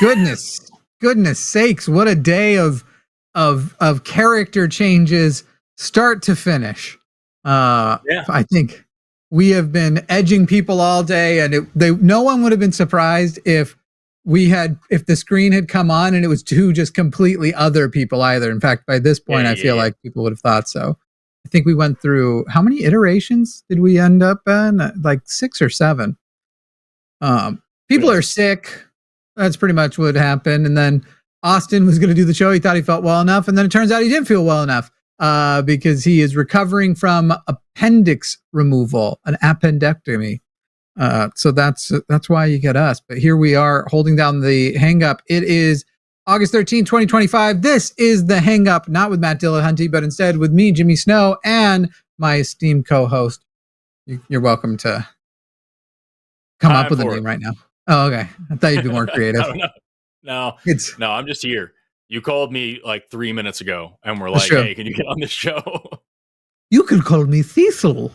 Goodness sakes, what a day of character changes, start to finish. I think we have been edging people all day, and no one would have been surprised if the screen had come on and it was two just completely other people either. In fact, by this point, I feel like people would have thought so. I think we went through, how many iterations did we end up in? Like 6 or 7. People are sick. That's pretty much what happened. And then Austin was going to do the show. He thought he felt well enough. And then it turns out he didn't feel well enough because he is recovering from appendix removal, an appendectomy. So that's why you get us. But here we are holding down the hang up. It is August 13, 2025. This is the hang up, not with Matt Dillahunty, but instead with me, Jimmy Snow, and my esteemed co-host. You're welcome to come up with a name right now. Oh, okay. I thought you'd be more creative. No, I'm just here. You called me like 3 minutes ago and we're like, hey, can you get on this show? You could call me Cecil.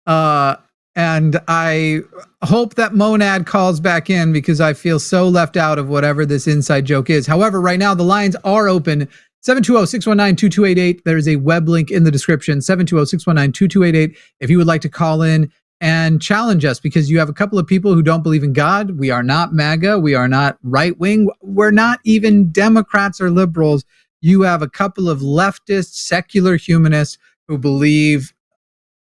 And I hope that Monad calls back in because I feel so left out of whatever this inside joke is. However, right now the lines are open. 720-619-2288. There is a web link in the description. 720-619-2288. If you would like to call in and challenge us, because you have a couple of people who don't believe in God. We are not MAGA. We are not right wing. We're not even Democrats or liberals. You have a couple of leftist, secular humanists who believe.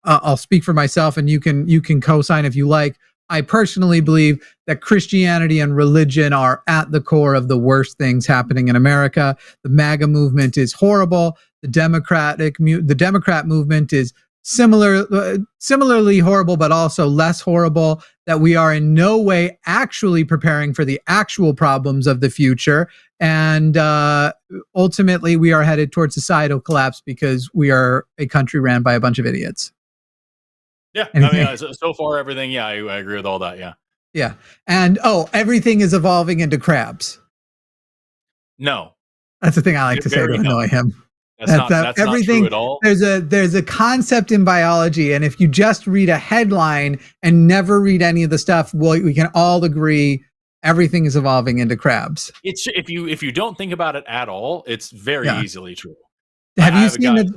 I'll speak for myself, and you can co-sign if you like. I personally believe that Christianity and religion are at the core of the worst things happening in America. The MAGA movement is horrible. The Democrat movement is similarly horrible, but also less horrible. That we are in no way actually preparing for the actual problems of the future, and ultimately we are headed towards societal collapse because we are a country ran by a bunch of idiots. Yeah, anything? I mean, so far everything. Yeah, I agree with all that. Yeah. And everything is evolving into crabs. No, that's the thing I like to say to annoy him. That's everything, not true at all. There's a concept in biology, and if you just read a headline and never read any of the stuff, well, we can all agree everything is evolving into crabs. It's if you don't think about it at all, it's very easily true. Have you seen it?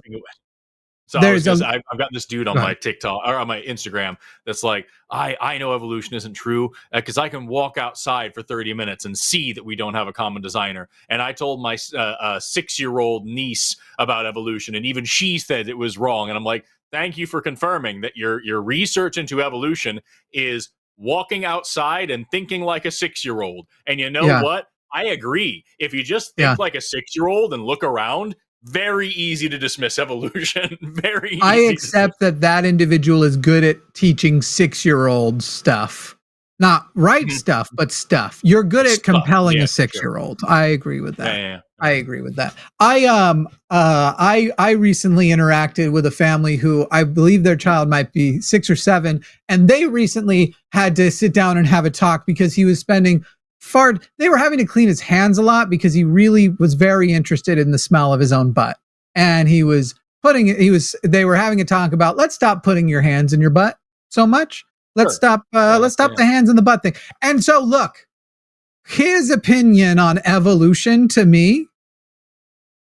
So I've got this dude on my TikTok or on my Instagram that's like, I know evolution isn't true because I can walk outside for 30 minutes and see that we don't have a common designer. And I told my 6-year-old niece about evolution, and even she said it was wrong. And I'm like, thank you for confirming that your research into evolution is walking outside and thinking like a 6-year-old. And you know what? I agree. If you just think like a 6-year-old and look around, very easy to dismiss evolution. Very easy. I accept that individual is good at teaching 6-year-old stuff. Not stuff, but stuff. You're good at compelling a 6-year-old. Sure. I agree with that. Yeah. I agree with that. I recently interacted with a family who I believe their child might be 6 or 7, and they recently had to sit down and have a talk because he was spending they were having to clean his hands a lot because he really was very interested in the smell of his own butt. And they were having a talk about, let's stop putting your hands in your butt so much. Let's stop the hands in the butt thing. And so look, his opinion on evolution to me,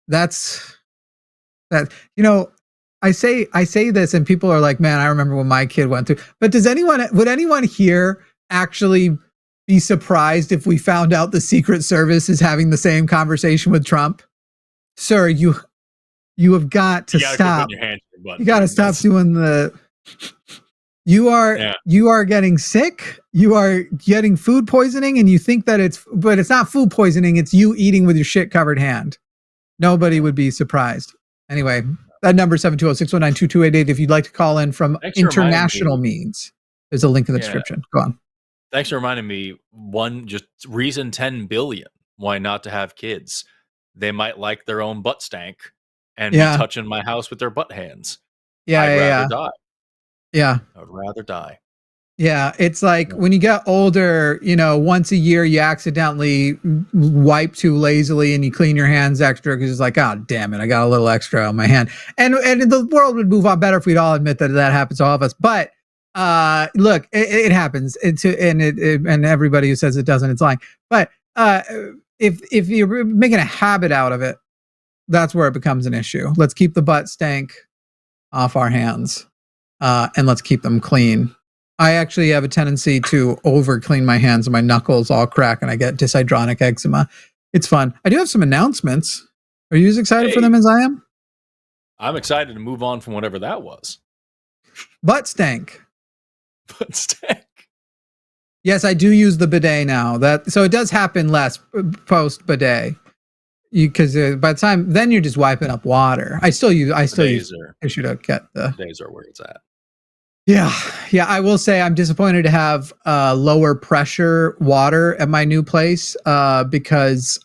that's that, I say this and people are like, man, I remember when my kid went through, but would anyone here actually be surprised if we found out the Secret Service is having the same conversation with Trump? Sir, you have got to stop. You got to stop doing the. You are getting sick. You are getting food poisoning, and you think that it's not food poisoning. It's you eating with your shit covered hand. Nobody would be surprised. Anyway, that number 720-619-2288. If you'd like to call in from international means, there's a link in the description. Go on. Thanks for reminding me. Just reason 10 billion why not to have kids. They might like their own butt stank and be touching my house with their butt hands. I'd rather die. I'd rather die. Yeah, it's like when you get older, once a year you accidentally wipe too lazily and you clean your hands extra because it's like, oh, damn it, I got a little extra on my hand. And the world would move on better if we'd all admit that happens to all of us. But look, it happens. And everybody who says it doesn't, it's lying. But if you're making a habit out of it, that's where it becomes an issue. Let's keep the butt stank off our hands, and let's keep them clean. I actually have a tendency to over clean my hands, and my knuckles all crack, and I get dyshydronic eczema. It's fun. I do have some announcements. Are you as excited for them as I am? I'm excited to move on from whatever that was. Butt stank. Butt stank. Yes, I do use the bidet now. So it does happen less post bidet. Because by the time then you're just wiping up water. I still use issue to get the days are where it's at. Yeah. I will say I'm disappointed to have lower pressure water at my new place because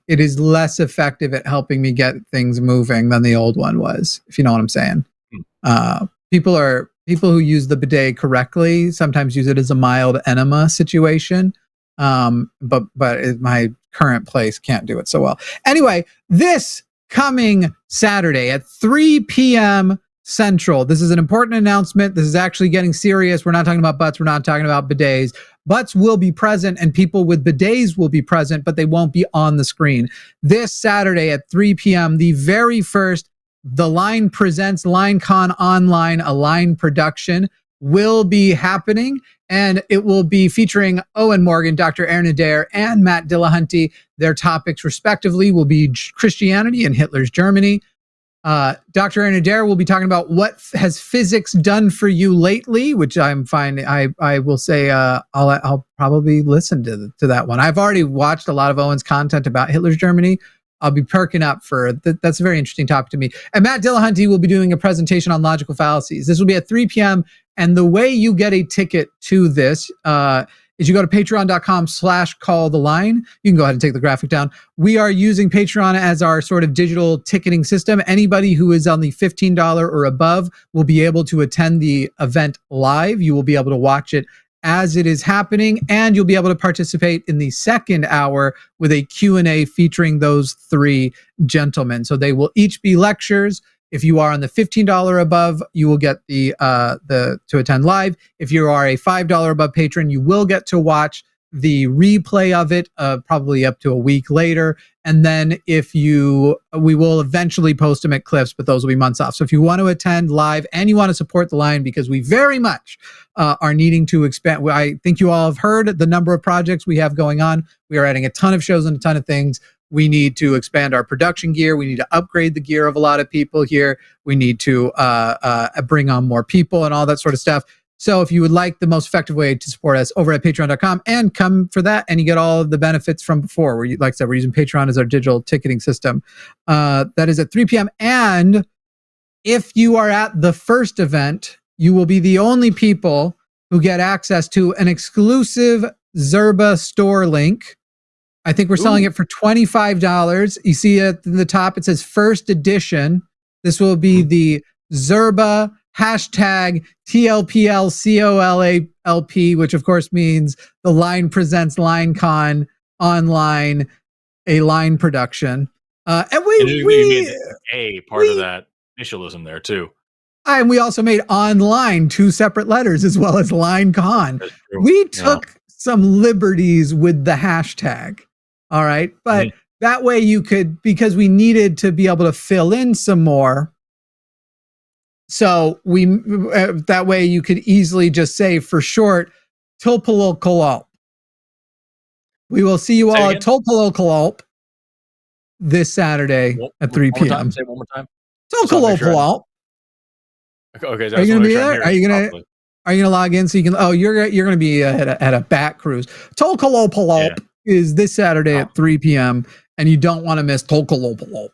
it is less effective at helping me get things moving than the old one was, if you know what I'm saying. People who use the bidet correctly sometimes use it as a mild enema situation. But my current place can't do it so well. Anyway, this coming Saturday at 3 p.m. Central. This is an important announcement. This is actually getting serious. We're not talking about butts. We're not talking about bidets. Butts will be present and people with bidets will be present, but they won't be on the screen. This Saturday at 3 p.m., the very first The Line Presents LineCon Online, a Line production, will be happening. And it will be featuring Owen Morgan, Dr. Aaron Adair, and Matt Dillahunty. Their topics, respectively, will be Christianity and Hitler's Germany. Dr. Aaron Adair will be talking about what has physics done for you lately, which I'm fine. I will say I'll probably listen to that one. I've already watched a lot of Owen's content about Hitler's Germany. I'll be perking up for that's a very interesting topic to me. And Matt Dillahunty will be doing a presentation on logical fallacies. This will be at 3 p.m. And the way you get a ticket to this is you go to patreon.com/calltheline. You can go ahead and take the graphic down. We are using Patreon as our sort of digital ticketing system. Anybody who is on the $15 or above will be able to attend the event live. You will be able to watch it as it is happening, and you'll be able to participate in the second hour with a Q&A featuring those three gentlemen. So they will each be lectures. If you are on the $15 above, you will get the to attend live. If you are a $5 above patron, you will get to watch the replay of it, probably up to a week later. And then we will eventually post them at Cliffs, but those will be months off. So if you want to attend live and you want to support the line, because we very much are needing to expand. I think you all have heard the number of projects we have going on. We are adding a ton of shows and a ton of things. We need to expand our production gear. We need to upgrade the gear of a lot of people here. We need to bring on more people and all that sort of stuff. So if you would like the most effective way to support us, over at patreon.com, and come for that, and you get all of the benefits from before. Like I said, we're using Patreon as our digital ticketing system. That is at 3 p.m. And if you are at the first event, you will be the only people who get access to an exclusive Zerba store link. I think we're selling it for $25. You see at the top, it says first edition. This will be the Zerba hashtag TLPLCOLALP, which of course means The Line Presents LineCon Online, a Line production. And we made a part of that initialism there too. And we also made online 2 separate letters as well as LineCon. We took some liberties with the hashtag. All right. But that way you could, because we needed to be able to fill in some more. So that way you could easily just say for short, Tulpalokalop. We will see you all at Tulpalokalop this Saturday at 3 p.m. Say it one more time. Tulpalokalop. Okay. Are you going to be there? Are you going to log in so you can? Oh, you're going to be at a bat cruise. Tulpalokalop is this Saturday at 3 p.m. and you don't want to miss Tulpalokalop.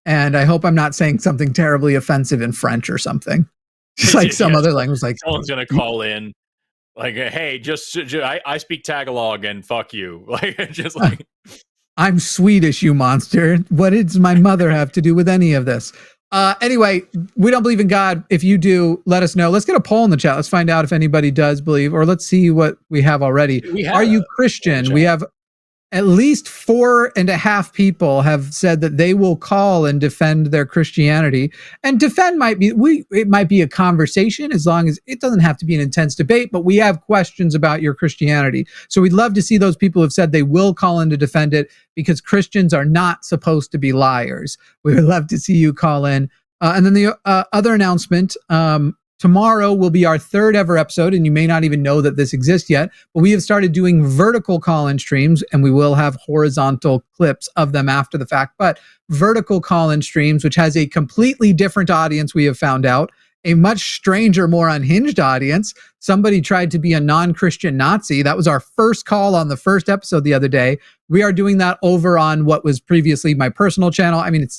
And I hope I'm not saying something terribly offensive in French or something. Just like some other language. Like someone's gonna call in, like, "Hey, I speak Tagalog and fuck you." Like, just like, I'm Swedish, you monster. What does my mother have to do with any of this? Anyway, we don't believe in God. If you do, let us know. Let's get a poll in the chat. Let's find out if anybody does believe, or let's see what we have already. Are you Christian? We have at least 4.5 people have said that they will call and defend their Christianity. And defend it might be a conversation, as long as it doesn't have to be an intense debate, but we have questions about your Christianity. So we'd love to see those people who've said they will call in to defend it, because Christians are not supposed to be liars. We would love to see you call in. And then the other announcement, tomorrow will be our 3rd ever episode, and you may not even know that this exists yet, but we have started doing vertical call-in streams, and we will have horizontal clips of them after the fact. But vertical call-in streams, which has a completely different audience, we have found out, a much stranger, more unhinged audience. Somebody tried to be a non-Christian Nazi. That was our first call on the first episode the other day. We are doing that over on what was previously my personal channel. I mean, it's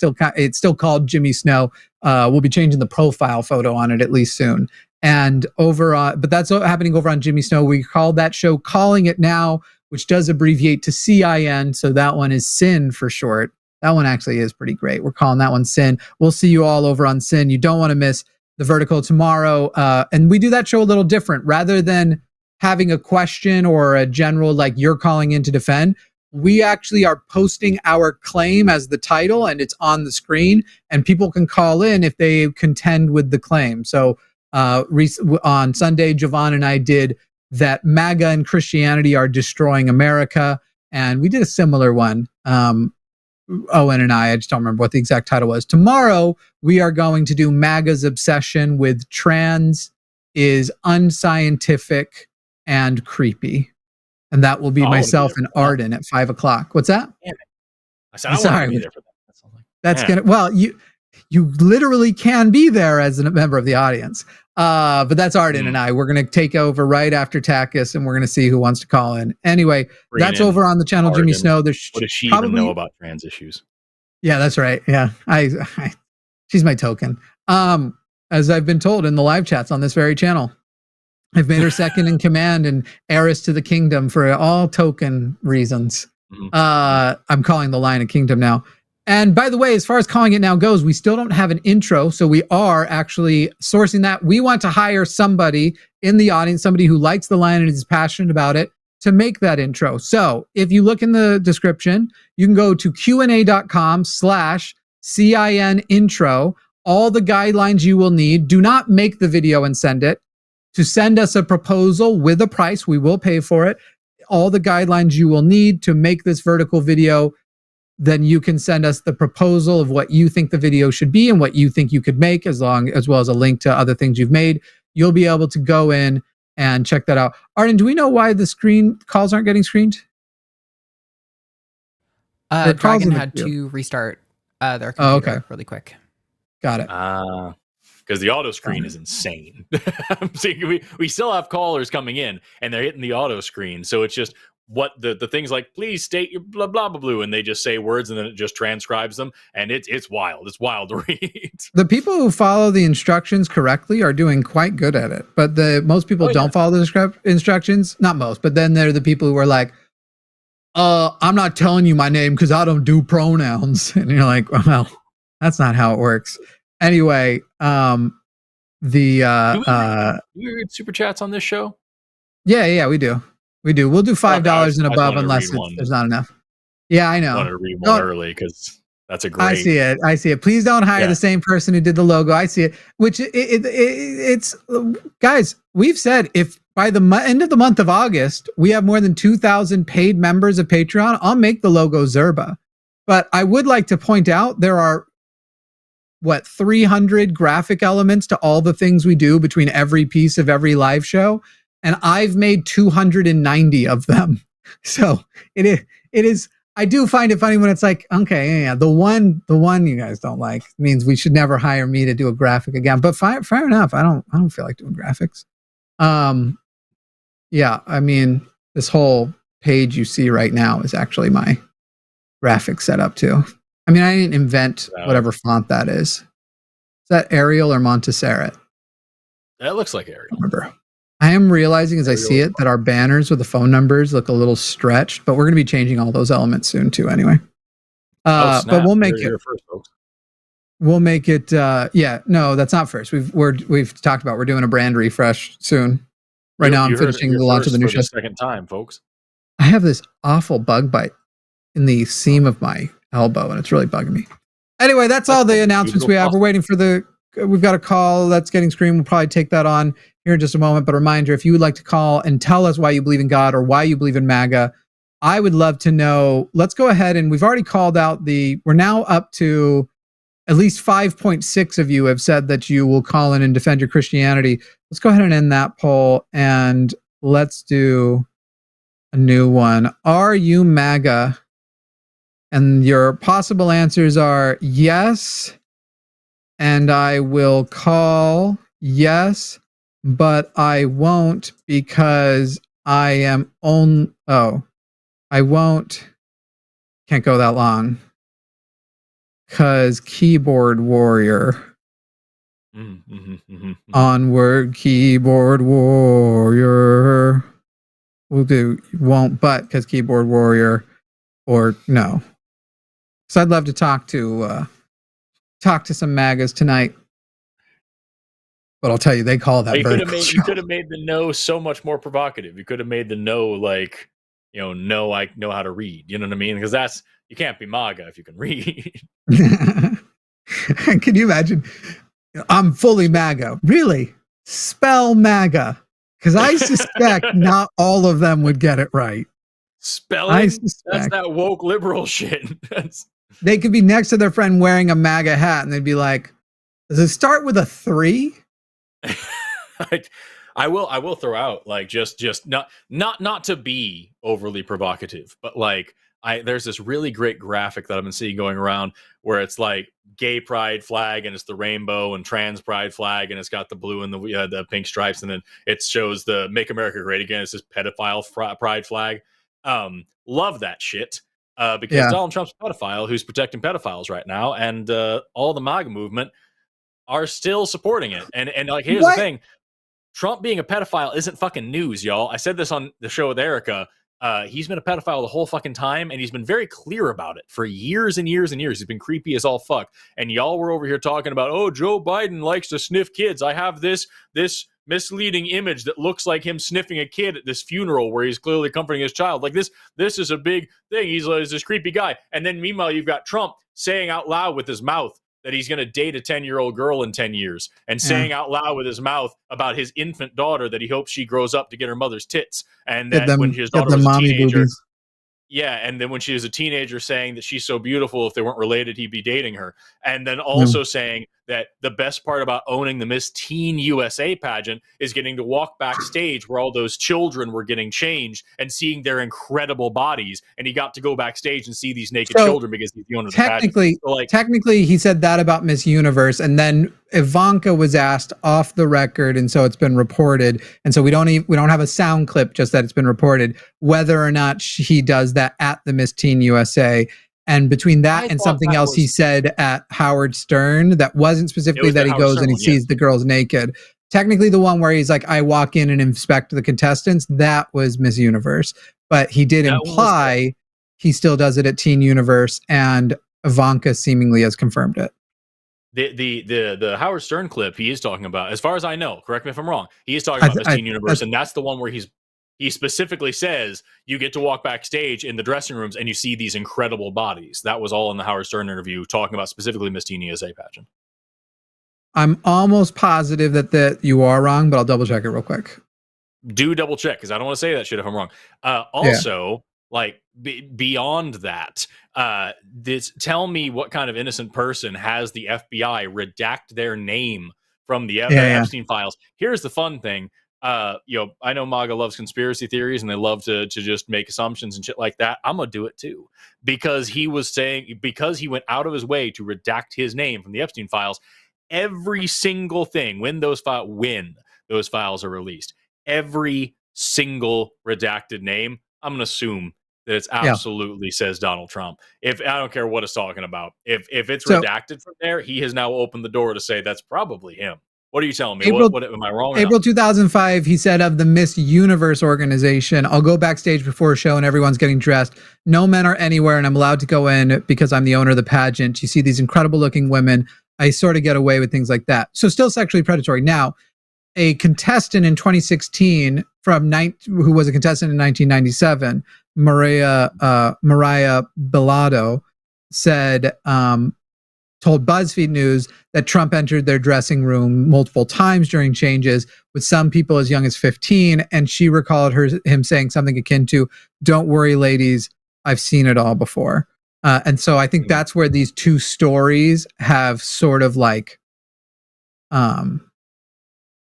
still called Jimmy Snow. We'll be changing the profile photo on it at least soon. And but that's happening over on Jimmy Snow. We called that show Calling It Now, which does abbreviate to CIN. So that one is Sin for short. That one actually is pretty great. We're calling that one Sin. We'll see you all over on Sin. You don't want to miss the vertical tomorrow. And we do that show a little different. Rather than having a question or a general, like you're calling in to defend, we actually are posting our claim as the title, and it's on the screen, and people can call in if they contend with the claim. So on Sunday, Javon and I did that MAGA and Christianity are destroying America, and we did a similar one. Owen and I just don't remember what the exact title was. Tomorrow, we are going to do MAGA's obsession with trans is unscientific and creepy. And that will be myself and Arden at 5:00. What's that? Damn it. I said, I want to be there for that. That's gonna, well, you literally can be there as a member of the audience. But that's Arden and I. We're going to take over right after TACIS, and we're going to see who wants to call in. Anyway, that's over on the channel Arden. Jimmy Snow. There's what does she even know about trans issues? Yeah, that's right. Yeah, she's my token. As I've been told in the live chats on this very channel, I've made her second in command and heiress to the kingdom for all token reasons. I'm calling the line a kingdom now. And by the way, as far as Calling It Now goes, we still don't have an intro, so we are actually sourcing that. We want to hire somebody in the audience, somebody who likes the line and is passionate about it, to make that intro. So if you look in the description, you can go to qna.com/CIN intro. All the guidelines you will need. Do not make the video and send it. To send us a proposal with a price, we will pay for it. All the guidelines you will need to make this vertical video. Then you can send us the proposal of what you think the video should be and what you think you could make, as well as a link to other things you've made. You'll be able to go in and check that out. Arden, do we know why the screen calls aren't getting screened? Dragon had to restart their computer really quick. Got it. Because the auto screen is insane. See, we still have callers coming in, and they're hitting the auto screen. So it's just what the things like, please state your blah, blah, blah, blah, and they just say words, and then it just transcribes them. And it's wild. It's wild to read. The people who follow the instructions correctly are doing quite good at it. But most people don't follow the instructions. Not most, but then they're the people who are like, I'm not telling you my name because I don't do pronouns. And you're like, well, that's not how it works. Anyway, do we read super chats on this show? Yeah, we do. We'll do $5 and above unless there's not enough. Yeah, I know. I wanted to read one early because that's a great. I see it. Please don't hire the same person who did the logo. I see it. Which it's guys. We've said if by the end of the month of August we have more than 2,000 paid members of Patreon, I'll make the logo Zerba. But I would like to point out there are 300 graphic elements to all the things we do between every piece of every live show. And I've made 290 of them. So it is, I do find it funny when it's like, okay, yeah, the one you guys don't like means we should never hire me to do a graphic again. But fair enough. I don't feel like doing graphics. Yeah, I mean, this whole page you see right now is actually my graphic setup too. I mean, I didn't invent whatever font that is. Is that Arial or Montserrat? That looks like Arial. Remember. I am realizing as I see it that our banners with the phone numbers look a little stretched, but we're going to be changing all those elements soon too anyway. But we'll make it. First, folks. We'll make it. Yeah, no, that's not first. We've talked about we're doing a brand refresh soon. Right now, I'm finishing the launch of the new show. Second time, folks. have this awful bug bite in the seam of my elbow, and it's really bugging me. Anyway, that's all the announcements we have. We're waiting for we've got a call that's getting screened. We'll probably take that on here in just a moment. But a reminder, if you would like to call and tell us why you believe in God or why you believe in MAGA, I would love to know. Let's go ahead, and we've already called out we're now up to at least 5.6 of you have said that you will call in and defend your Christianity. Let's go ahead and end that poll, and let's do a new one. Are you MAGA? And your possible answers are yes, and I will call, yes, but I won't because I am I won't. Can't go that long. Because keyboard warrior. Onward, keyboard warrior. We'll do won't, but because keyboard warrior, or no. So I'd love to talk to some MAGAs tonight. But I'll tell you, they call that. You could have made the no so much more provocative. You could have made the no like, no, I know how to read. You know what I mean? Because you can't be MAGA if you can read. Can you imagine? I'm fully MAGA. Really? Spell MAGA. Because I suspect not all of them would get it right. Spelling? That's that woke liberal shit. They could be next to their friend wearing a MAGA hat, and they'd be like, does it start with a 3? I will throw out like just not to be overly provocative, but like there's this really great graphic that I've been seeing going around where it's like gay pride flag and it's the rainbow, and trans pride flag and it's got the blue and the pink stripes, and then it shows the Make America Great Again. It's this pedophile pride flag. Love that shit. Because Donald Trump's a pedophile who's protecting pedophiles right now, and all the MAGA movement are still supporting it. And like, here's the thing. Trump being a pedophile isn't fucking news, y'all. I said this on the show with Erica. He's been a pedophile the whole fucking time, and he's been very clear about it for years and years and years. He's been creepy as all fuck. And y'all were over here talking about, oh, Joe Biden likes to sniff kids. I have this misleading image that looks like him sniffing a kid at this funeral where he's clearly comforting his child. Like this is a big thing. He's this creepy guy. And then meanwhile, you've got Trump saying out loud with his mouth that he's going to date a 10-year-old girl in 10 years, and saying out loud with his mouth about his infant daughter that he hopes she grows up to get her mother's tits. And that when his daughter was a teenager, and then when she was a teenager, saying that she's so beautiful, if they weren't related, he'd be dating her. And then also saying that the best part about owning the Miss Teen USA pageant is getting to walk backstage where all those children were getting changed and seeing their incredible bodies. And he got to go backstage and see these naked children because he's the owner of the pageant. So technically, he said that about Miss Universe, and then Ivanka was asked off the record, and so it's been reported. And so we don't have a sound clip, just that it's been reported whether or not he does that at the Miss Teen USA. And between that and something else he said at Howard Stern that wasn't specifically that he goes and he sees the girls naked. Technically, the one where he's like, I walk in and inspect the contestants, that was Miss Universe. But he did imply he still does it at Teen Universe, and Ivanka seemingly has confirmed it. The Howard Stern clip he is talking about, as far as I know, correct me if I'm wrong, he is talking about Miss Teen Universe, and that's the one where he specifically says you get to walk backstage in the dressing rooms and you see these incredible bodies. That was all in the Howard Stern interview, talking about specifically Miss Teen USA pageant. I'm almost positive that you are wrong, but I'll double check it real quick. Do double check, because I don't want to say that shit if I'm wrong. Like beyond that, tell me what kind of innocent person has the FBI redact their name from the Epstein files. Here's the fun thing. I know MAGA loves conspiracy theories and they love to just make assumptions and shit like that. I'm gonna do it too, because he went out of his way to redact his name from the Epstein files. Every single thing when those files are released, every single redacted name, I'm gonna assume that it's absolutely says Donald Trump. If I don't care what it's talking about, if it's redacted from there, he has now opened the door to say that's probably him. What are you telling me? What am I wrong? April 2005, he said of the Miss Universe organization, I'll go backstage before a show and everyone's getting dressed. No men are anywhere and I'm allowed to go in because I'm the owner of the pageant. You see these incredible looking women. I sort of get away with things like that. So still sexually predatory. Now, a contestant in 2016 who was a contestant in 1997, Mariah Belado said, told BuzzFeed News that Trump entered their dressing room multiple times during changes, with some people as young as 15, and she recalled him saying something akin to, "Don't worry, ladies, I've seen it all before." And so I think that's where these two stories have sort of like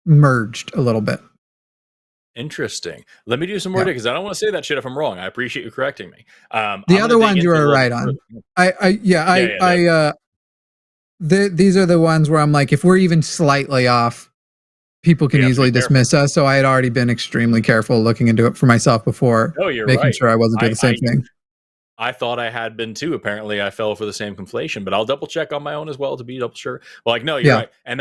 merged a little bit. Interesting. Let me do some more because I don't want to say that shit if I'm wrong. I appreciate you correcting me. The other ones you were right on. These are the ones where I'm like, if we're even slightly off, people can easily dismiss us. So I had already been extremely careful looking into it for myself before making sure I wasn't doing the same thing. I thought I had been too. Apparently, I fell for the same conflation, but I'll double check on my own as well to be double sure. Well, like, no, you're right, and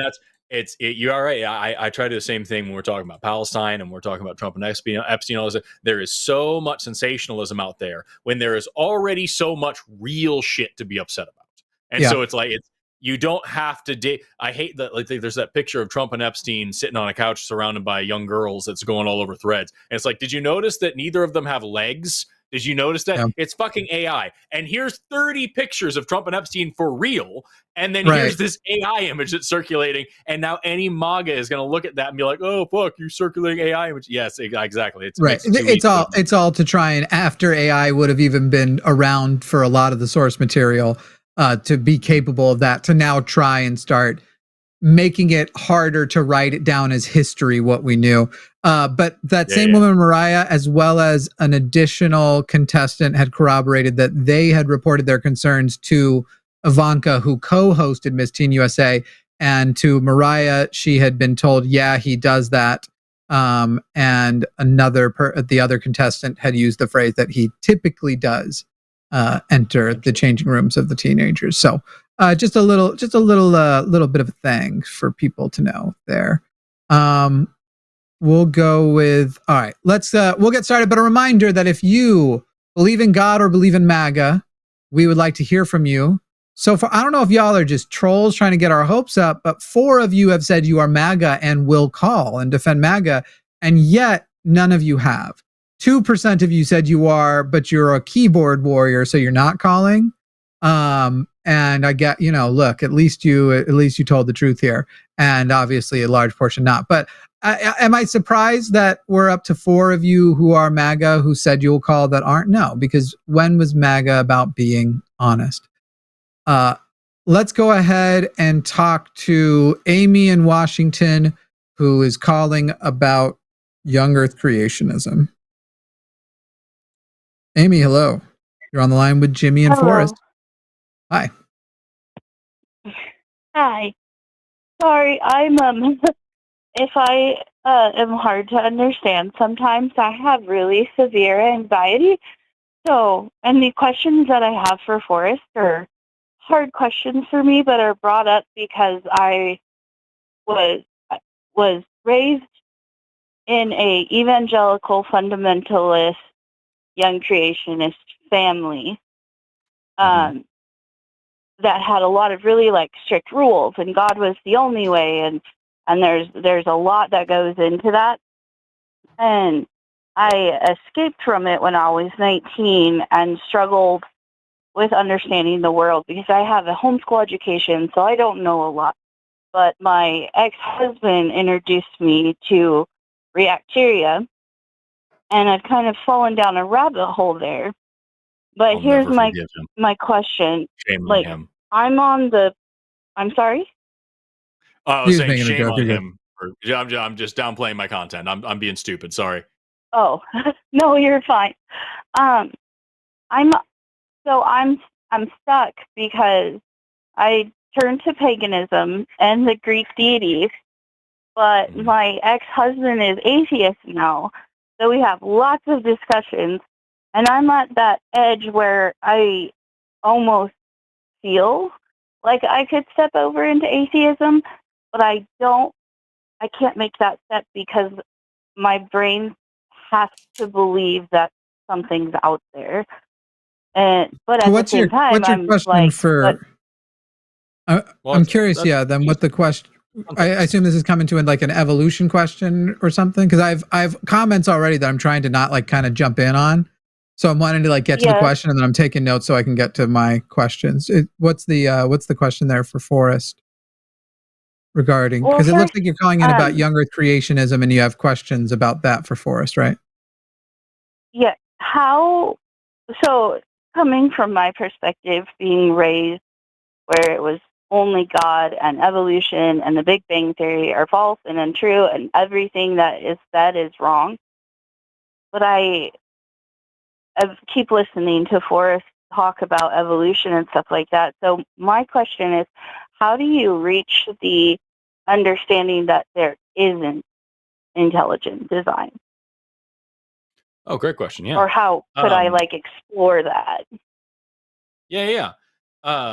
you are right. I try to do the same thing when we're talking about Palestine and we're talking about Trump and Epstein. All this. There is so much sensationalism out there when there is already so much real shit to be upset about, and so it's like you don't have to. I hate that. Like, there's that picture of Trump and Epstein sitting on a couch surrounded by young girls that's going all over threads, and it's like, did you notice that neither of them have legs? Did you notice that? It's fucking AI. And here's 30 pictures of Trump and Epstein for real. And then here's this AI image that's circulating. And now any MAGA is going to look at that and be like, oh, fuck, you're circulating AI image. Yes, exactly. It's all to try and, after AI would have even been around for a lot of the source material, to be capable of that, to now try and start making it harder to write it down as history, what we knew. But that same woman, Mariah, as well as an additional contestant, had corroborated that they had reported their concerns to Ivanka, who co-hosted Miss Teen USA, and to Mariah, she had been told, yeah, he does that. And the other contestant had used the phrase that he typically does enter the changing rooms of the teenagers. So just a little bit of a thing for people to know there. We'll go with, all right, we'll get started. But a reminder that if you believe in God or believe in MAGA, we would like to hear from you. So far, I don't know if y'all are just trolls trying to get our hopes up, but 4 of you have said you are MAGA and will call and defend MAGA, and yet none of you have. 2% of you said you are, but you're a keyboard warrior, so you're not calling. And I get, look, at least you told the truth here, and obviously a large portion not. But am I surprised that we're up to 4 of you who are MAGA who said you'll call that aren't? No, because when was MAGA about being honest? Let's go ahead and talk to Amy in Washington, who is calling about young Earth creationism. Amy, hello. You're on the line with Jimmy and Forrest. Hi. Hi. Sorry, I'm if I am hard to understand sometimes, I have really severe anxiety. So, and the questions that I have for Forrest are hard questions for me, but are brought up because I was raised in a evangelical fundamentalist young creationist family that had a lot of really strict rules, and God was the only way, and there's a lot that goes into that. And I escaped from it when I was 19 and struggled with understanding the world because I have a homeschool education, so I don't know a lot. But my ex-husband introduced me to Reacteria, and I've kind of fallen down a rabbit hole there. But here's my question. Shame on him. I'm sorry? I was saying shame on him. I'm just downplaying my content. I'm being stupid. Sorry. Oh, no, you're fine. I'm stuck because I turned to paganism and the Greek deities, but my ex-husband is atheist now, so we have lots of discussions, and I'm at that edge where I almost feel like I could step over into atheism, but I can't make that step because my brain has to believe that something's out there. But at the same time, what's your question for? I'm curious. Then what the question? I assume this is coming to an evolution question or something, because I've comments already that I'm trying to not kind of jump in on. So I'm wanting to like get to the question, and then I'm taking notes so I can get to my questions. What's the question there for Forrest regarding? Because it looks like you're calling in about young Earth creationism, and you have questions about that for Forrest, right? Yeah. So coming from my perspective, being raised where it was only God and evolution and the Big Bang Theory are false and untrue, and everything that is said is wrong. But I keep listening to Forrest talk about evolution and stuff like that. So my question is, how do you reach the understanding that there isn't intelligent design? Oh, great question. Yeah. Or how could I like explore that? Yeah.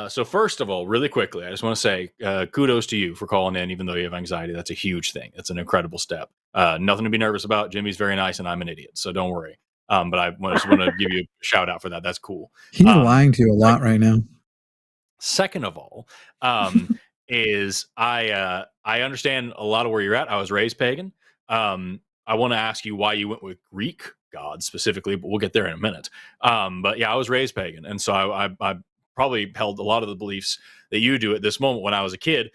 So first of all, really quickly, I just want to say kudos to you for calling in, even though you have anxiety. That's a huge thing. That's an incredible step. Nothing to be nervous about. Jimmy's very nice, and I'm an idiot, so don't worry. But I just want to give you a shout out for that. That's cool. He's lying to you a lot right now. Second of all, is I understand a lot of where you're at. I was raised pagan. I want to ask you why you went with Greek gods specifically, but we'll get there in a minute. But yeah, I was raised pagan, and so I probably held a lot of the beliefs that you do at this moment when I was a kid.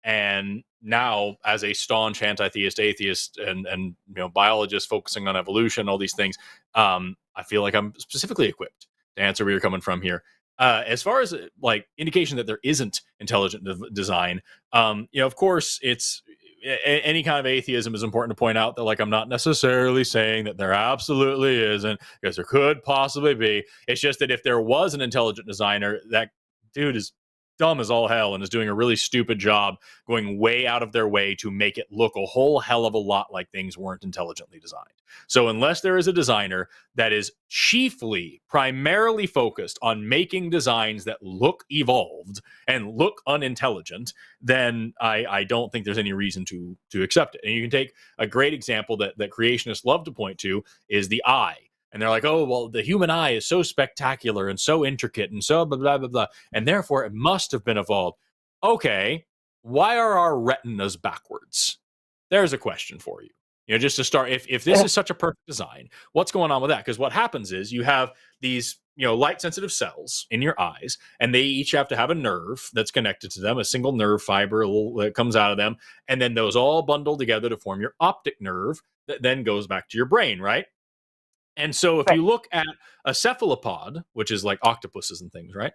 And now as a staunch anti-theist, atheist, and biologist focusing on evolution, all these things, I feel like I'm specifically equipped to answer where you're coming from here. As far as like indication that there isn't intelligent design, of course, it's any kind of atheism is important to point out that, like, I'm not necessarily saying that there absolutely isn't, because there could possibly be. It's just that if there was an intelligent designer, that dude is dumb as all hell and is doing a really stupid job going way out of their way to make it look a whole hell of a lot like things weren't intelligently designed. So unless there is a designer that is primarily focused on making designs that look evolved and look unintelligent, then I don't think there's any reason to accept it. And you can take a great example that creationists love to point to is the eye. And they're like, oh, well, the human eye is so spectacular and so intricate and so blah, blah, blah, blah. And therefore, it must have been evolved. Okay, why are our retinas backwards? There's a question for you. Just to start, if this is such a perfect design, what's going on with that? Because what happens is you have these, light-sensitive cells in your eyes, and they each have to have a nerve that's connected to them, a single nerve fiber that comes out of them, and then those all bundle together to form your optic nerve that then goes back to your brain, right? And so if you look at a cephalopod, which is like octopuses and things, right?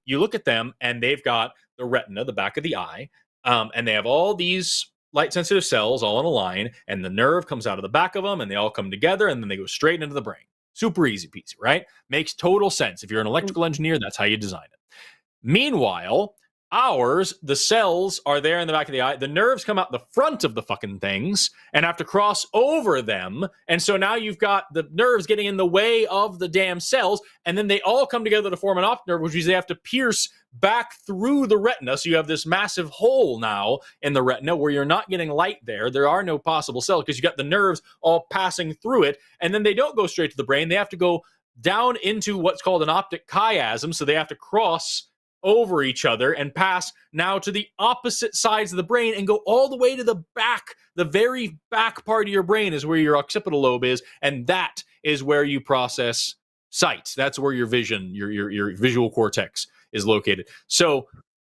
You look at them and they've got the retina, the back of the eye, and they have all these light-sensitive cells all in a line, and the nerve comes out of the back of them, and they all come together, and then they go straight into the brain. Super easy peasy, right? Makes total sense. If you're an electrical engineer, that's how you design it. Meanwhile, ours, the cells are there in the back of the eye. The nerves come out the front of the fucking things and have to cross over them. And so now you've got the nerves getting in the way of the damn cells. And then they all come together to form an optic nerve, which means they have to pierce back through the retina. So you have this massive hole now in the retina where you're not getting light there. There are no possible cells because you got the nerves all passing through it. And then they don't go straight to the brain. They have to go down into what's called an optic chiasm. So they have to cross over each other and pass now to the opposite sides of the brain and go all the way to the back. The very back part of your brain is where your occipital lobe is, and that is where you process sight. That's where your vision, your visual cortex is located. So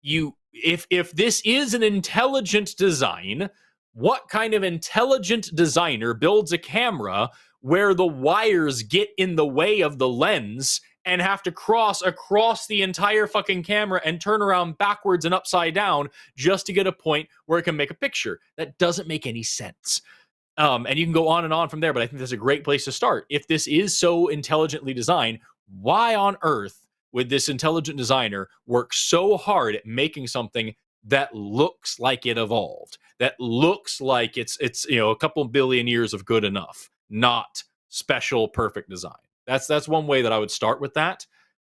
if this is an intelligent design, what kind of intelligent designer builds a camera where the wires get in the way of the lens and have to cross across the entire fucking camera and turn around backwards and upside down just to get a point where it can make a picture? That doesn't make any sense. And you can go on and on from there, but I think that's a great place to start. If this is so intelligently designed, why on earth would this intelligent designer work so hard at making something that looks like it evolved, that looks like it's a couple billion years of good enough, not special perfect design? That's one way that I would start with that.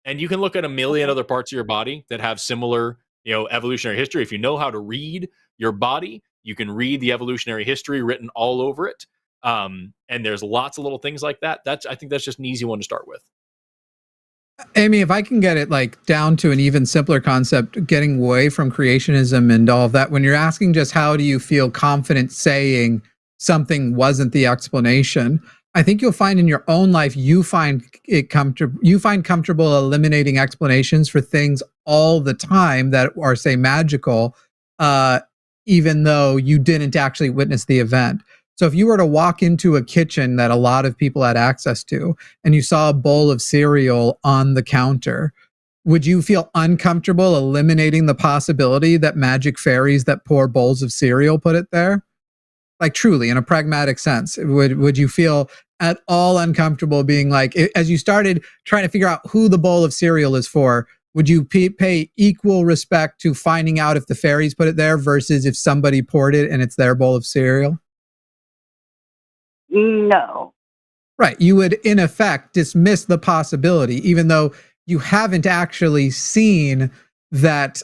And you can look at a million other parts of your body that have similar, evolutionary history. If you know how to read your body, you can read the evolutionary history written all over it. And there's lots of little things like that. I think that's just an easy one to start with. Amy, if I can get it like down to an even simpler concept, getting away from creationism and all of that, when you're asking just how do you feel confident saying something wasn't the explanation, I think you'll find in your own life, you find comfortable eliminating explanations for things all the time that are, say, magical, even though you didn't actually witness the event. So if you were to walk into a kitchen that a lot of people had access to, and you saw a bowl of cereal on the counter, would you feel uncomfortable eliminating the possibility that magic fairies that pour bowls of cereal put it there? Like, truly, in a pragmatic sense, would you feel at all uncomfortable being like, as you started trying to figure out who the bowl of cereal is for, would you pay equal respect to finding out if the fairies put it there versus if somebody poured it and it's their bowl of cereal? No. Right. You would, in effect, dismiss the possibility, even though you haven't actually seen that,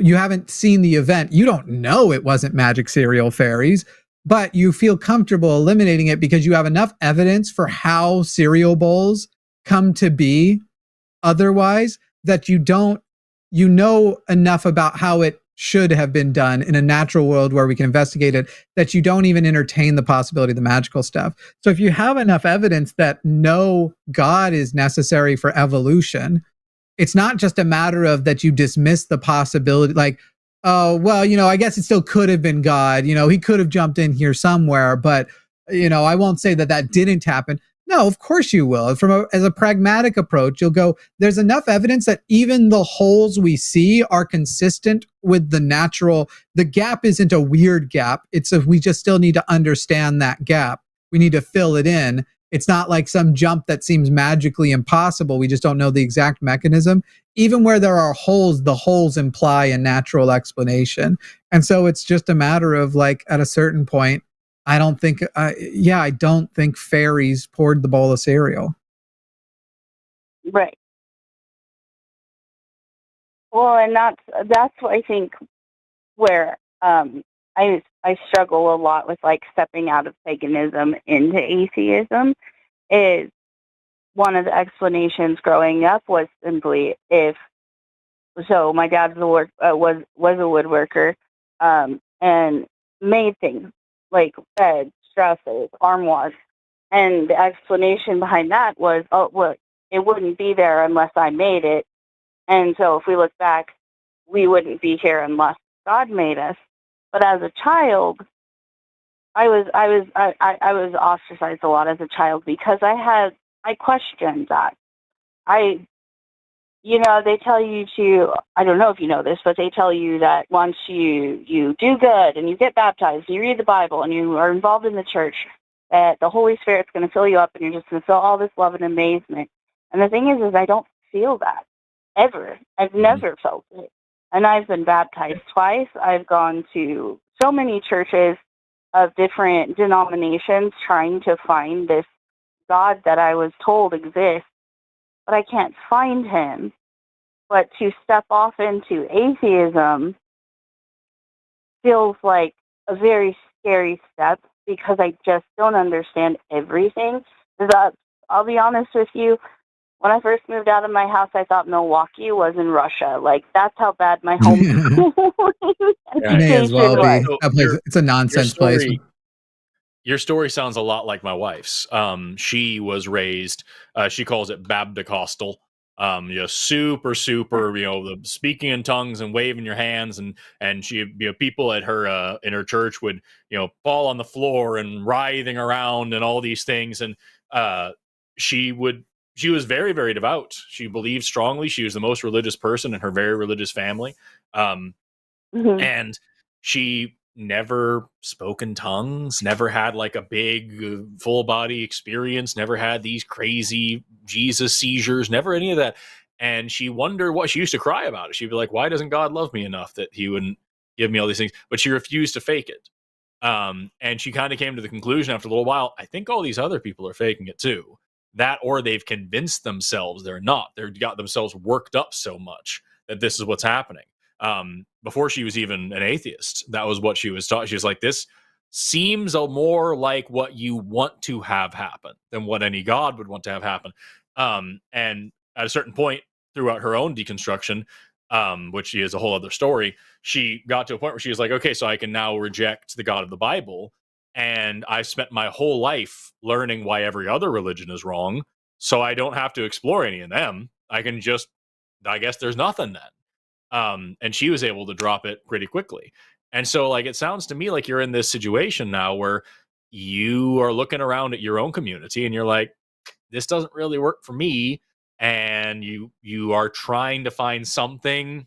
you haven't seen the event. You don't know it wasn't magic cereal fairies, but you feel comfortable eliminating it because you have enough evidence for how cereal bowls come to be otherwise that you know enough about how it should have been done in a natural world where we can investigate it, that you don't even entertain the possibility of the magical stuff. So if you have enough evidence that no God is necessary for evolution, it's not just a matter of that you dismiss the possibility, like, oh, well, I guess it still could have been God. He could have jumped in here somewhere, but, I won't say that didn't happen. No, of course you will. As a pragmatic approach, you'll go, there's enough evidence that even the holes we see are consistent with the natural. The gap isn't a weird gap. We just still need to understand that gap. We need to fill it in. It's not like some jump that seems magically impossible. We just don't know the exact mechanism. Even where there are holes, the holes imply a natural explanation. And so it's just a matter of, like, at a certain point, I don't think fairies poured the bowl of cereal. Right. Well, and that's what I think where I struggle a lot with, like, stepping out of paganism into atheism. Is one of the explanations growing up was simply my dad's was a woodworker, and made things like beds, dresses, armoires, and the explanation behind that was, it wouldn't be there unless I made it, and so if we look back, we wouldn't be here unless God made us. But as a child, I was ostracized a lot as a child because I questioned that. They tell you to, I don't know if you know this, but they tell you that once you do good and you get baptized, and you read the Bible, and you are involved in the church, that the Holy Spirit's going to fill you up, and you're just going to feel all this love and amazement. And the thing is I don't feel that ever. I've never felt it. And I've been baptized twice. I've gone to so many churches of different denominations trying to find this God that I was told exists, but I can't find him. But to step off into atheism feels like a very scary step because I just don't understand everything. I'll be honest with you, when I first moved out of my house, I thought Milwaukee was in Russia. Like, that's how bad my home may as well be. It's a nonsense place. Your story sounds a lot like my wife's. She was raised, she calls it Babdicostal. Super, the speaking in tongues and waving your hands, and she, people at her in her church would, fall on the floor and writhing around and all these things. And she was very, very devout. She believed strongly. She was the most religious person in her very religious family. And she never spoke in tongues, never had like a big full body experience, never had these crazy Jesus seizures, never any of that. And she wondered what she used to cry about it. She'd be like, why doesn't God love me enough that he wouldn't give me all these things? But she refused to fake it. And she kind of came to the conclusion after a little while, I think all these other people are faking it too. That, or they've convinced themselves they're not. They've got themselves worked up so much that this is what's happening. Before she was even an atheist, that was what she was taught. She was like, this seems more like what you want to have happen than what any God would want to have happen. And at a certain point throughout her own deconstruction, which is a whole other story, she got to a point where she was like, okay, so I can now reject the God of the Bible and I spent my whole life learning why every other religion is wrong, so I don't have to explore any of them. I can just, I guess there's nothing then. And she was able to drop it pretty quickly. And so, like, it sounds to me like you're in this situation now where you are looking around at your own community and you're like, this doesn't really work for me. And you are trying to find something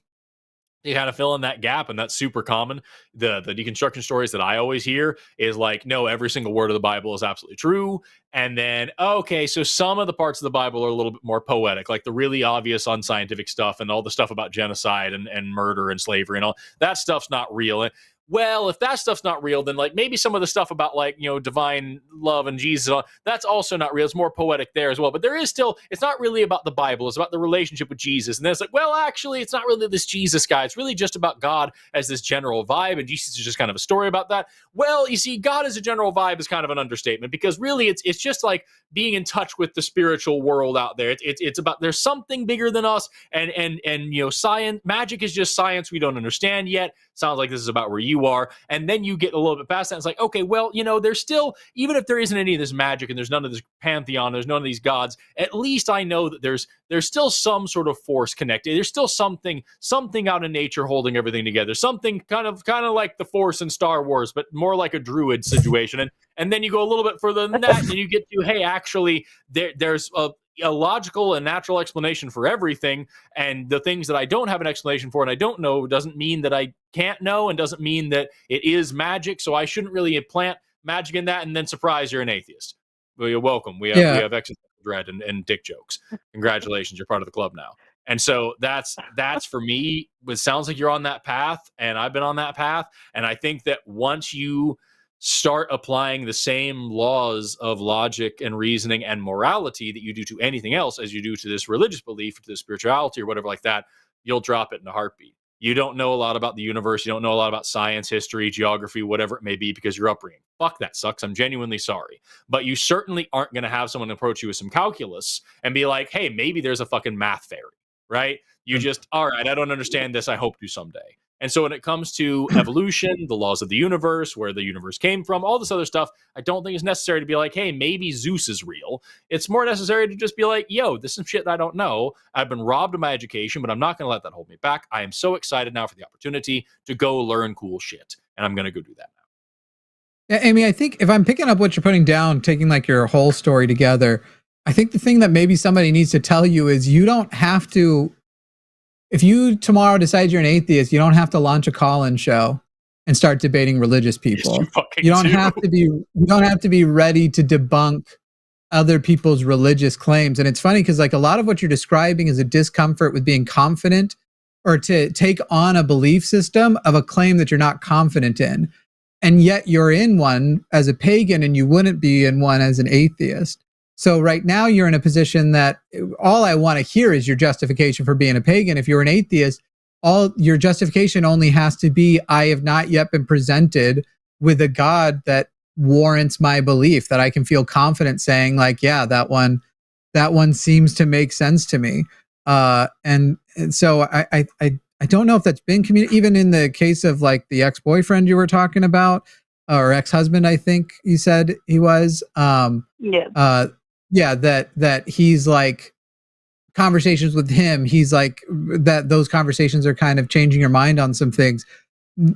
to kind of fill in that gap, and that's super common. The deconstruction stories that I always hear is like, no, every single word of the Bible is absolutely true. And then, okay, so some of the parts of the Bible are a little bit more poetic, like the really obvious unscientific stuff and all the stuff about genocide and murder and slavery and all that stuff's not real. Well, if that stuff's not real, then like maybe some of the stuff about like, you know, divine love and Jesus, that's also not real. It's more poetic there as well. But there is still, it's not really about the Bible. It's about the relationship with Jesus. And then it's like, well, actually, it's not really this Jesus guy. It's really just about God as this general vibe. And Jesus is just kind of a story about that. Well, you see, God as a general vibe is kind of an understatement, because really it's just like being in touch with the spiritual world out there. It's about, there's something bigger than us. And you know, science, magic is just science we don't understand yet. Sounds like this is about where you are. And then you get a little bit past that. It's like, okay, well, you know, there's still, even if there isn't any of this magic and there's none of this pantheon, there's none of these gods, at least I know that there's still some sort of force connected. There's still something out in nature holding everything together. Something kind of like the Force in Star Wars, but more like a druid situation. And then you go a little bit further than that, and you get to, hey, actually, there's a logical and natural explanation for everything, and the things that I don't have an explanation for and I don't know doesn't mean that I can't know, and doesn't mean that it is magic, so I shouldn't really implant magic in that. And then surprise, you're an atheist. Well, you're welcome. We have existential dread and dick jokes. Congratulations, you're part of the club now. And so that's for me, it sounds like you're on that path, and I've been on that path. And I think that once you start applying the same laws of logic and reasoning and morality that you do to anything else as you do to this religious belief, to this spirituality or whatever like that, you'll drop it in a heartbeat. You don't know a lot about the universe. You don't know a lot about science, history, geography, whatever it may be, because your upbringing. Fuck, that sucks. I'm genuinely sorry. But you certainly aren't going to have someone approach you with some calculus and be like, hey, maybe there's a fucking math fairy, right? You just, all right, I don't understand this. I hope to someday. And so when it comes to evolution, the laws of the universe, where the universe came from, all this other stuff, I don't think it's necessary to be like, hey, maybe Zeus is real. It's more necessary to just be like, yo, this is shit that I don't know. I've been robbed of my education, but I'm not going to let that hold me back. I am so excited now for the opportunity to go learn cool shit. And I'm going to go do that now. Yeah, Amy, I think if I'm picking up what you're putting down, taking like your whole story together, I think the thing that maybe somebody needs to tell you is you don't have to. If you tomorrow decide you're an atheist, you don't have to launch a call-in show and start debating religious people. Yes, you don't have to be ready to debunk other people's religious claims. And it's funny because like a lot of what you're describing is a discomfort with being confident or to take on a belief system of a claim that you're not confident in. And yet you're in one as a pagan and you wouldn't be in one as an atheist. So right now you're in a position that all I want to hear is your justification for being a pagan. If you're an atheist, all your justification only has to be, I have not yet been presented with a God that warrants my belief, that I can feel confident saying like, yeah, that one seems to make sense to me. And so I don't know if that's been communicated, even in the case of like the ex-boyfriend you were talking about, or ex-husband, I think you said he was. That he's like, conversations with him, he's like, that those conversations are kind of changing your mind on some things.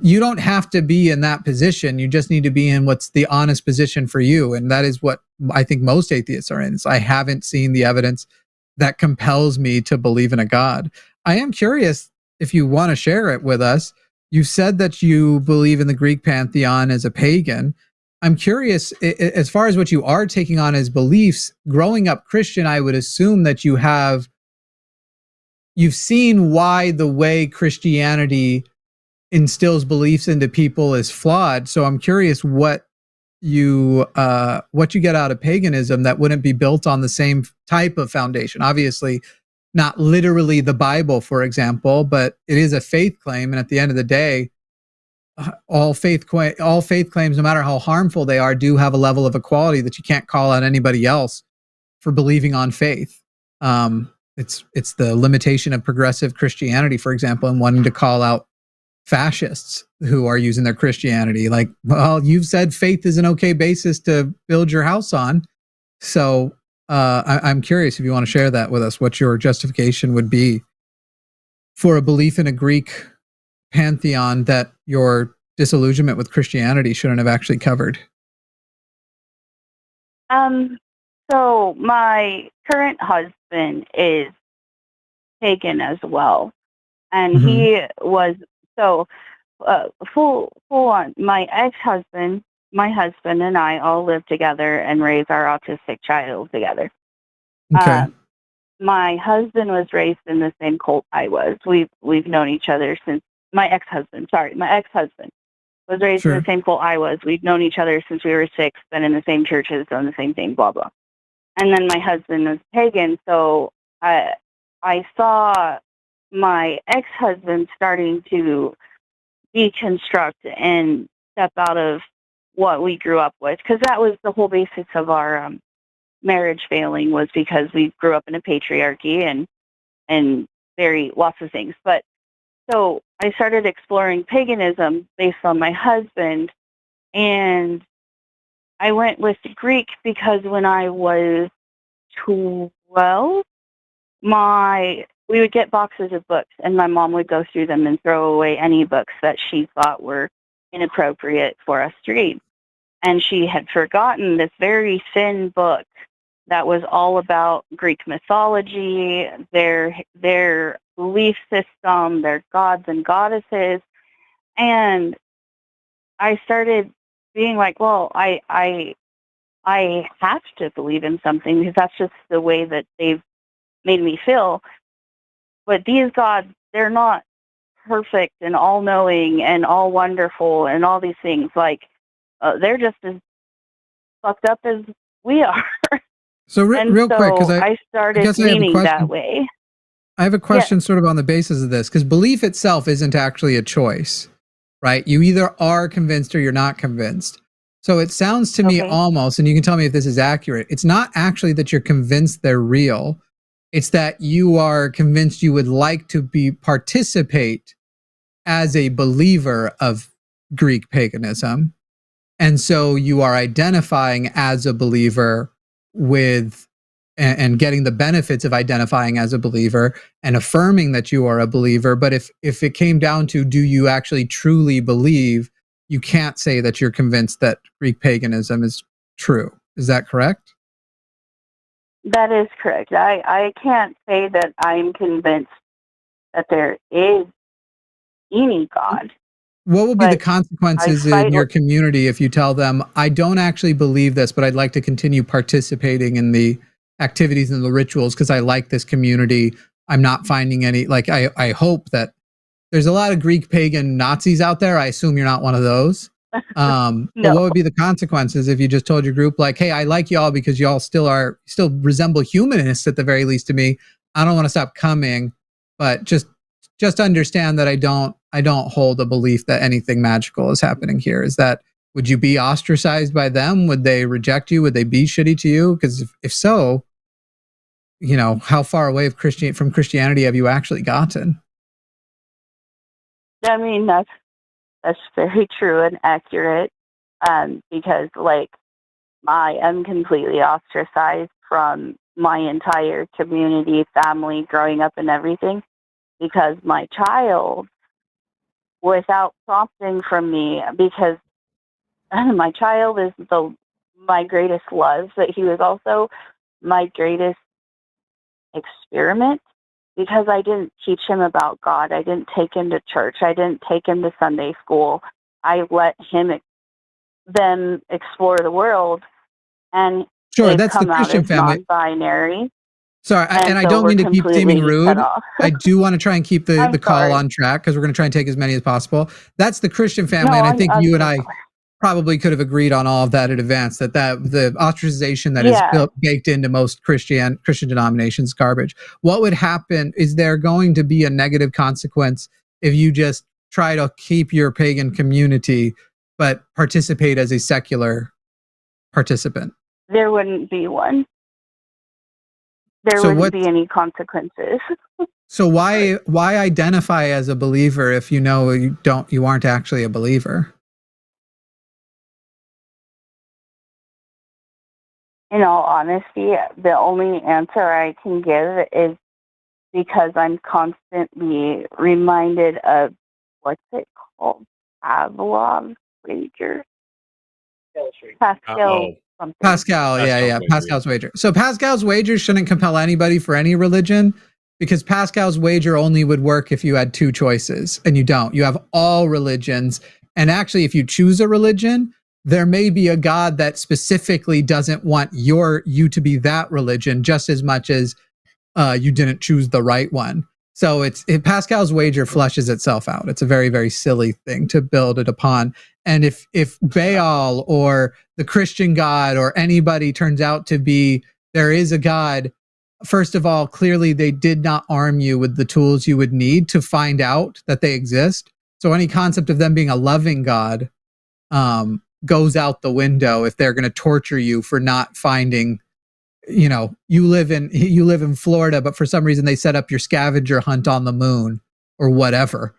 You don't have to be in that position. You just need to be in what's the honest position for you. And that is what I think most atheists are in. So I haven't seen the evidence that compels me to believe in a God. I am curious if you want to share it with us. You said that you believe in the Greek pantheon as a pagan. I'm curious, as far as what you are taking on as beliefs, growing up Christian, I would assume that you've seen why the way Christianity instills beliefs into people is flawed. So I'm curious what you get out of paganism that wouldn't be built on the same type of foundation. Obviously, not literally the Bible, for example, but it is a faith claim. And at the end of the day, all faith claims, no matter how harmful they are, do have a level of equality that you can't call out anybody else for believing on faith. It's the limitation of progressive Christianity, for example, and wanting to call out fascists who are using their Christianity. Like, well, you've said faith is an okay basis to build your house on. So I'm curious if you want to share that with us, what your justification would be for a belief in a Greek pantheon that your disillusionment with Christianity shouldn't have actually covered. So my current husband is pagan as well. And he was, full on, my ex-husband, my husband and I all live together and raise our autistic child together. Okay. My husband was raised in the same cult I was. We've known each other since, my ex-husband was raised in the same cult I was. We've known each other since we were 6, been in the same churches, done the same thing, blah, blah. And then my husband was pagan, so I saw my ex-husband starting to deconstruct and step out of what we grew up with, because that was the whole basis of our marriage failing, was because we grew up in a patriarchy and lots of things. But so I started exploring paganism based on my husband, and I went with Greek because when I was 12, we would get boxes of books, and my mom would go through them and throw away any books that she thought were inappropriate for us to read. And she had forgotten this very thin book that was all about Greek mythology, their belief system, their gods and goddesses. And I started being like, well, I have to believe in something because that's just the way that they've made me feel. But these gods, they're not perfect and all-knowing and all wonderful and all these things. Like, they're just as fucked up as we are. So real quick, because I started leaning that way. I have a question sort of on the basis of this, because belief itself isn't actually a choice, right? You either are convinced or you're not convinced. So it sounds to me almost, and you can tell me if this is accurate, it's not actually that you're convinced they're real. It's that you are convinced you would like to participate as a believer of Greek paganism. And so you are identifying as a believer with and getting the benefits of identifying as a believer and affirming that you are a believer. But if it came down to, do you actually truly believe, you can't say that you're convinced that Greek paganism is true. Is that correct? That is correct. I can't say that I'm convinced that there is any God. What will be the consequences in your community if you tell them, I don't actually believe this, but I'd like to continue participating in the activities and the rituals because I like this community. I'm not finding any, like, I hope that there's a lot of Greek pagan Nazis out there. I assume you're not one of those. No. But what would be the consequences if you just told your group, like, hey, I like y'all because y'all still resemble humanists at the very least to me. I don't want to stop coming, but just understand that I don't hold a belief that anything magical is happening here. Would you be ostracized by them? Would they reject you? Would they be shitty to you? Because if so, how far away from Christianity have you actually gotten? I mean, that's very true and accurate. Because I am completely ostracized from my entire community, family, growing up and everything, because my child, without prompting from me, because my child is my greatest love, but he was also my greatest experiment, because I didn't teach him about God. I didn't take him to church. I didn't take him to Sunday school. I let them explore the world, and sure, that's the Christian family. Non-binary. Sorry, and I don't mean to keep seeming rude. I do want to try and keep the call on track because we're going to try and take as many as possible. That's the Christian family, and I think you and I probably could have agreed on all of that in advance, that the ostracization that is baked into most Christian denominations is garbage. What would happen? Is there going to be a negative consequence if you just try to keep your pagan community but participate as a secular participant? There wouldn't be one. There wouldn't be any consequences. So why identify as a believer if you aren't actually a believer? In all honesty, the only answer I can give is because I'm constantly reminded of what's it called? Pavlov's wager? Pascal something. Pascal, Pascal's wager. So Pascal's wager shouldn't compel anybody for any religion, because Pascal's wager only would work if you had two choices, and you don't. You have all religions, and actually if you choose a religion, there may be a God that specifically doesn't want you to be that religion just as much as you didn't choose the right one. So Pascal's wager flushes itself out. It's a very, very silly thing to build it upon. And if Baal or the Christian God or anybody turns out to be, there is a God, first of all, clearly they did not arm you with the tools you would need to find out that they exist. So any concept of them being a loving God goes out the window if they're going to torture you for not finding, you live in Florida, but for some reason they set up your scavenger hunt on the moon or whatever,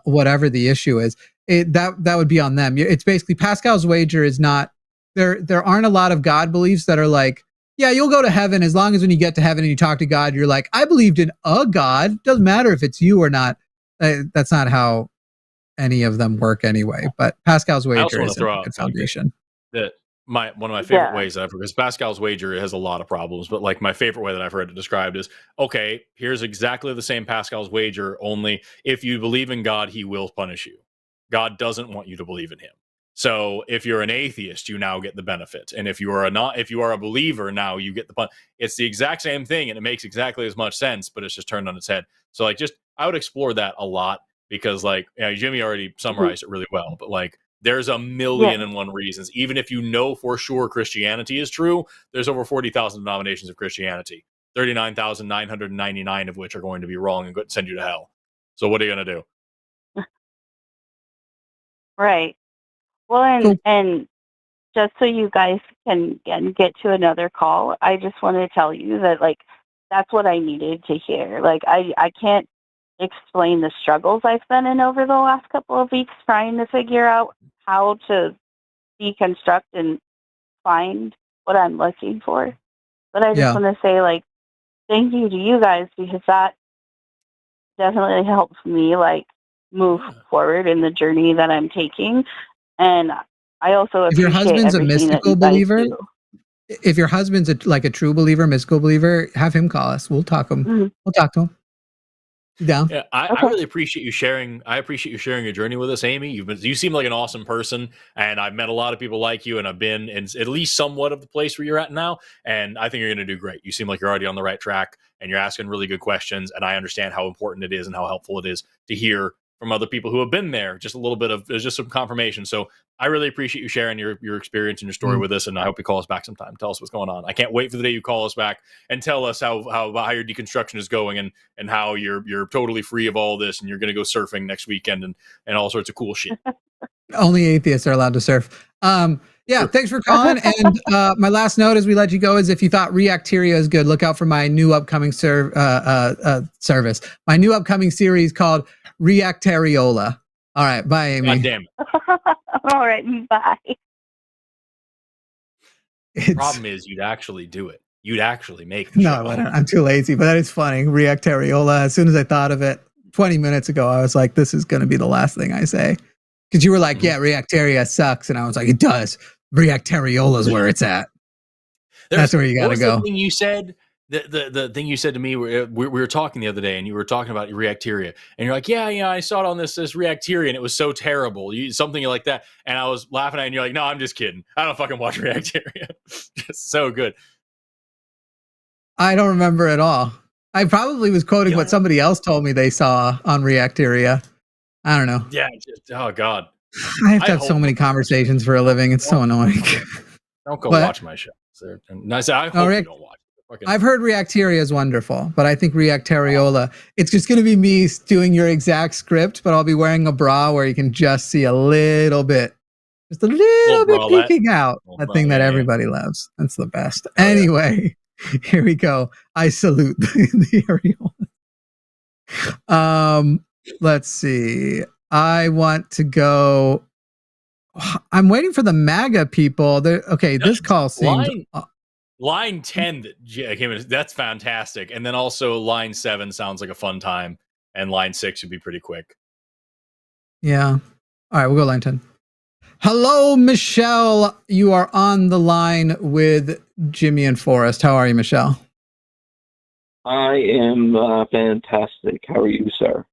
whatever the issue is. That would be on them. It's basically Pascal's wager is not there. There aren't a lot of God beliefs that are like, yeah, you'll go to heaven as long as when you get to heaven and you talk to God, you're like, I believed in a God. Doesn't matter if it's you or not. That's not how any of them work anyway. But Pascal's wager is a good foundation. One of my favorite ways that I've heard, because Pascal's wager has a lot of problems, but like my favorite way that I've heard it described is, okay, here's exactly the same Pascal's wager, only if you believe in God, he will punish you. God doesn't want you to believe in him. So if you're an atheist, you now get the benefit. And if you are a believer, now you get the pun. It's the exact same thing, and it makes exactly as much sense, but it's just turned on its head. So like, I would explore that a lot, because like, Jimmy already summarized it really well, but like, there's a million and one reasons. Even if you know for sure Christianity is true, there's over 40,000 denominations of Christianity, 39,999 of which are going to be wrong and send you to hell. So what are you going to do? Right. Well, and just so you guys can get to another call, I just want to tell you that, like, that's what I needed to hear. Like, I can't explain the struggles I've been in over the last couple of weeks trying to figure out how to deconstruct and find what I'm looking for. But I just want to say, like, thank you to you guys, because that definitely helps me, like, move forward in the journey that I'm taking. And I also appreciate if your husband's a mystical believer, if your husband's a true believer, mystical believer, have him call us. We'll talk him. Mm-hmm. We'll talk to him. You down? Yeah, I really appreciate you sharing. I appreciate you sharing your journey with us, Amy. You seem like an awesome person, and I've met a lot of people like you, and I've been in at least somewhat of the place where you're at now, and I think you're going to do great. You seem like you're already on the right track, and you're asking really good questions, and I understand how important it is and how helpful it is to hear from other people who have been there. Just a little bit of, there's just some confirmation. So I really appreciate you sharing your experience and your story with us, and I hope you call us back sometime. Tell us what's going on. I can't wait for the day you call us back and tell us how your deconstruction is going, and how you're totally free of all this, and you're going to go surfing next weekend and all sorts of cool shit. Only atheists are allowed to surf. Yeah, thanks for calling. And my last note as we let you go is, if you thought Reacteria is good, look out for my new upcoming service. My new upcoming series called Reactariola. All right, bye, Amy. God damn it. All right, bye. The problem is, you'd actually do it. You'd actually make the show. No, I'm too lazy, but that is funny. Reactariola. As soon as I thought of it 20 minutes ago, I was like, this is going to be the last thing I say. Because you were like, yeah, Reactaria sucks. And I was like, it does. Reactariola is where it's at. That's where you got to go. The thing you said, the thing you said to me, we were talking the other day, and you were talking about Reacteria, and you're like, yeah, I saw it on this Reacteria, and it was so terrible. Something like that. And I was laughing at it, and you're like, no, I'm just kidding. I don't fucking watch Reacteria. It's so good. I don't remember at all. I probably was quoting what somebody else told me they saw on Reacteria. I don't know. Yeah. Oh God. I have to have so many conversations for a living. It's so annoying. Don't go watch my show. I hope you don't watch it. I've heard Reacteria is wonderful, but I think Reactariola, it's just going to be me doing your exact script, but I'll be wearing a bra where you can just see a little bit, just a little bit peeking out. That thing that everybody loves. That's the best. Anyway, here we go. I salute the areola. Let's see. I want to go. I'm waiting for the MAGA people. Okay, this call seems. Line 10 that came in, that's fantastic. And then also line 7 sounds like a fun time. And line 6 would be pretty quick. Yeah. All right, we'll go line 10. Hello, Michelle. You are on the line with Jimmy and Forrest. How are you, Michelle? I am fantastic. How are you, sir?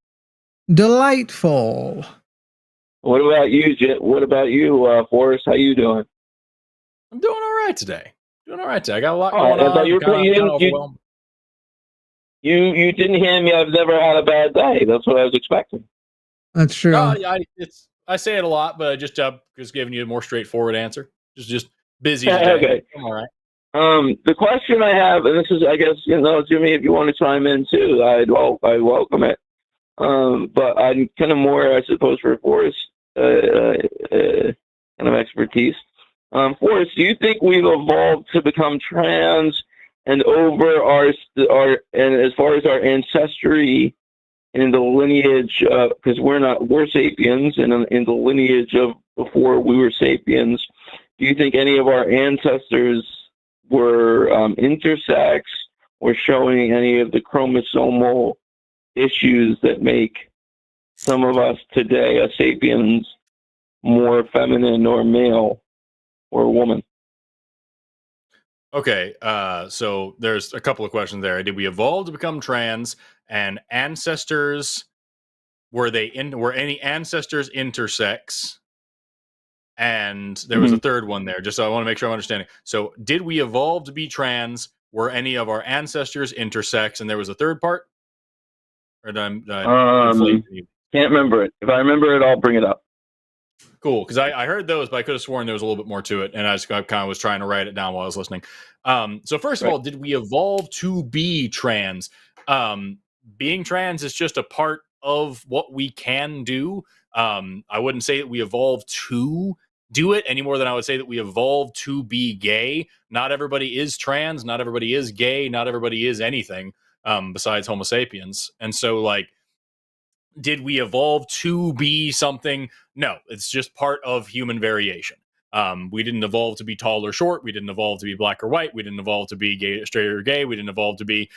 Delightful. What about you, Forrest? How you doing? I'm doing all right today. I got a lot going on. You didn't hand me. I've never had a bad day. That's what I was expecting. That's true. I say it a lot, but I just giving you a more straightforward answer. Just busy today. Okay. I'm all right. The question I have, and this is, I guess, Jimmy, if you want to chime in too, I welcome it. But I'm kind of more, I suppose, for Forrest, kind of expertise. Forrest, do you think we've evolved to become trans and over our and as far as our ancestry in the lineage, because we're sapiens, and in the lineage of before we were sapiens, do you think any of our ancestors were intersex or showing any of the chromosomal issues that make some of us today, as sapiens, more feminine or male or woman? Okay, so there's a couple of questions there. Did we evolve to become trans? And ancestors, were any ancestors intersex? And there was a third one there, just so I want to make sure I'm understanding. So did we evolve to be trans? Were any of our ancestors intersex? And there was a third part? Or did I can't remember it. If I remember it, I'll bring it up. Cool, because I heard those, but I could have sworn there was a little bit more to it, and I kind of was trying to write it down while I was listening. So first of all, did we evolve to be trans? Being trans is just a part of what we can do. I wouldn't say that we evolved to do it any more than I would say that we evolved to be gay. Not everybody is trans. Not everybody is gay. Not everybody is anything besides Homo sapiens. And so, did we evolve to be something? No, it's just part of human variation. We didn't evolve to be tall or short. We didn't evolve to be black or white. We didn't evolve to be gay, straight or gay. We didn't evolve to be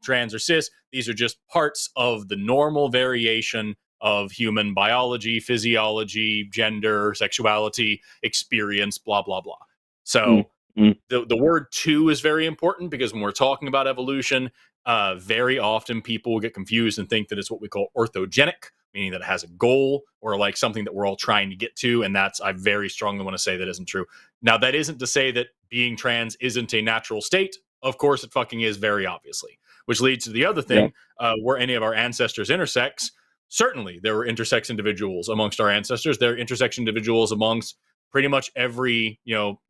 trans or cis. These are just parts of the normal variation of human biology, physiology, gender, sexuality, experience, blah, blah, blah. So the word "to" is very important, because when we're talking about evolution, very often people will get confused and think that it's what we call orthogenic, meaning that it has a goal or something that we're all trying to get to. And I very strongly want to say that isn't true. Now, that isn't to say that being trans isn't a natural state. Of course, it fucking is, very obviously, which leads to the other thing. Were any of our ancestors intersex? Certainly, there were intersex individuals amongst our ancestors. There are intersex individuals amongst pretty much every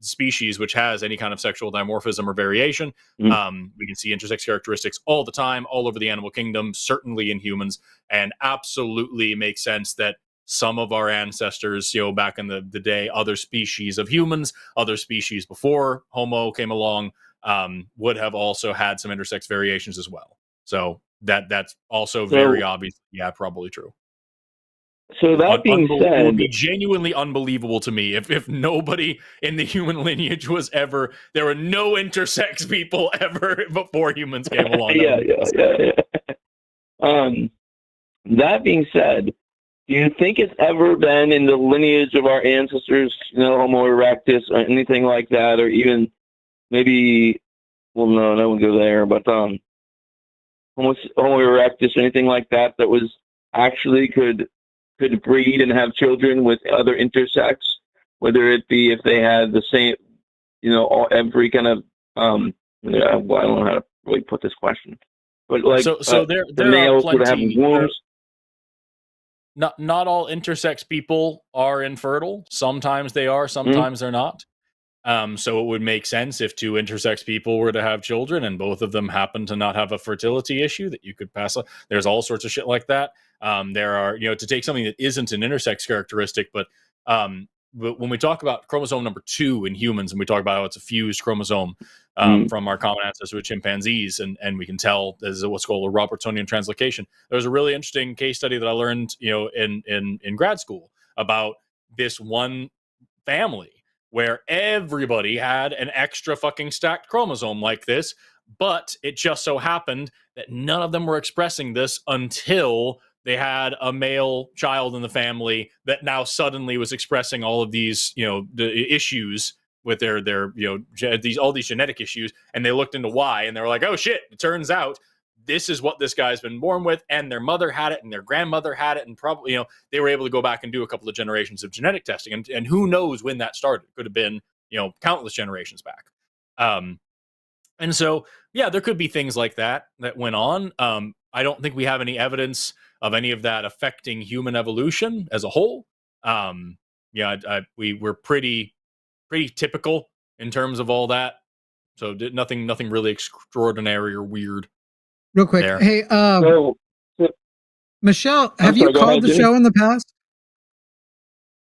species which has any kind of sexual dimorphism or variation. We can see intersex characteristics all the time, all over the animal kingdom, certainly in humans, and absolutely makes sense that some of our ancestors, back in the day, other species of humans, other species before Homo came along, would have also had some intersex variations as well. So that's also very obvious. Yeah, probably true. So that being said, it would be genuinely unbelievable to me if nobody in the human lineage was ever, there were no intersex people ever before humans came along. That being said, do you think it's ever been in the lineage of our ancestors, Homo erectus or anything like that, or even maybe, well, no, I won't go there, but Homo erectus or anything like that was actually could breed and have children with other intersex, whether it be if they had the same, every kind of, I don't know how to really put this question, but the males would have wombs. Not all intersex people are infertile. Sometimes they are, sometimes they're not. So it would make sense if two intersex people were to have children and both of them happen to not have a fertility issue that you could pass on. There's all sorts of shit like that. There are, to take something that isn't an intersex characteristic, but when we talk about chromosome number 2 in humans, and we talk about how it's a fused chromosome, from our common ancestors with chimpanzees, and we can tell there's what's called a Robertsonian translocation. There was a really interesting case study that I learned, in grad school about this one family where everybody had an extra fucking stacked chromosome like this, but it just so happened that none of them were expressing this until they had a male child in the family that now suddenly was expressing all of these, the issues with their all these genetic issues, and they looked into why, and they were like, oh shit, it turns out this is what this guy's been born with, and their mother had it, and their grandmother had it, and probably, they were able to go back and do a couple of generations of genetic testing, and who knows when that started. It could have been, countless generations back. And so, yeah, there could be things like that went on. I don't think we have any evidence of any of that affecting human evolution as a whole. We're pretty typical in terms of all that. So nothing really extraordinary or weird. Real quick, there. Hey, Michelle, have you called the show in the past?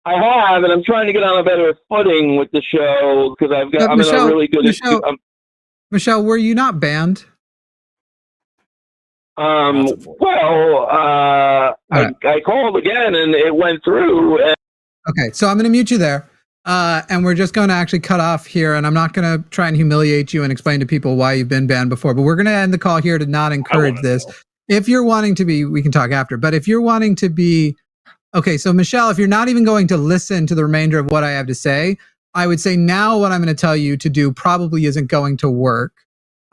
I have, and I'm trying to get on a better footing with the show because I'm in a really good. Michelle, were you not banned? I called again and it went through. Okay, so I'm going to mute you there. And we're just going to actually cut off here, and I'm not going to try and humiliate you and explain to people why you've been banned before, but we're going to end the call here to not encourage this. If you're wanting to be, we can talk after, but if you're wanting to be, okay, so Michelle, if you're not even going to listen to the remainder of what I have to say, I would say now what I'm going to tell you to do probably isn't going to work.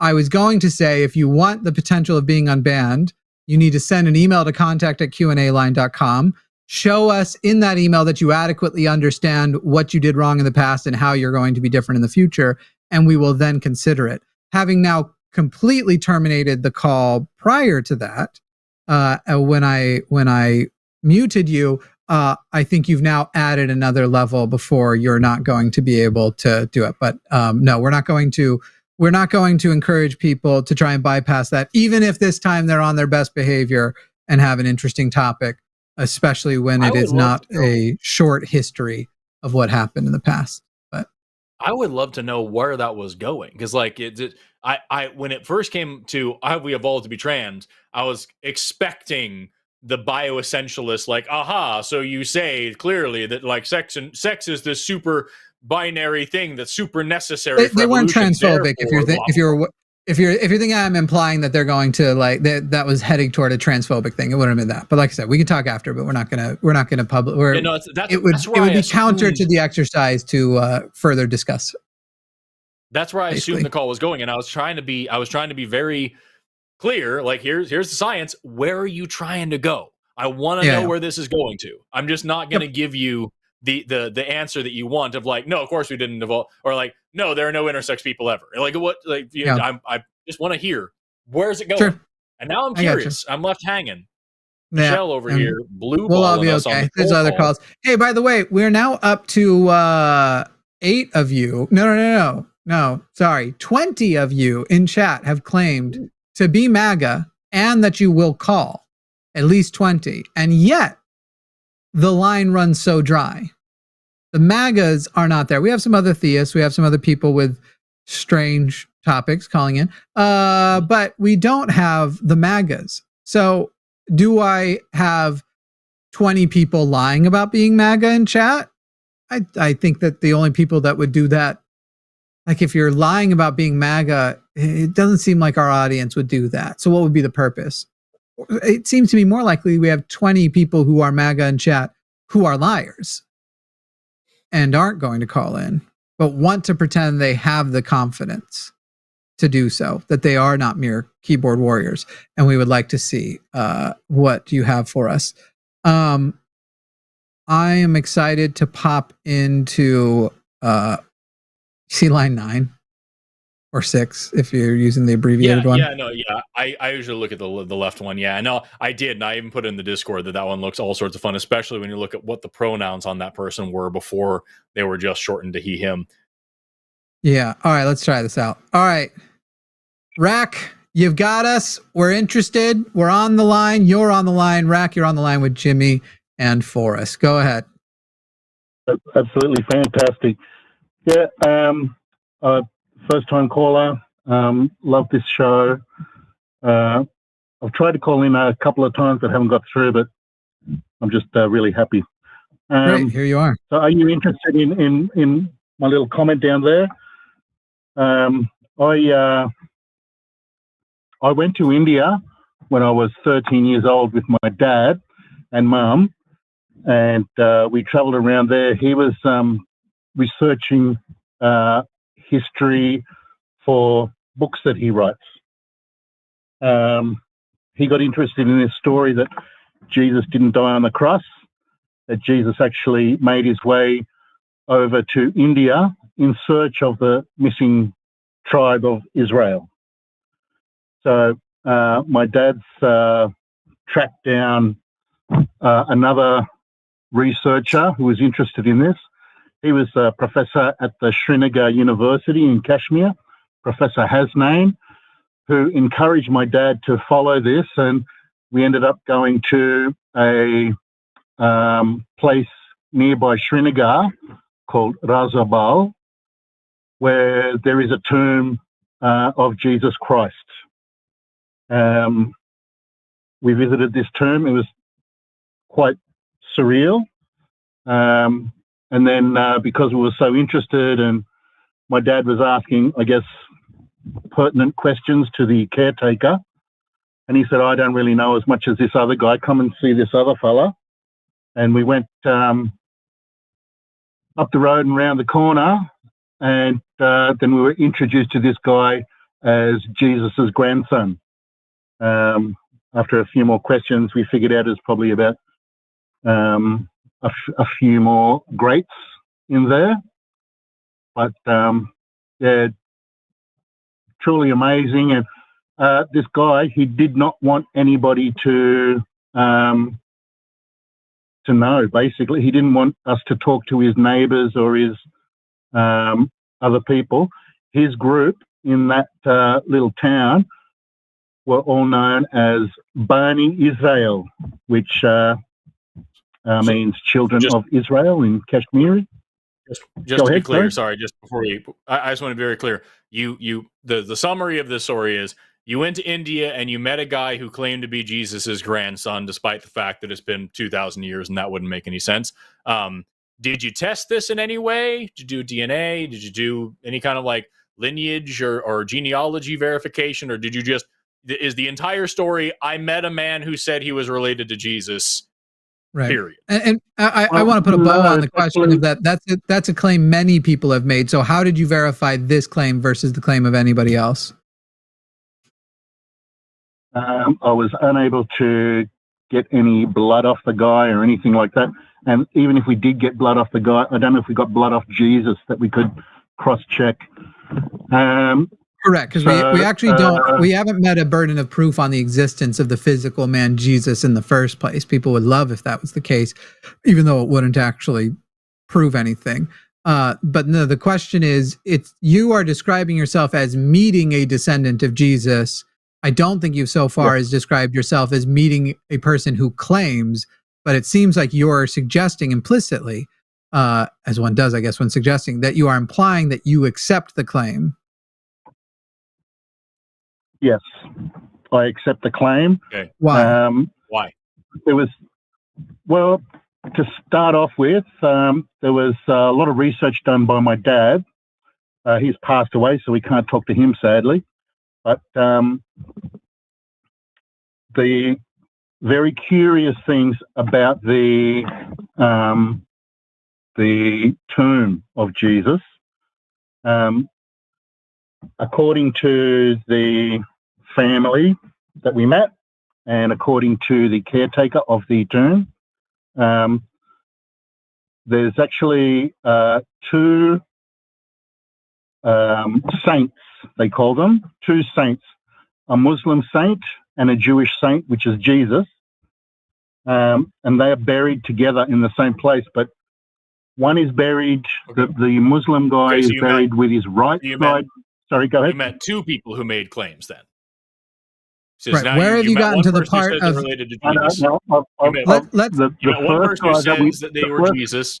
I was going to say, if you want the potential of being unbanned, you need to send an email to contact@qanaline.com. Show us in that email that you adequately understand what you did wrong in the past and how you're going to be different in the future, and we will then consider it. Having now completely terminated the call prior to that, when I muted you, I think you've now added another level before you're not going to be able to do it. But no, we're not going to encourage people to try and bypass that, even if this time they're on their best behavior and have an interesting topic, especially when it is not a short history of what happened in the past. But I would love to know where that was going, because like I when it first came to have we evolved to be trans, I was expecting the bioessentialist, like, aha, so you say clearly that like sex is this super binary thing that's super necessary. They weren't transphobic. If you're thinking I'm implying that they're going to like that was heading toward a transphobic thing, it wouldn't have been that. But like I said, we can talk after, but we're not gonna publish. It would be counter to the exercise to further discuss. That's where I assumed the call was going, and I was trying to be very clear. Like here's the science. Where are you trying to go? I want to know where this is going to. I'm just not going to give you the answer that you want of like, no, of course we didn't evolve, or like, no, there are no intersex people ever. Like what? Like I just want to hear where's it going. Sure. And now I'm curious. I'm left hanging. Michelle over here, blue. We'll all be okay. There's other calls. Hey, by the way, we're now up to 8 of you. No. Sorry, 20 of you in chat have claimed to be MAGA and that you will call. At least 20, and yet the line runs so dry. The MAGAs are not there. We have some other theists. We have some other people with strange topics calling in. But we don't have the MAGAs. So do I have 20 people lying about being MAGA in chat? I think that the only people that would do that, like if you're lying about being MAGA, it doesn't seem like our audience would do that. So what would be the purpose? It seems to be more likely we have 20 people who are MAGA in chat who are liars and aren't going to call in, but want to pretend they have the confidence to do so, that they are not mere keyboard warriors. And we would like to see what you have for us. I am excited to pop into see line 9 or 6 if you're using the abbreviated one. I usually look at the left one. Yeah, no, I did, and I even put in the Discord that one looks all sorts of fun, especially when you look at what the pronouns on that person were before they were just shortened to he, him. Yeah. All right, let's try this out. All right, Rack, you've got us. We're interested. We're on the line. You're on the line. Rack, you're on the line with Jimmy and Forrest. Go ahead. Absolutely fantastic. Yeah. first-time caller. Love this show. I've tried to call in a couple of times but haven't got through, but I'm just really happy. Great, here you are. So are you interested in my little comment down there? I went to India when I was 13 years old with my dad and mum, and we travelled around there. He was researching history for books that he writes. He got interested in this story that Jesus didn't die on the cross, that Jesus actually made his way over to India in search of the missing tribe of Israel. So my dad's tracked down another researcher who was interested in this. He was a professor at the Srinagar University in Kashmir, Professor Hasnain, who encouraged my dad to follow this, and we ended up going to a place nearby Srinagar called Razabal, where there is a tomb of Jesus Christ. We visited this tomb. It was quite surreal. And then because we were so interested, and my dad was asking, I guess, pertinent questions to the caretaker, and he said, I don't really know as much as this other guy. Come and see this other fella. And we went up the road and round the corner, and then we were introduced to this guy as Jesus's grandson. After a few more questions, we figured out it's probably about a few more greats in there. But yeah, truly amazing. And this guy, he did not want anybody to know, basically. He didn't want us to talk to his neighbours or his other people. His group in that little town were all known as Bani Israel, which means children of Israel in Kashmiri. Just to be clear, sorry, just before I just want to be very clear. The summary of this story is you went to India and you met a guy who claimed to be Jesus's grandson, despite the fact that it's been 2,000 years and that wouldn't make any sense. Did you test this in any way? Did you do DNA? Did you do any kind of like lineage or genealogy verification? Or did you just, is the entire story, I met a man who said he was related to Jesus, right? Period. And I want to put a bow on the question of that. That's a claim many people have made. So how did you verify this claim versus the claim of anybody else? I was unable to get any blood off the guy or anything like that. And even if we did get blood off the guy, I don't know if we got blood off Jesus that we could cross-check. Correct, because we actually don't, we haven't met a burden of proof on the existence of the physical man Jesus in the first place. People would love if that was the case, even though it wouldn't actually prove anything. But no, the question is, you are describing yourself as meeting a descendant of Jesus. I don't think you've so far as described yourself as meeting a person who claims, but it seems like you're suggesting implicitly, as one does, I guess, when suggesting, that you are implying that you accept the claim. Yes, I accept the claim. Okay. Why? Why? There was, well, to start off with, there was a lot of research done by my dad. He's passed away, so we can't talk to him, sadly. But the very curious things about the tomb of Jesus, according to the family that we met and according to the caretaker of the tomb, there's actually two saints, they call them, two saints, a Muslim saint and a Jewish saint, which is Jesus, and they are buried together in the same place, but one is buried, the Muslim guy is buried with his right side. Sorry, go ahead. You met two people who made claims then. Right. Where have you gotten to the part of related to Jesus? Let's one person who says that they were Jesus.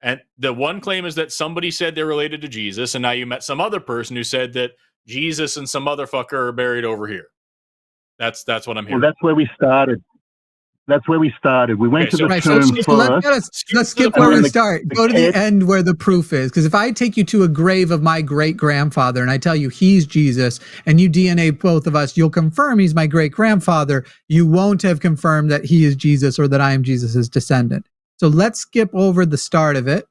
And the one claim is that somebody said they're related to Jesus, and now you met some other person who said that Jesus and some motherfucker are buried over here. That's what I'm hearing. Well, that's where we started. We went to the tomb first. Let's skip where we start. Go to the end where the proof is. Because if I take you to a grave of my great-grandfather and I tell you he's Jesus, and you DNA both of us, you'll confirm he's my great-grandfather. You won't have confirmed that he is Jesus or that I am Jesus' descendant. So let's skip over the start of it.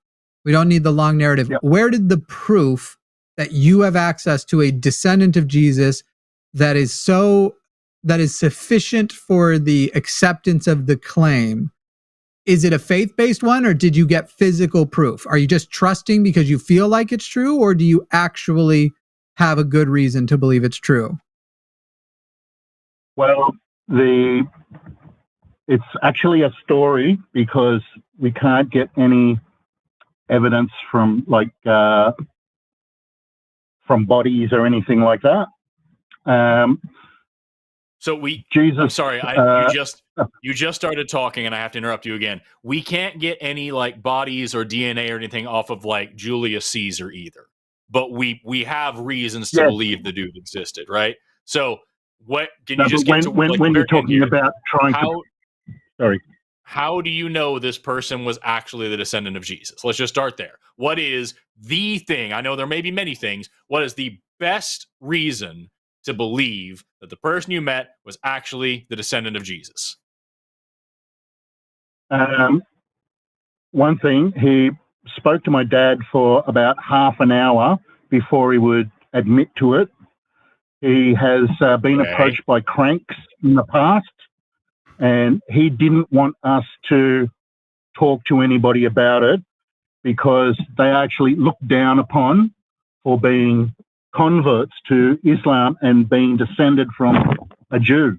We don't need the long narrative. Yep. Where did the proof that you have access to a descendant of Jesus that is sufficient for the acceptance of the claim? Is it a faith-based one, or did you get physical proof? Are you just trusting because you feel like it's true, or do you actually have a good reason to believe it's true? Well, it's actually a story because we can't get any evidence from from bodies or anything like that. I'm sorry, you just started talking and I have to interrupt you again. We can't get any like bodies or DNA or anything off of like Julius Caesar either. But we have reasons to believe the dude existed, right? So what can you just get to when you're talking about trying to sorry. How do you know this person was actually the descendant of Jesus? Let's just start there. What is the thing? I know there may be many things. What is the best reason to believe that the person you met was actually the descendant of Jesus? One thing, he spoke to my dad for about half an hour before he would admit to it. He has been approached by cranks in the past, and he didn't want us to talk to anybody about it because they actually looked down upon for being converts to Islam and being descended from a Jew.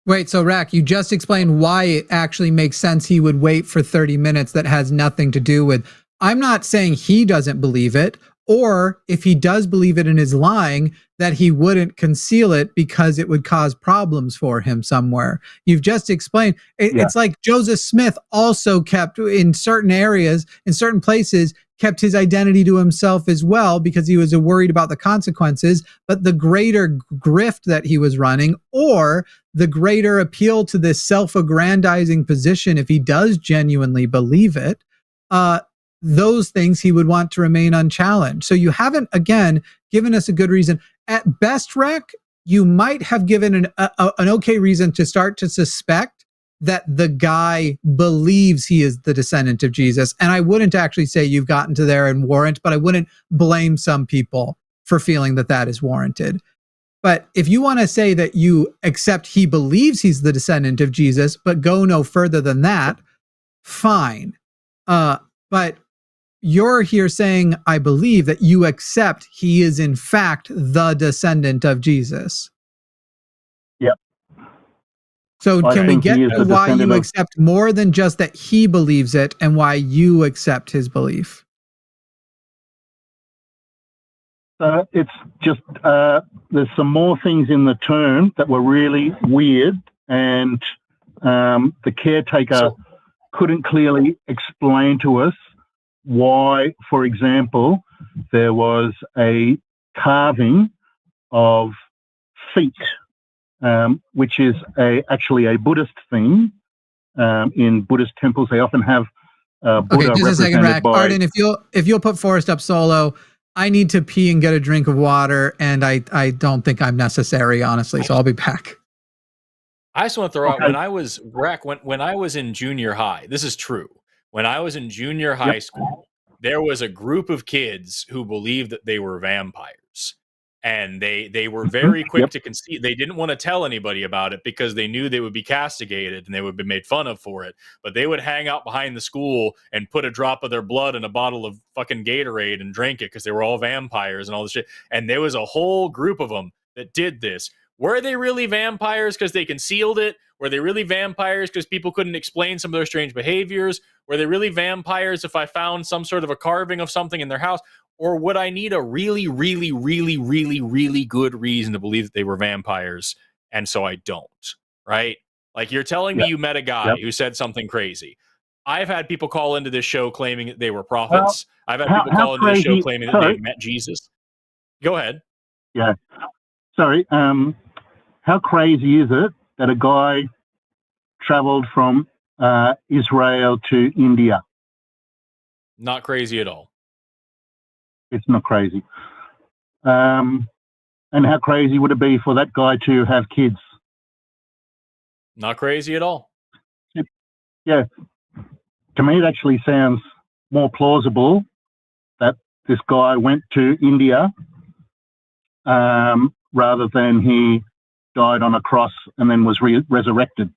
Wait, so Rack, you just explained why it actually makes sense he would wait for 30 minutes that has nothing to do with, I'm not saying he doesn't believe it, or if he does believe it and is lying, that he wouldn't conceal it because it would cause problems for him somewhere. You've just explained. It's like Joseph Smith also kept in certain areas, in certain places, kept his identity to himself as well because he was worried about the consequences, but the greater grift that he was running, or the greater appeal to this self-aggrandizing position, if he does genuinely believe it, those things he would want to remain unchallenged. So you haven't, again, given us a good reason. At best, Rec, you might have given an okay reason to start to suspect that the guy believes he is the descendant of Jesus. And I wouldn't actually say you've gotten to there and warrant, but I wouldn't blame some people for feeling that that is warranted. But if you want to say that you accept he believes he's the descendant of Jesus, but go no further than that, fine. But you're here saying, I believe that you accept he is in fact the descendant of Jesus. Yep. So can we get to why you accept more than just that he believes it and why you accept his belief? It's just, there's some more things in the term that were really weird, and the caretaker couldn't clearly explain to us why, for example, there was a carving of feet, which is actually a Buddhist thing. In Buddhist temples, they often have Buddha just a second, represented by... Arden, if you'll put Forrest up solo, I need to pee and get a drink of water, and I don't think I'm necessary, honestly, so I'll be back. I just want to throw out, when I was in junior high, this is true. When I was in junior high school, there was a group of kids who believed that they were vampires. And they were very quick to concede. They didn't want to tell anybody about it because they knew they would be castigated and they would be made fun of for it. But they would hang out behind the school and put a drop of their blood in a bottle of fucking Gatorade and drink it because they were all vampires and all this shit. And there was a whole group of them that did this. Were they really vampires because they concealed it? Were they really vampires because people couldn't explain some of their strange behaviors? Were they really vampires if I found some sort of a carving of something in their house? Or would I need a really, really, really, really, really good reason to believe that they were vampires? And so I don't, right? Like, you're telling me you met a guy who said something crazy. I've had people call into this show claiming that they were prophets. I've had people call into this show claiming that they met Jesus. Go ahead. Yeah. Sorry. How crazy is it that a guy traveled from Israel to India? Not crazy at all. It's not crazy. And how crazy would it be for that guy to have kids? Not crazy at all. Yeah. To me, it actually sounds more plausible that this guy went to India rather than he died on a cross and then was resurrected.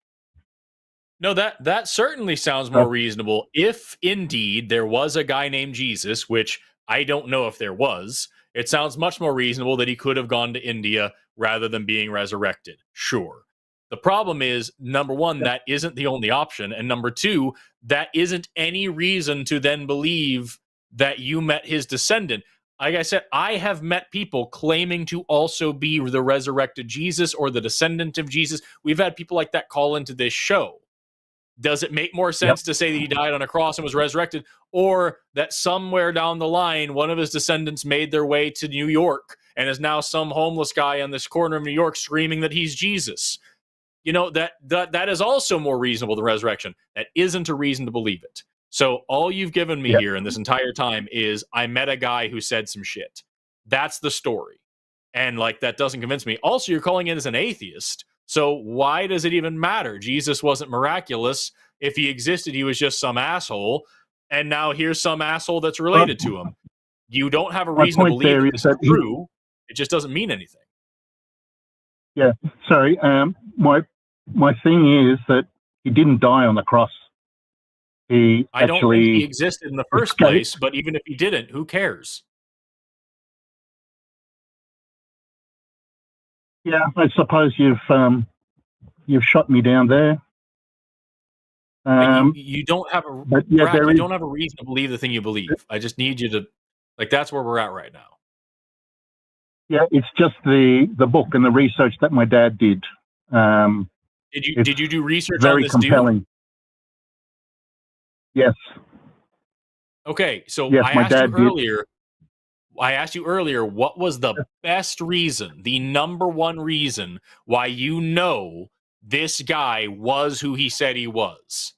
No, that certainly sounds more reasonable. If indeed there was a guy named Jesus, which I don't know if there was, it sounds much more reasonable that he could have gone to India rather than being resurrected. Sure. The problem is, number one, that isn't the only option. And number two, that isn't any reason to then believe that you met his descendant. Like I said, I have met people claiming to also be the resurrected Jesus or the descendant of Jesus. We've had people like that call into this show. Does it make more sense to say that he died on a cross and was resurrected, or that somewhere down the line, one of his descendants made their way to New York and is now some homeless guy on this corner of New York screaming that he's Jesus? You know, that is also more reasonable than resurrection. That isn't a reason to believe it. So all you've given me here in this entire time is I met a guy who said some shit. That's the story. And like, that doesn't convince me. Also, you're calling in as an atheist. So why does it even matter? Jesus wasn't miraculous. If he existed, he was just some asshole. And now here's some asshole that's related to him. You don't have a reason to believe that this is true. It just doesn't mean anything. Yeah, sorry. My thing is that he didn't die on the cross. I don't think he existed in the first place, but even if he didn't, who cares? Yeah, I suppose you've shot me down there. You don't have a you don't have a reason to believe the thing you believe. I just need you to, like, that's where we're at right now. Yeah, it's just the book and the research that my dad did. Did you do research very on this compelling. dude? Yes. Okay, so yes, I asked you earlier, what was the best reason, the number one reason why you know this guy was who he said he was?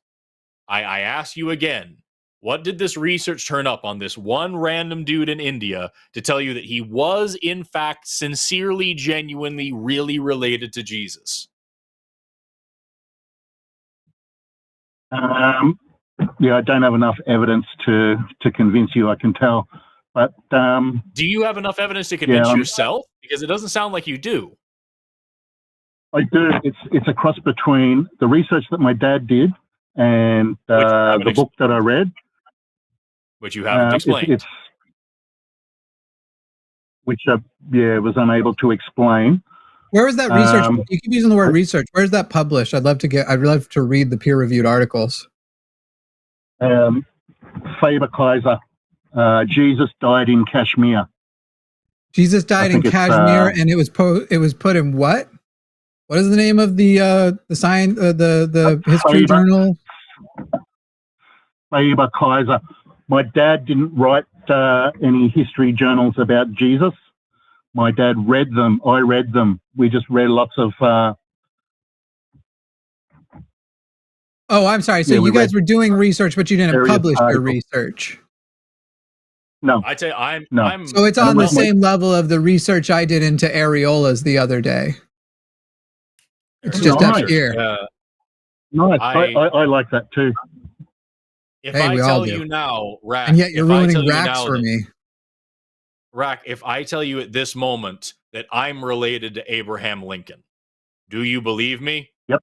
I ask you again, what did this research turn up on this one random dude in India to tell you that he was, in fact, sincerely, genuinely, really related to Jesus? Yeah, I don't have enough evidence to convince you, I can tell. But do you have enough evidence to convince yourself? Because it doesn't sound like you do. I do. It's a cross between the research that my dad did and the book that I read. Which you haven't explained. Which I was unable to explain. Where was that research? You keep using the word research. Where's that published? I'd love to read the peer-reviewed articles. Faber Kaiser. Jesus died in Kashmir. Jesus died in Kashmir, and it was put in what? What is the name of the history journal? Faber Kaiser. My dad didn't write any history journals about Jesus. My dad read them. I read them. We just read lots of. Oh, I'm sorry. So you guys were doing research, but you didn't publish your research. No, I'd say I'm. So it's on the same level of the research I did into areolas the other day. It's just up here. Nice. I like that too. If I tell you now, Rack, and yet you're ruining racks for me. Rack, if I tell you at this moment that I'm related to Abraham Lincoln, do you believe me? Yep.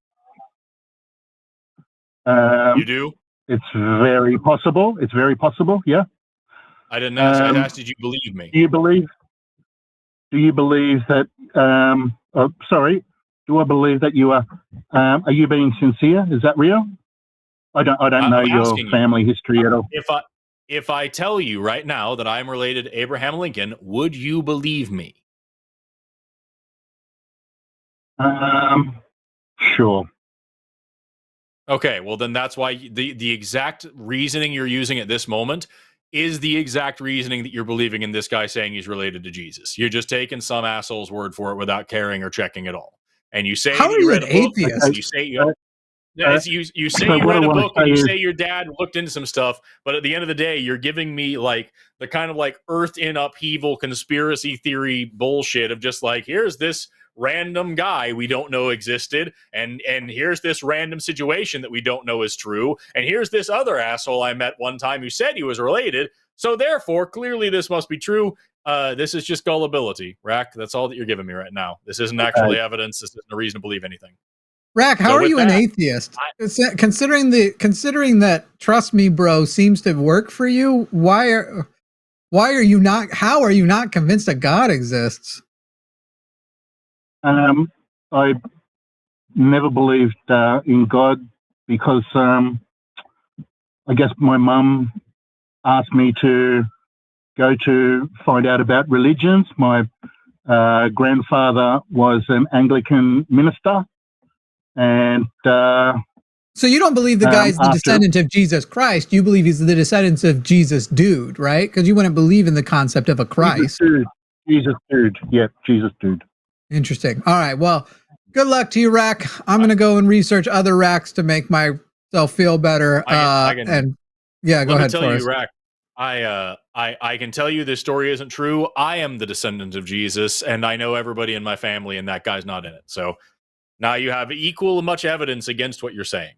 You do? It's very possible. It's very possible. Yeah. I didn't ask. I asked, did you believe me? Do you believe that? Sorry. Do I believe that you are? Are you being sincere? Is that real? I don't know your family history at all. If I tell you right now that I'm related to Abraham Lincoln, would you believe me? Sure. Okay, well then that's why the exact reasoning you're using at this moment is the exact reasoning that you're believing in this guy saying he's related to Jesus. You're just taking some asshole's word for it without caring or checking at all. And you say how that are you you read an a book. atheist? You say you you say so you what read I a wanna book and say you is- say your dad looked into some stuff, but at the end of the day, you're giving me like the kind of like earth in upheaval conspiracy theory bullshit of just like, here's this random guy we don't know existed, and here's this random situation that we don't know is true, and here's this other asshole I met one time who said he was related, so therefore clearly this must be true. This is just gullibility, Rack. That's all that you're giving me right now. This isn't actually evidence. This isn't a reason to believe anything. Rack, how are you an atheist? Considering that trust me, bro, seems to work for you, why are you not, how are you not convinced that God exists? I never believed in God because I guess my mum asked me to go to find out about religions. My grandfather was an Anglican minister, and so you don't believe the guy's the descendant of Jesus Christ. You believe he's the descendant of Jesus dude, right? Because you wouldn't believe in the concept of a Christ. Jesus dude. Yeah, Jesus dude. Interesting. All right. Well, good luck to you, Rack. I'm going to go and research other racks to make myself feel better. And yeah, go ahead, tell Forrest. you, Rack. I can tell you this story isn't true. I am the descendant of Jesus, and I know everybody in my family, and that guy's not in it. So now you have equal much evidence against what you're saying.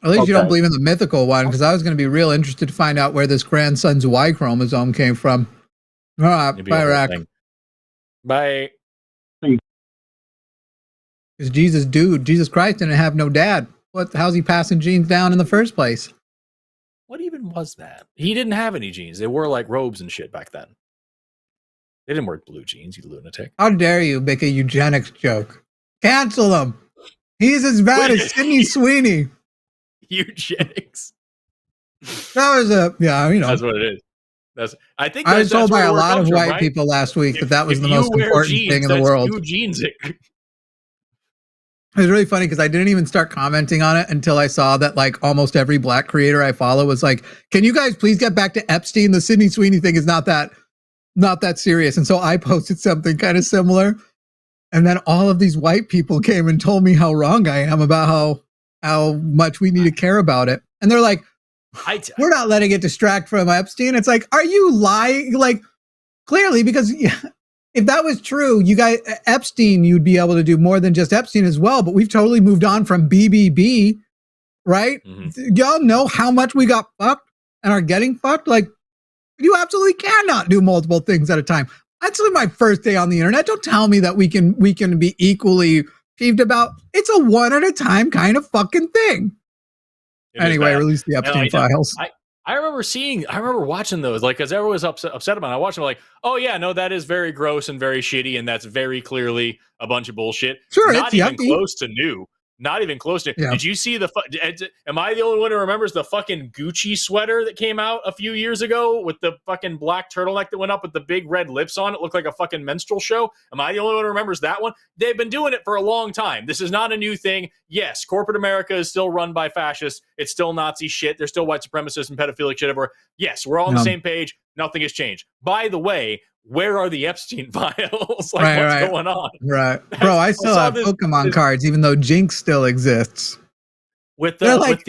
At least you don't believe in the mythical one, because I was going to be real interested to find out where this grandson's Y chromosome came from. All right, bye, Rack. Bye. Because Jesus Christ didn't have no dad. How's he passing genes down in the first place? What even was that? He didn't have any genes. They wore like robes and shit back then. They didn't wear blue jeans, you lunatic. How dare you make a eugenics joke? Cancel him. He's as bad as Sydney Sweeney. Eugenics. That was That's what it is. I was told by a lot of white people last week that was the most important thing in the world. Eugenics. It was really funny because I didn't even start commenting on it until I saw that like almost every black creator I follow was like, can you guys please get back to Epstein? The Sydney Sweeney thing is not that serious. And so I posted something kind of similar. And then all of these white people came and told me how wrong I am about how much we need to care about it. And they're like, we're not letting it distract from Epstein. It's like, are you lying? Like, clearly, because if that was true, you guys, Epstein, you'd be able to do more than just Epstein as well. But we've totally moved on from BBB, right? Mm-hmm. Y'all know how much we got fucked and are getting fucked. Like, you absolutely cannot do multiple things at a time. That's my first day on the internet. Don't tell me that we can be equally peeved about. It's a one at a time kind of fucking thing. Anyway, release the Epstein files. I remember watching those, like, because everyone was upset about it. I watched them like, oh yeah, no, that is very gross and very shitty, and that's very clearly a bunch of bullshit. Sure, not it's even yucky. Close to new. Not even close to. Yeah. Did you see am I the only one who remembers the fucking Gucci sweater that came out a few years ago with the fucking black turtleneck that went up with the big red lips on it? Looked like a fucking minstrel show. Am I the only one who remembers that one? They've been doing it for a long time. This is not a new thing. Yes, corporate America is still run by fascists. It's still Nazi shit. There's still white supremacists and pedophilic shit everywhere. Yes, we're all on the same page. Nothing has changed. By the way, where are the Epstein files? Like, what's going on? Right. Bro, I still have Pokemon cards, even though Jinx still exists. We recognize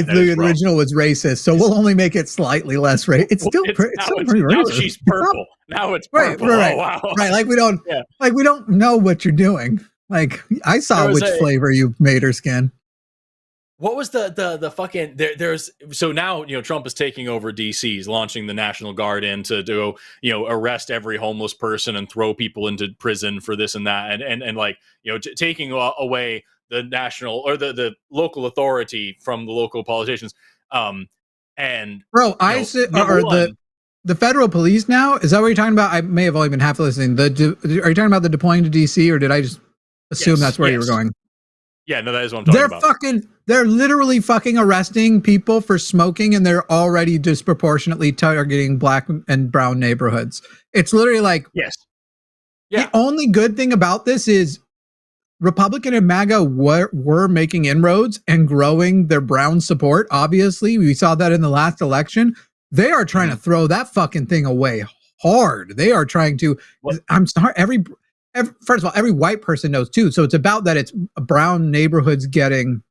the original was racist, so we'll only make it slightly less racist. It's still pretty racist. Now she's purple. Now it's purple. Right. Oh, wow. Right. Like we don't know what you're doing. Like I saw which flavor you made her skin. What was the fucking there's so now, you know, Trump is taking over DC. He's launching the National Guard in to do, you know, arrest every homeless person and throw people into prison for this and that, and like, you know, taking away the national or the local authority from the local politicians. And bro, the federal police now, is that what you're talking about? I may have only been half listening. Are you talking about the deploying to DC, or did I just assume that's where you were going? Yeah, no, that is what I'm talking about. They're literally fucking arresting people for smoking, and they're already disproportionately targeting black and brown neighborhoods. It's literally like, yes. Yeah. The only good thing about this is Republican and MAGA were making inroads and growing their brown support. Obviously, we saw that in the last election. They are trying to throw that fucking thing away hard. They are trying to. I'm sorry. First of all, every white person knows too. So it's about that. It's brown neighborhoods getting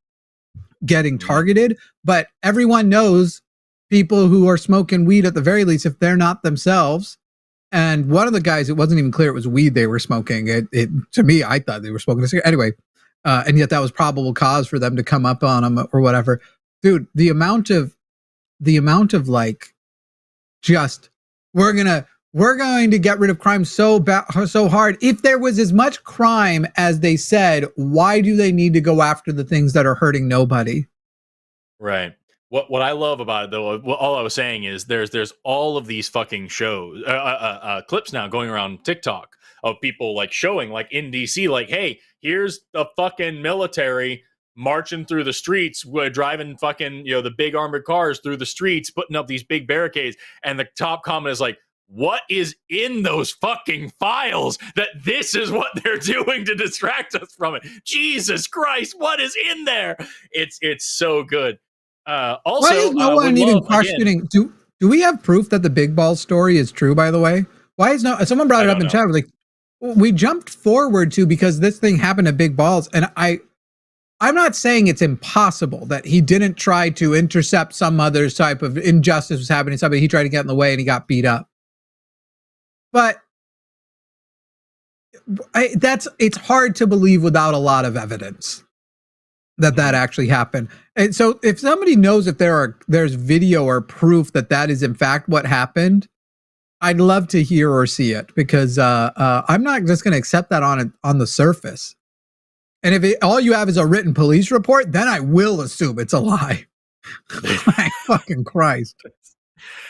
targeted, but everyone knows people who are smoking weed at the very least if they're not themselves. And one of the guys, it wasn't even clear it was weed they were smoking. It to me, I thought they were smoking a cigarette. Anyway, and yet that was probable cause for them to come up on them or whatever. Dude, the amount of like, just we're going to get rid of crime so hard. If there was as much crime as they said, why do they need to go after the things that are hurting nobody? Right. What I love about it, though, all I was saying is there's all of these fucking shows, clips now going around TikTok of people like showing, like in DC, like, hey, here's the fucking military marching through the streets, driving fucking, the big armored cars through the streets, putting up these big barricades. And the top comment is like, what is in those fucking files that this is what they're doing to distract us from it? Jesus Christ, what is in there? It's so good. Also, why is no one even questioning? Do we have proof that the Big Ball story is true? By the way, why is someone brought it up in chat? Like, we jumped forward to because this thing happened at Big Balls, and I'm not saying it's impossible that he didn't try to intercept some other type of injustice was happening. Somebody he tried to get in the way and he got beat up. But it's hard to believe without a lot of evidence that actually happened. And so if somebody knows if there's video or proof that is in fact what happened, I'd love to hear or see it, because I'm not just going to accept that on the surface. And if all you have is a written police report, then I will assume it's a lie. My fucking Christ.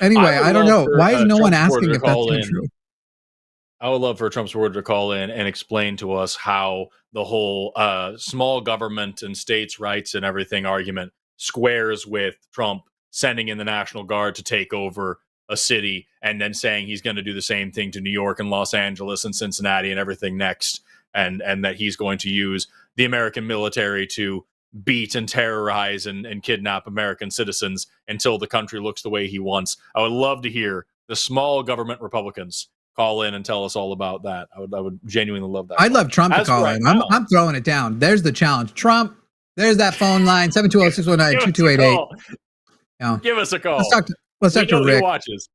Anyway, I don't know. Why is no one asking if that's true? I would love for Trump supporter to call in and explain to us how the whole small government and states' rights and everything argument squares with Trump sending in the National Guard to take over a city and then saying he's going to do the same thing to New York and Los Angeles and Cincinnati and everything next, and that he's going to use the American military to beat and terrorize and kidnap American citizens until the country looks the way he wants. I would love to hear the small government Republicans call in and tell us all about that. I would genuinely love that. I'd love Trump to call in. I'm throwing it down. There's the challenge. Trump, there's that phone line, 720-619-2288. Give us a call. Let's talk to Rick. Watches.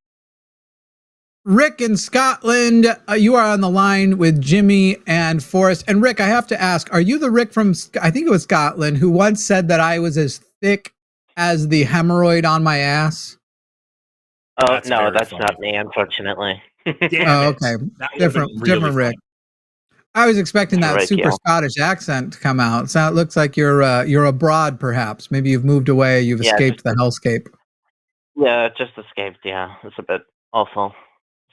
Rick in Scotland, you are on the line with Jimmy and Forrest. And Rick, I have to ask, are you the Rick from, I think it was Scotland, who once said that I was as thick as the hemorrhoid on my ass? Oh, no, that's not me, unfortunately. Oh, okay. Different Rick. I was expecting that super Scottish accent to come out. So it looks like you're abroad, perhaps. Maybe you've moved away. You've escaped the hellscape. Yeah, just escaped. Yeah, it's a bit awful.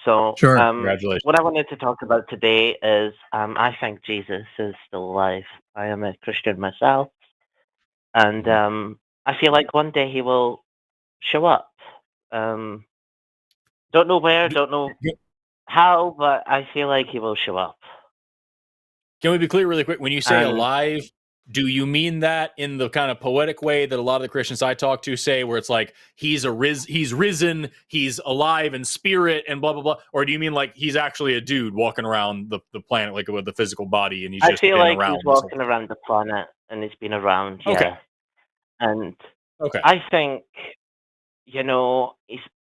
So, sure. Congratulations. What I wanted to talk about today is I think Jesus is still alive. I am a Christian myself, and I feel like one day he will show up. Don't know where, don't know how, but I feel like he will show up. Can we be clear really quick? When you say alive, do you mean that in the kind of poetic way that a lot of the Christians I talk to say, where it's like he's risen, he's alive in spirit and blah, blah, blah? Or do you mean like he's actually a dude walking around the planet, like with the physical body, and he's just been around? I feel like he's walking around the planet and he's been around, yeah. Okay. And I think,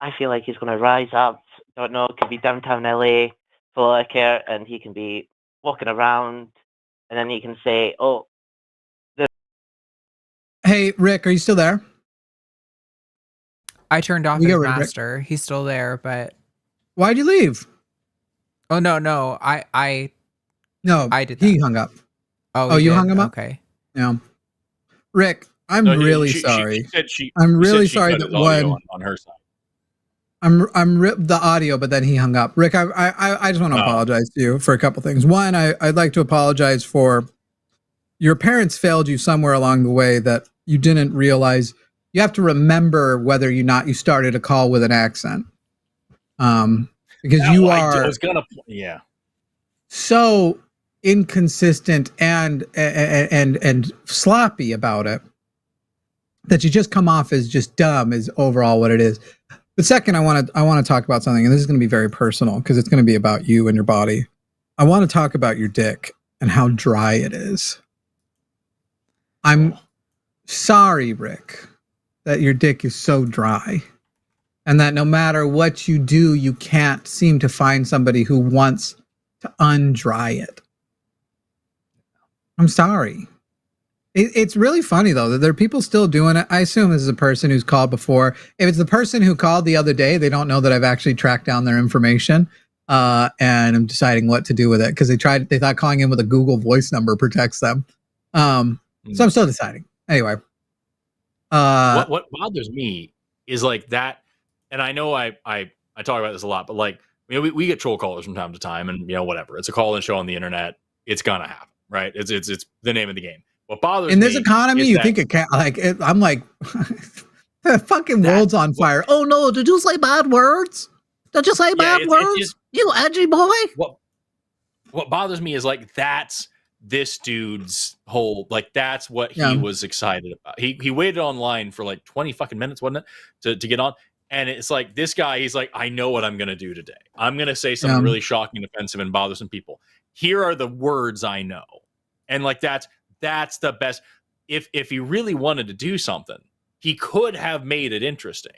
I feel like he's going to rise up. Don't know, it could be downtown LA, full of care, and he can be walking around, and then he can say, "Oh, hey, Rick, are you still there?" I turned off his master. Rick. He's still there, but why'd you leave? Oh no, I did. He hung up. Oh, you hung him up? Okay. Yeah, Rick, I'm really sorry. I'm really sorry that on her side. I'm the audio, but then he hung up. Rick, I just want to apologize to you for a couple things. One, I'd like to apologize for your parents failed you somewhere along the way that you didn't realize. You have to remember whether or not you started a call with an accent, because you are. I was gonna, yeah. So inconsistent and sloppy about it that you just come off as just dumb is overall what it is. But second, I want to talk about something, and this is going to be very personal because it's going to be about you and your body. I want to talk about your dick and how dry it is. I'm sorry, Rick, that your dick is so dry and that no matter what you do, you can't seem to find somebody who wants to undry it. I'm sorry. It's really funny, though, that there are people still doing it. I assume this is a person who's called before. If it's the person who called the other day, they don't know that I've actually tracked down their information. And I'm deciding what to do with it because they thought calling in with a Google voice number protects them. So I'm still deciding. Anyway. What bothers me is like that. And I know I talk about this a lot, but like, you know, we get troll callers from time to time and, you know, whatever. It's a call-in show on the internet. It's going to happen, right? It's the name of the game. What bothers me in this economy, you think it can't, like, I'm like, the fucking world's on fire. Oh no, did you say bad words? Did you say bad words? You edgy boy. What bothers me is like, that's this dude's whole, like, that's what he was excited about. He waited online for like 20 fucking minutes, wasn't it? To get on. And it's like, this guy, he's like, I know what I'm going to do today. I'm going to say something really shocking, offensive, and bothersome people. Here are the words I know. And like, that's the best. If he really wanted to do something, he could have made it interesting.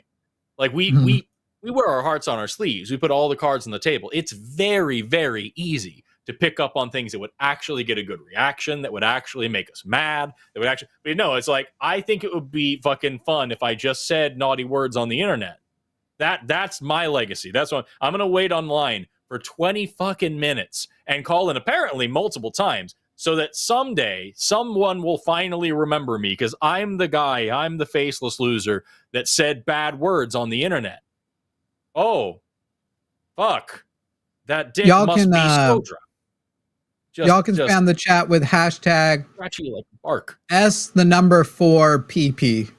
Like we wear our hearts on our sleeves. We put all the cards on the table. It's very, very easy to pick up on things that would actually get a good reaction, that would actually make us mad, that would actually, but no, it's like, I think it would be fucking fun if I just said naughty words on the internet. That's my legacy. That's what I'm going to wait online for 20 fucking minutes and call in apparently multiple times so that someday someone will finally remember me because I'm the guy, I'm the faceless loser that said bad words on the internet. Oh, fuck. That dick must be so dry. Y'all can spam the chat with hashtag like bark. S4PP.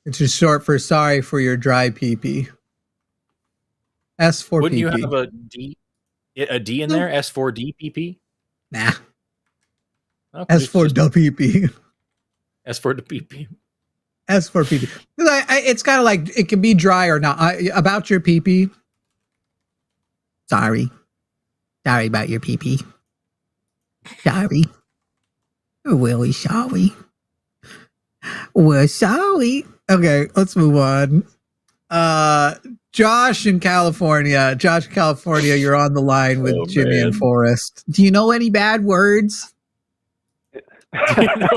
It's just short for sorry for your dry PP. S4PP. Wouldn't you have a D in there? S4DPP? Nah. Okay, S4DPP. S4DPP. S4PP. It's kind of like, it can be dry or not. About your PP. Sorry about your PP. Sorry. Really sorry. We're sorry. Okay, let's move on. Josh in California. You're on the line with Jimmy and Forrest. Do you know any bad words? No,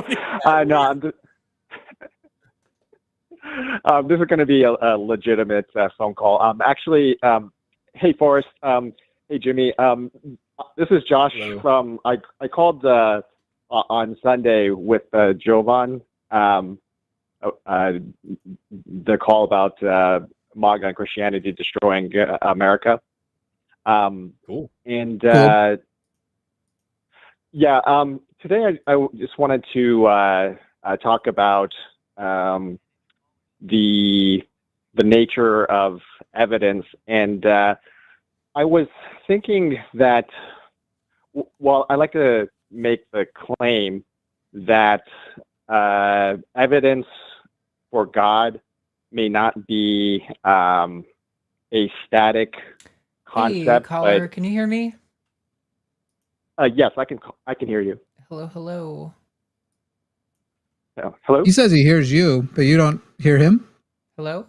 I'm just, this is going to be a legitimate phone call. Actually, hey Forrest, hey Jimmy. This is Josh from. I called on Sunday with Jovan. The call about MAGA and Christianity destroying America. Cool. And today I just wanted to talk about the nature of evidence, and I was thinking that, well, I like to make the claim that evidence for God may not be a static concept. Hey, caller, can you hear me? Yes, I can hear you. Hello. Hello? He says he hears you, but you don't hear him? Hello?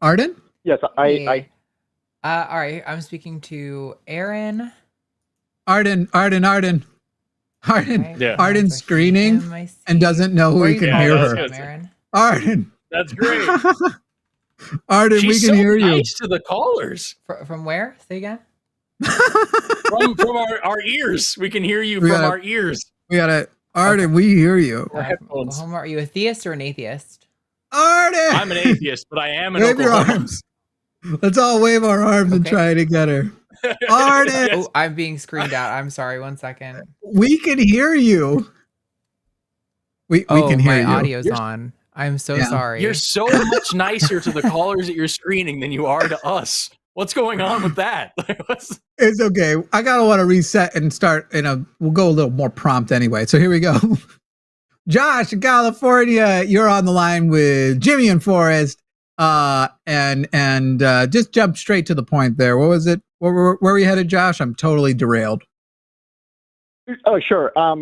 Arden? Yes, Hey. All right, I'm speaking to Aaron. Arden. Okay. Yeah. Arden's screening and doesn't know who he can hear her. Aaron? Arden. That's great. Arden, we can hear you. Nice to the callers. From where? Say again. from our ears. We can hear you from our ears. We got it. Arden, we hear you. Headphones. Are you a theist or an atheist? Arden! I'm an atheist, but I am an Wave your Oklahoma. arms. Let's all wave our arms and try to get her. Arden! Yes. Oh, I'm being screened out. I'm sorry. 1 second. We can hear you. We can hear you. My audio's on. I'm so sorry. You're so much nicer to the callers that you're screening than you are to us. What's going on with that? It's okay. I gotta want to reset and start we'll go a little more prompt anyway. So here we go. Josh in California, you're on the line with Jimmy and Forrest. And just jump straight to the point there. What was it? Where were you headed, Josh? I'm totally derailed. Oh, sure. I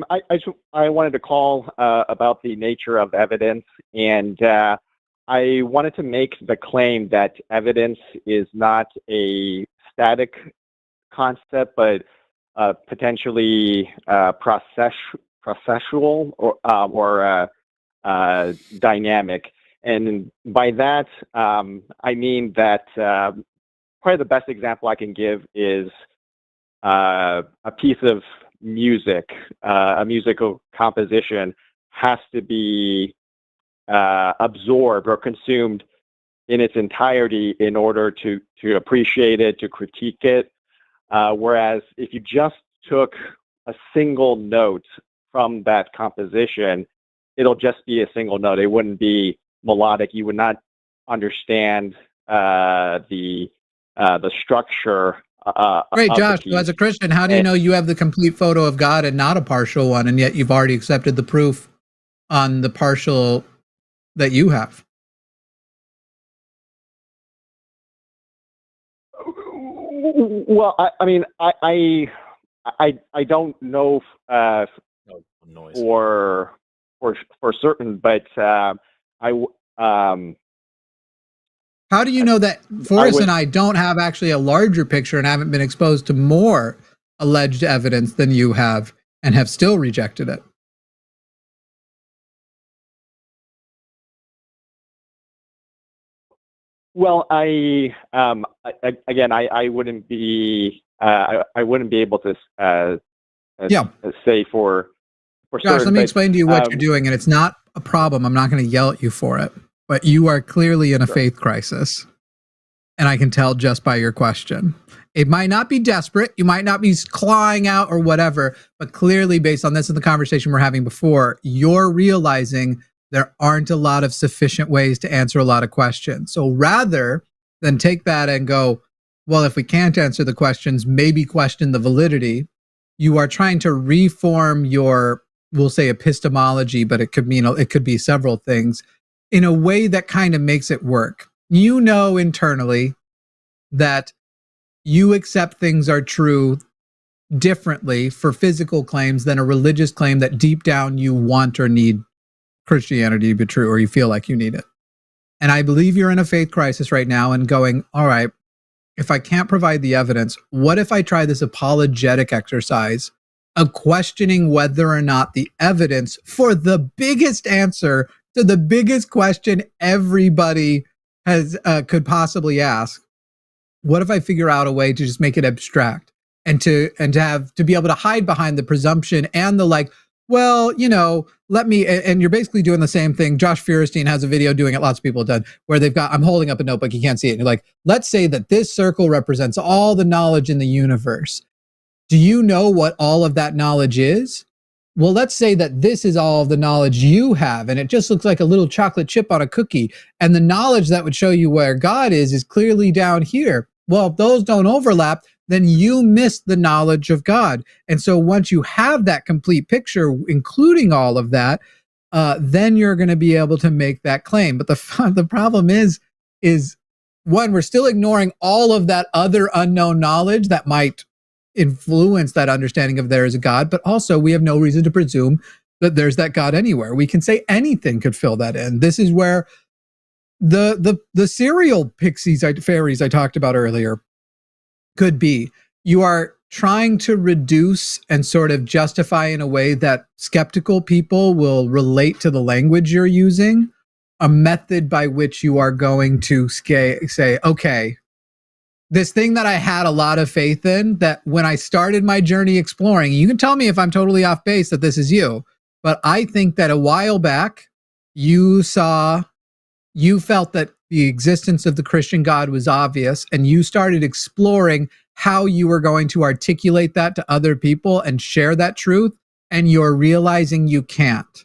wanted to call about the nature of evidence, and I wanted to make the claim that evidence is not a static concept, but potentially processual or dynamic. And by that, I mean that probably the best example I can give is a piece of music, a musical composition has to be absorbed or consumed in its entirety in order to appreciate it, to critique it. Whereas if you just took a single note from that composition, it'll just be a single note. It wouldn't be melodic. You would not understand the structure. Great, Josh. So as a Christian, how do you know you have the complete photo of God and not a partial one, and yet you've already accepted the proof on the partial that you have? Well, I mean, I don't know for certain, but how do you know that Forrest and I don't have actually a larger picture and haven't been exposed to more alleged evidence than you have and have still rejected it? Well, I wouldn't be able to say for Josh, certain. Let me explain to you what you're doing, and it's not a problem. I'm not going to yell at you for it, but you are clearly in a faith crisis, and I can tell just by your question. It might not be desperate, you might not be clawing out or whatever, but clearly based on this and the conversation we're having before, you're realizing there aren't a lot of sufficient ways to answer a lot of questions. So rather than take that and go, well, if we can't answer the questions, maybe question the validity, you are trying to reform your, we'll say, epistemology, but it could be several things, in a way that kind of makes it work. You know internally that you accept things are true differently for physical claims than a religious claim that deep down you want or need Christianity to be true, or you feel like you need it. And I believe you're in a faith crisis right now and going, all right, if I can't provide the evidence, what if I try this apologetic exercise of questioning whether or not the evidence for the biggest answer to the biggest question everybody has could possibly ask? What if I figure out a way to just make it abstract and to be able to hide behind the presumption and the like, well, let me, and you're basically doing the same thing. Josh Feuerstein has a video doing it. Lots of people have done, where I'm holding up a notebook. You can't see it. And you're like, let's say that this circle represents all the knowledge in the universe. Do you know what all of that knowledge is? Well, let's say that this is all of the knowledge you have, and it just looks like a little chocolate chip on a cookie. And the knowledge that would show you where God is clearly down here. Well, if those don't overlap, then you miss the knowledge of God. And so once you have that complete picture, including all of that, then you're going to be able to make that claim. But the problem is one, we're still ignoring all of that other unknown knowledge that might influence that understanding of there is a God, but also we have no reason to presume that there's that God anywhere. We can say anything could fill that in. This is where the serial fairies I talked about earlier could be. You are trying to reduce and sort of justify in a way that skeptical people will relate to the language you're using, a method by which you are going to say, okay, this thing that I had a lot of faith in, that when I started my journey exploring, you can tell me if I'm totally off base that this is you, but I think that a while back, you felt that the existence of the Christian God was obvious, and you started exploring how you were going to articulate that to other people and share that truth, and you're realizing you can't.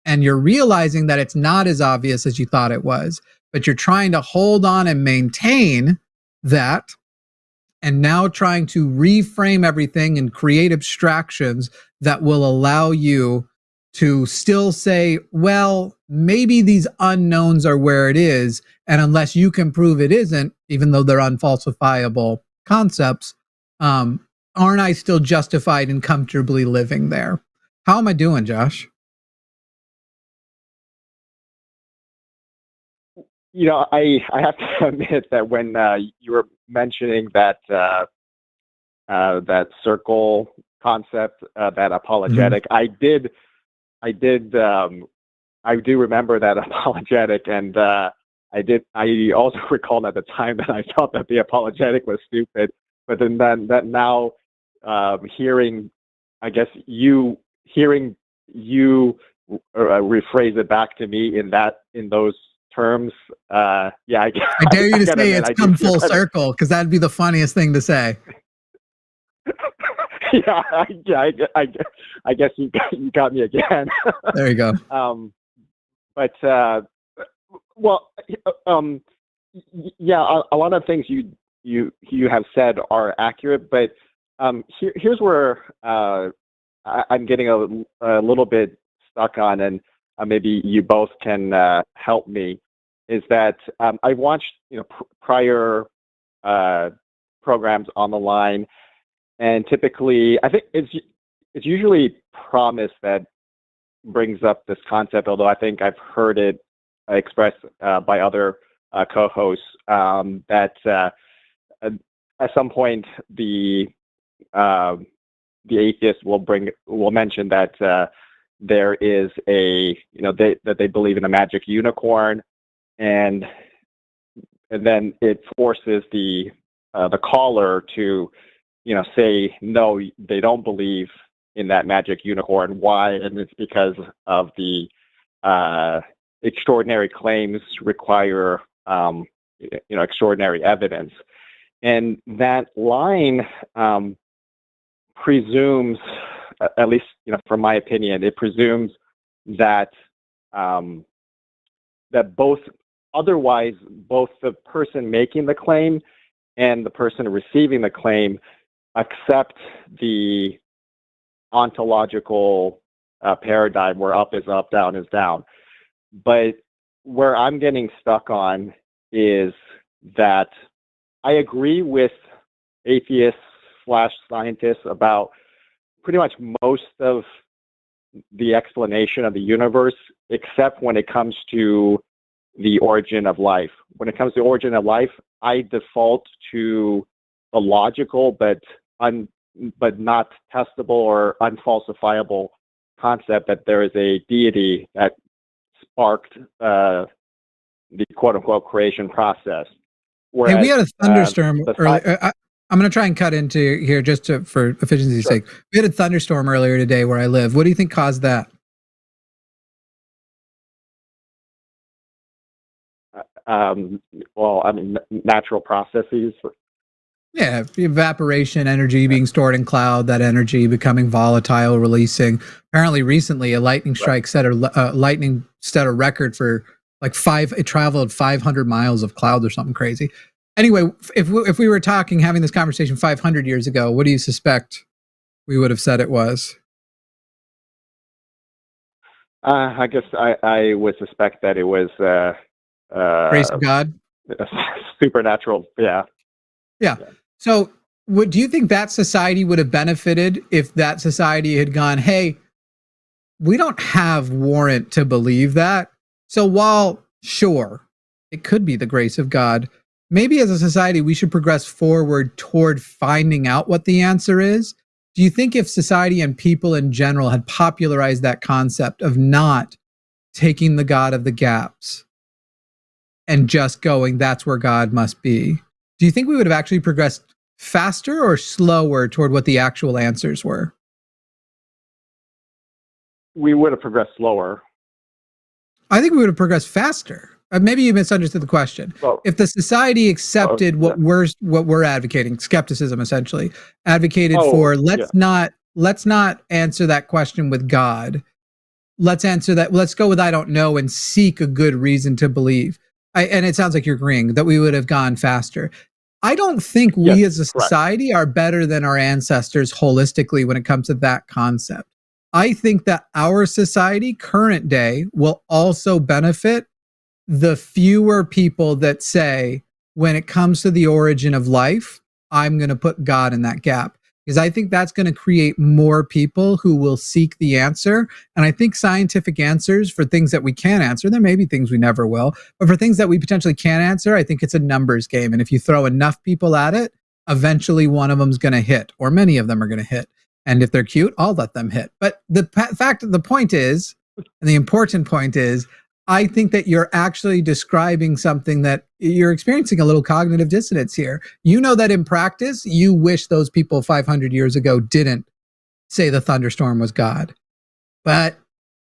And you're realizing that it's not as obvious as you thought it was, but you're trying to hold on and maintain that and now trying to reframe everything and create abstractions that will allow you to still say, well, maybe these unknowns are where it is, and unless you can prove it isn't, even though they're unfalsifiable concepts, aren't I still justified in comfortably living there? How am I doing, Josh? I have to admit that when you were mentioning that that circle concept, that apologetic, I do remember that apologetic, and I also recall at the time that I thought that the apologetic was stupid, but then that now hearing you rephrase it back to me in those terms, I dare you to say it's come full circle, because that'd be the funniest thing to say. I guess you got me again. There you go. A lot of things you have said are accurate, but here's where I'm getting a little bit stuck on, and maybe you both can help me. Is that I watched prior programs on the line, and typically I think it's usually Promise that brings up this concept, although I think I've heard it expressed by other co-hosts, that at some point the atheist will mention that there is that they believe in a magic unicorn, and then it forces the caller to say no, they don't believe in that magic unicorn. Why? And it's because of the extraordinary claims require extraordinary evidence, and that line presumes, at least from my opinion, it presumes that that both the person making the claim and the person receiving the claim accept the ontological paradigm where up is up, down is down. But where I'm getting stuck on is that I agree with atheists/scientists about pretty much most of the explanation of the universe, except when it comes to the origin of life. When it comes to the origin of life, I default to the logical but not testable or unfalsifiable concept that there is a deity that sparked the quote-unquote creation process. Whereas, hey, we had a thunderstorm earlier. I'm going to try and cut into here just for efficiency's sake. We had a thunderstorm earlier today where I live. What do you think caused that? Natural processes. Yeah, evaporation, energy being stored in cloud, that energy becoming volatile, releasing. Apparently, recently a lightning strike set a record for it traveled 500 miles of clouds or something crazy. Anyway, if we were having this conversation 500 years ago, what do you suspect we would have said it was? I guess I would suspect that it was grace of God, supernatural. Yeah. So, do you think that society would have benefited if that society had gone, hey, we don't have warrant to believe that. So while, sure, it could be the grace of God, maybe as a society, we should progress forward toward finding out what the answer is. Do you think if society and people in general had popularized that concept of not taking the God of the gaps and just going, that's where God must be, do you think we would have actually progressed faster or slower toward what the actual answers were? We would have progressed slower. I think we would have progressed faster. Maybe you misunderstood the question. Well, if the society accepted what we're advocating, skepticism essentially, advocated for, let's not answer that question with God. Let's answer that. Let's go with I don't know and seek a good reason to believe. And it sounds like you're agreeing that we would have gone faster. I don't think we as a society are better than our ancestors holistically when it comes to that concept. I think that our society, current day, will also benefit the fewer people that say, when it comes to the origin of life, I'm going to put God in that gap. Because I think that's going to create more people who will seek the answer. And I think scientific answers for things that we can answer, there may be things we never will, but for things that we potentially can answer, I think it's a numbers game. And if you throw enough people at it, eventually one of them's going to hit, or many of them are going to hit. And if they're cute, I'll let them hit. But the point is, and the important point is, I think that you're actually describing something that you're experiencing a little cognitive dissonance here. You know that in practice, you wish those people 500 years ago didn't say the thunderstorm was God. But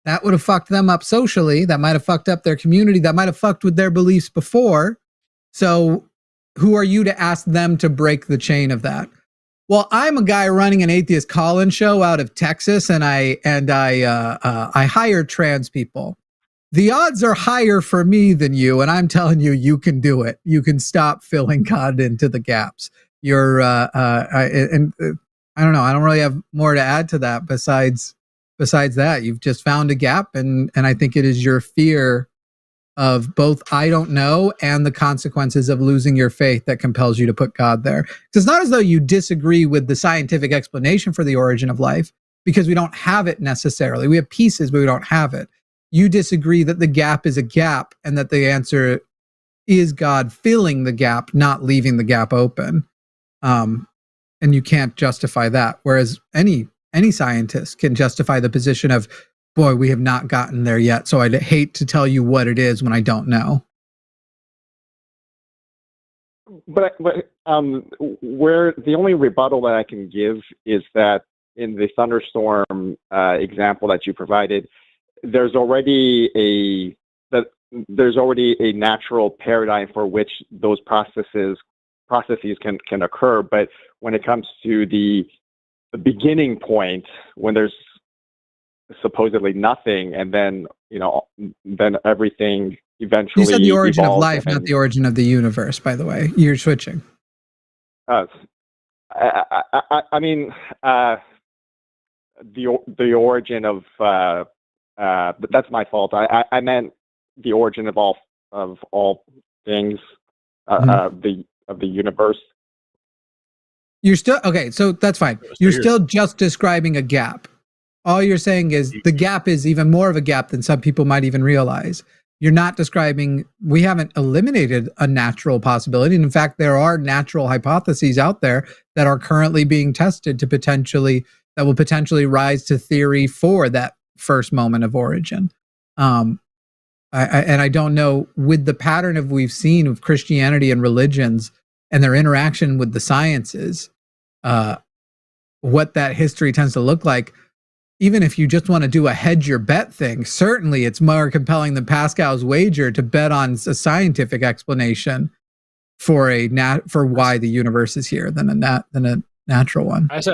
that would have fucked them up socially. That might have fucked up their community. That might have fucked with their beliefs before. So who are you to ask them to break the chain of that? Well, I'm a guy running an atheist call-in show out of Texas, and I hire trans people. The odds are higher for me than you, and I'm telling you, you can do it. You can stop filling God into the gaps. You're, I don't know. I don't really have more to add to that besides that. You've just found a gap, and I think it is your fear of both I don't know and the consequences of losing your faith that compels you to put God there. It's not as though you disagree with the scientific explanation for the origin of life, because we don't have it necessarily. We have pieces, but we don't have it. You disagree that the gap is a gap and that the answer is God filling the gap, not leaving the gap open. And you can't justify that. Whereas any scientist can justify the position of, boy, we have not gotten there yet, so I'd hate to tell you what it is when I don't know. But where the only rebuttal that I can give is that in the thunderstorm example that you provided, there's already a natural paradigm for which those processes can occur. But when it comes to the beginning point, when there's supposedly nothing, and then then everything eventually. You said the origin of life, not the origin of the universe. By the way, you're switching. I mean, the origin of. But that's my fault. I meant the origin of all things, of the universe. You're still okay. So that's fine. You're still just describing a gap. All you're saying is the gap is even more of a gap than some people might even realize. You're not describing, we haven't eliminated a natural possibility. And in fact, there are natural hypotheses out there that are currently being tested that will potentially rise to theory for that first moment of origin. I don't know, with the pattern of we've seen of Christianity and religions and their interaction with the sciences, what that history tends to look like. Even if you just want to do a hedge your bet thing, certainly it's more compelling than Pascal's wager to bet on a scientific explanation for why the universe is here than a natural one. I just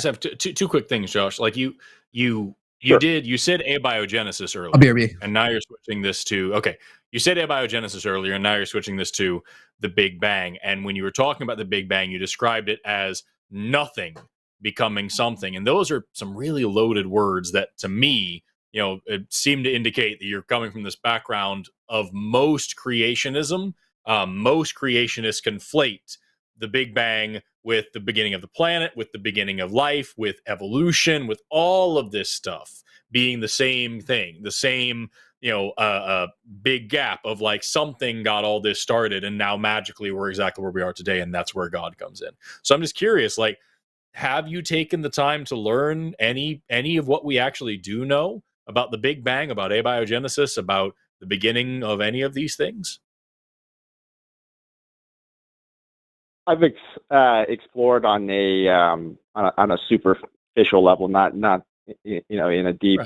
have two quick things, Josh. Like you said abiogenesis earlier. BRB. And now you're switching this to you said abiogenesis earlier, and now you're switching this to the Big Bang. And when you were talking about the Big Bang, you described it as nothing becoming something, and those are some really loaded words that, to me, it seem to indicate that you're coming from this background of most creationism. Most creationists conflate the Big Bang with the beginning of the planet, with the beginning of life, with evolution, with all of this stuff being the same thing, the same big gap of like something got all this started, and now magically we're exactly where we are today, and that's where God comes in. So I'm just curious, like, have you taken the time to learn any of what we actually do know about the Big Bang, about abiogenesis, about the beginning of any of these things? I've explored on a superficial level, not in a deep,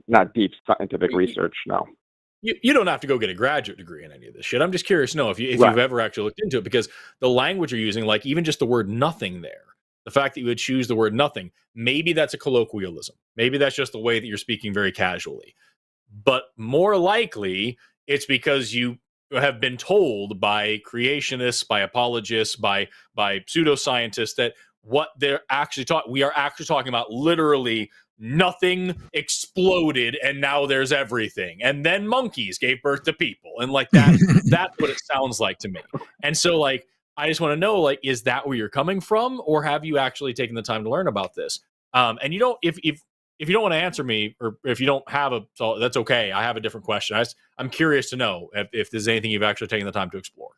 not deep scientific research. No. You don't have to go get a graduate degree in any of this shit. I'm just curious to know if you've ever actually looked into it, because the language you're using, like even just the word nothing there, the fact that you would choose the word nothing, maybe that's a colloquialism. Maybe that's just the way that you're speaking very casually. But more likely, it's because you have been told by creationists, by apologists, by pseudoscientists that what they're actually talking, we are actually talking about literally nothing exploded and now there's everything, and then monkeys gave birth to people, and like that. That's what it sounds like to me. And so like I just want to know, like, is that where you're coming from, or have you actually taken the time to learn about this? And you don't, if you don't want to answer me, or if you don't have so that's okay. I have a different question. I'm curious to know if there's anything you've actually taken the time to explore.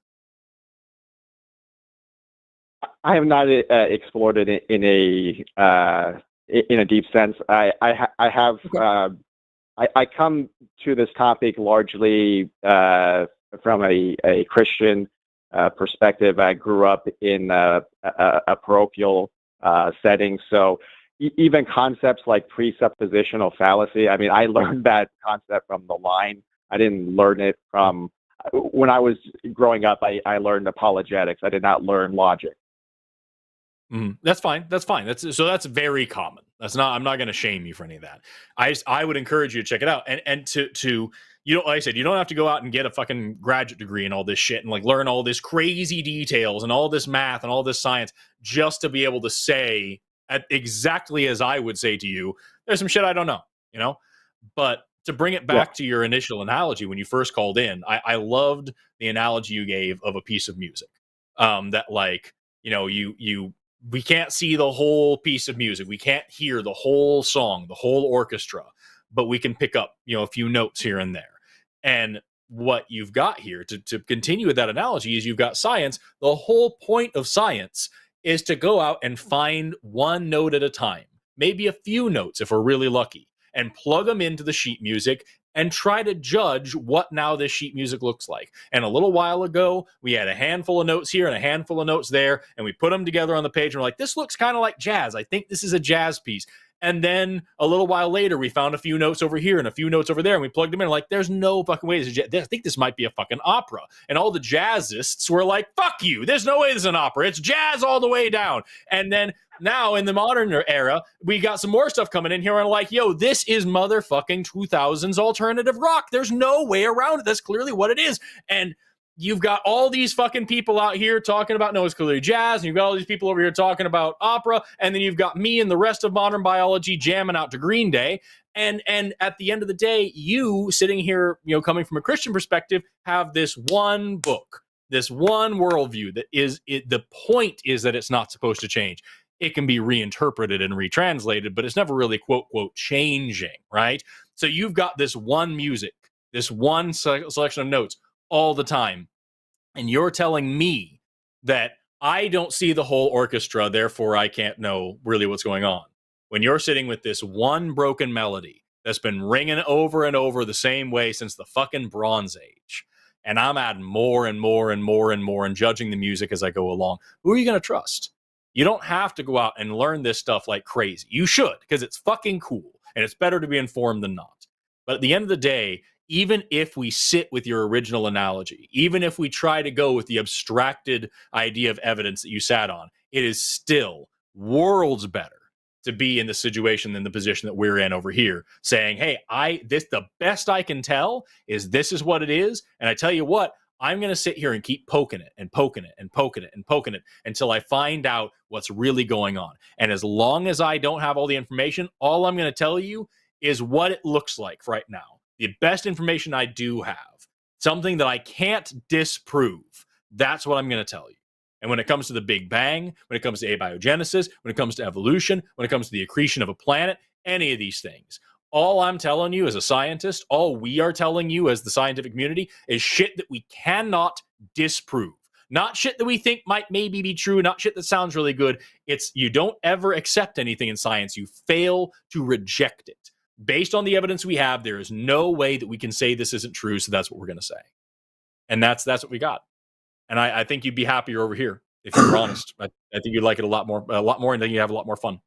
I have not explored it in a deep sense. I have. Okay. I come to this topic largely from a Christian perspective. I grew up in a parochial setting, so even concepts like presuppositional fallacy. I mean, I learned that concept from the line. I didn't learn it from when I was growing up. I learned apologetics. I did not learn logic. That's fine. That's fine. That's very common. I'm not going to shame you for any of that. I would encourage you to check it out. And to you know, like I said, you don't have to go out and get a fucking graduate degree and all this shit and like learn all this crazy details and all this math and all this science just to be able to say exactly as I would say to you, there's some shit I don't know, you know. But to bring it back to your initial analogy when you first called in, I loved the analogy you gave of a piece of music. That like, you know, we can't see the whole piece of music. We can't hear the whole song, the whole orchestra, but we can pick up, you know, a few notes here and there. And what you've got here to continue with that analogy is you've got science. The whole point of science is to go out and find one note at a time, maybe a few notes if we're really lucky, and plug them into the sheet music and try to judge what now this sheet music looks like. And a little while ago, we had a handful of notes here and a handful of notes there, and we put them together on the page, and we're like, this looks kind of like jazz. I think this is a jazz piece. And then a little while later, we found a few notes over here and a few notes over there, and we plugged them in. Like, there's no fucking way. I think this might be a fucking opera. And all the jazzists were like, fuck you. There's no way this is an opera. It's jazz all the way down. And then now in the modern era, we got some more stuff coming in here and like, yo, this is motherfucking 2000s alternative rock. There's no way around it. That's clearly what it is. And you've got all these fucking people out here talking about, no, it's clearly jazz. And you've got all these people over here talking about opera. And then you've got me and the rest of modern biology jamming out to Green Day. And at the end of the day, you sitting here, you know, coming from a Christian perspective, have this one book, this one worldview that is it. The point is that it's not supposed to change. It can be reinterpreted and retranslated, but it's never really quote, quote, changing, right? So you've got this one music, this one selection of notes all the time. And you're telling me that I don't see the whole orchestra, therefore I can't know really what's going on. When you're sitting with this one broken melody that's been ringing over and over the same way since the fucking Bronze Age, and I'm adding more and more and more and more and judging the music as I go along, who are you going to trust? You don't have to go out and learn this stuff like crazy. You should, because it's fucking cool, and it's better to be informed than not. But at the end of the day, even if we sit with your original analogy, even if we try to go with the abstracted idea of evidence that you sat on, it is still worlds better to be in the situation than the position that we're in over here, saying, hey, the best I can tell is this is what it is. And I tell you what, I'm going to sit here and keep poking it and poking it and poking it and poking it until I find out what's really going on. And as long as I don't have all the information, all I'm going to tell you is what it looks like right now. The best information I do have, something that I can't disprove, that's what I'm going to tell you. And when it comes to the Big Bang, when it comes to abiogenesis, when it comes to evolution, when it comes to the accretion of a planet, any of these things, all I'm telling you as a scientist, all we are telling you as the scientific community is shit that we cannot disprove. Not shit that we think might maybe be true, not shit that sounds really good. It's you don't ever accept anything in science. You fail to reject it. Based on the evidence we have, there is no way that we can say this isn't true, so that's what we're going to say. And that's what we got. And I think you'd be happier over here if you were honest. I think you'd like it a lot more, and then you have a lot more fun.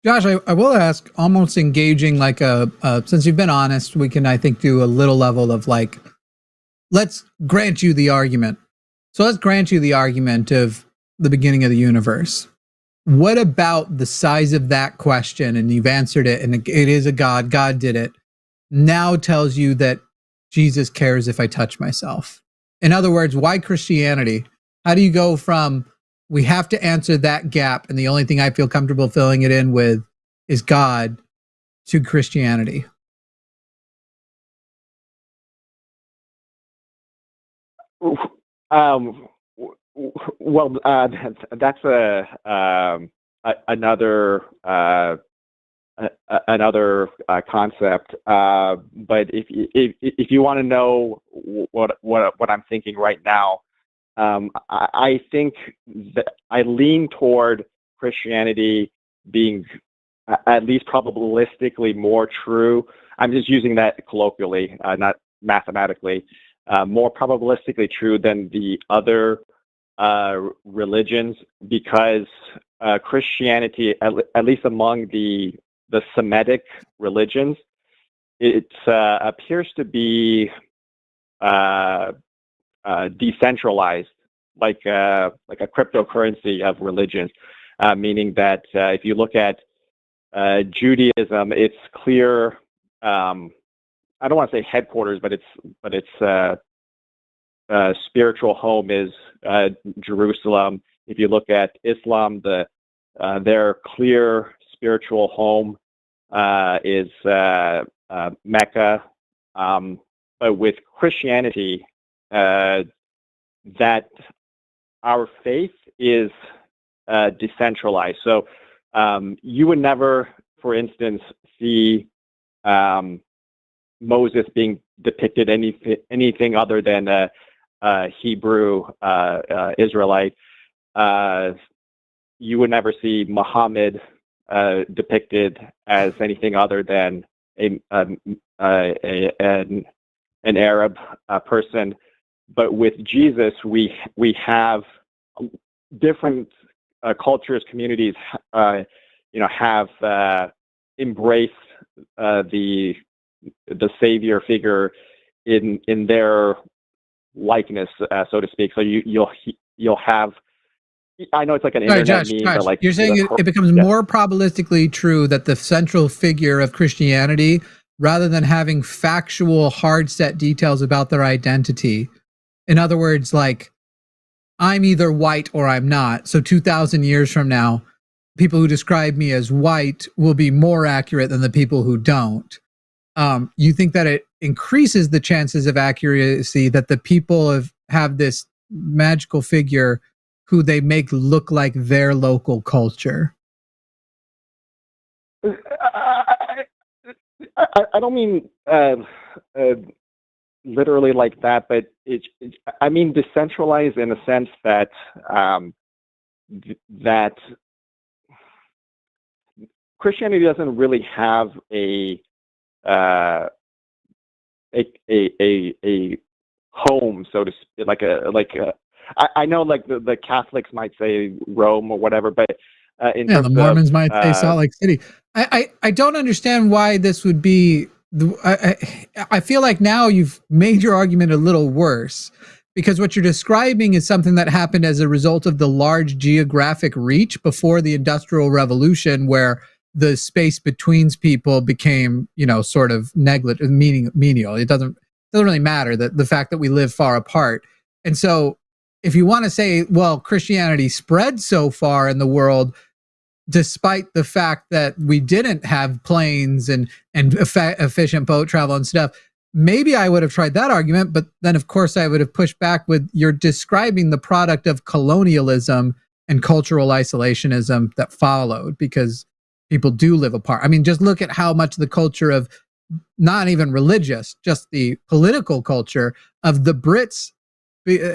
Josh, I will ask, almost engaging like since you've been honest, we can, I think, do a little level of like, let's grant you the argument. So let's grant you the argument of the beginning of the universe. What about the size of that question? And you've answered it, and it is a God. God did it. Now tells you that Jesus cares if I touch myself. In other words, why Christianity? How do you go from we have to answer that gap and the only thing I feel comfortable filling it in with is God to Christianity? Well, that's another concept. But if you want to know what I'm thinking right now, I think that I lean toward Christianity being at least probabilistically more true. I'm just using that colloquially, not mathematically. More probabilistically true than the other religions, because Christianity, at least among the Semitic religions, it appears to be decentralized, like a cryptocurrency of religions, meaning that if you look at Judaism, it's clear. I don't want to say headquarters, but its spiritual home is Jerusalem. If you look at Islam, their clear spiritual home is Mecca. But with Christianity, that our faith is decentralized. So you would never, for instance, see Moses being depicted anything other than a Hebrew Israelite. You would never see Muhammad depicted as anything other than an Arab person. But with Jesus, we have different cultures, communities, have embraced the savior figure in their likeness, so to speak. So you'll have. I know it's like an internet meme, but like you're saying it becomes more probabilistically true that the central figure of Christianity, rather than having factual, hard set details about their identity. In other words, like I'm either white or I'm not. So 2,000 years from now, people who describe me as white will be more accurate than the people who don't. You think that it increases the chances of accuracy that the people have this magical figure who they make look like their local culture? I don't mean literally like that, but I mean decentralized in a sense that that Christianity doesn't really have a home, so to speak, I know like the Catholics might say Rome or whatever, but in terms the Mormons might say Salt Lake City. I don't understand why this would be. I feel like now you've made your argument a little worse, because what you're describing is something that happened as a result of the large geographic reach before the Industrial Revolution, where the space between people became, sort of menial. It doesn't really matter, that the fact that we live far apart. And so if you want to say, well, Christianity spread so far in the world, despite the fact that we didn't have planes and efficient boat travel and stuff, maybe I would have tried that argument. But then, of course, I would have pushed back with, you're describing the product of colonialism and cultural isolationism that followed, because people do live apart. I mean, just look at how much the culture of, not even religious, just the political culture of the Brits,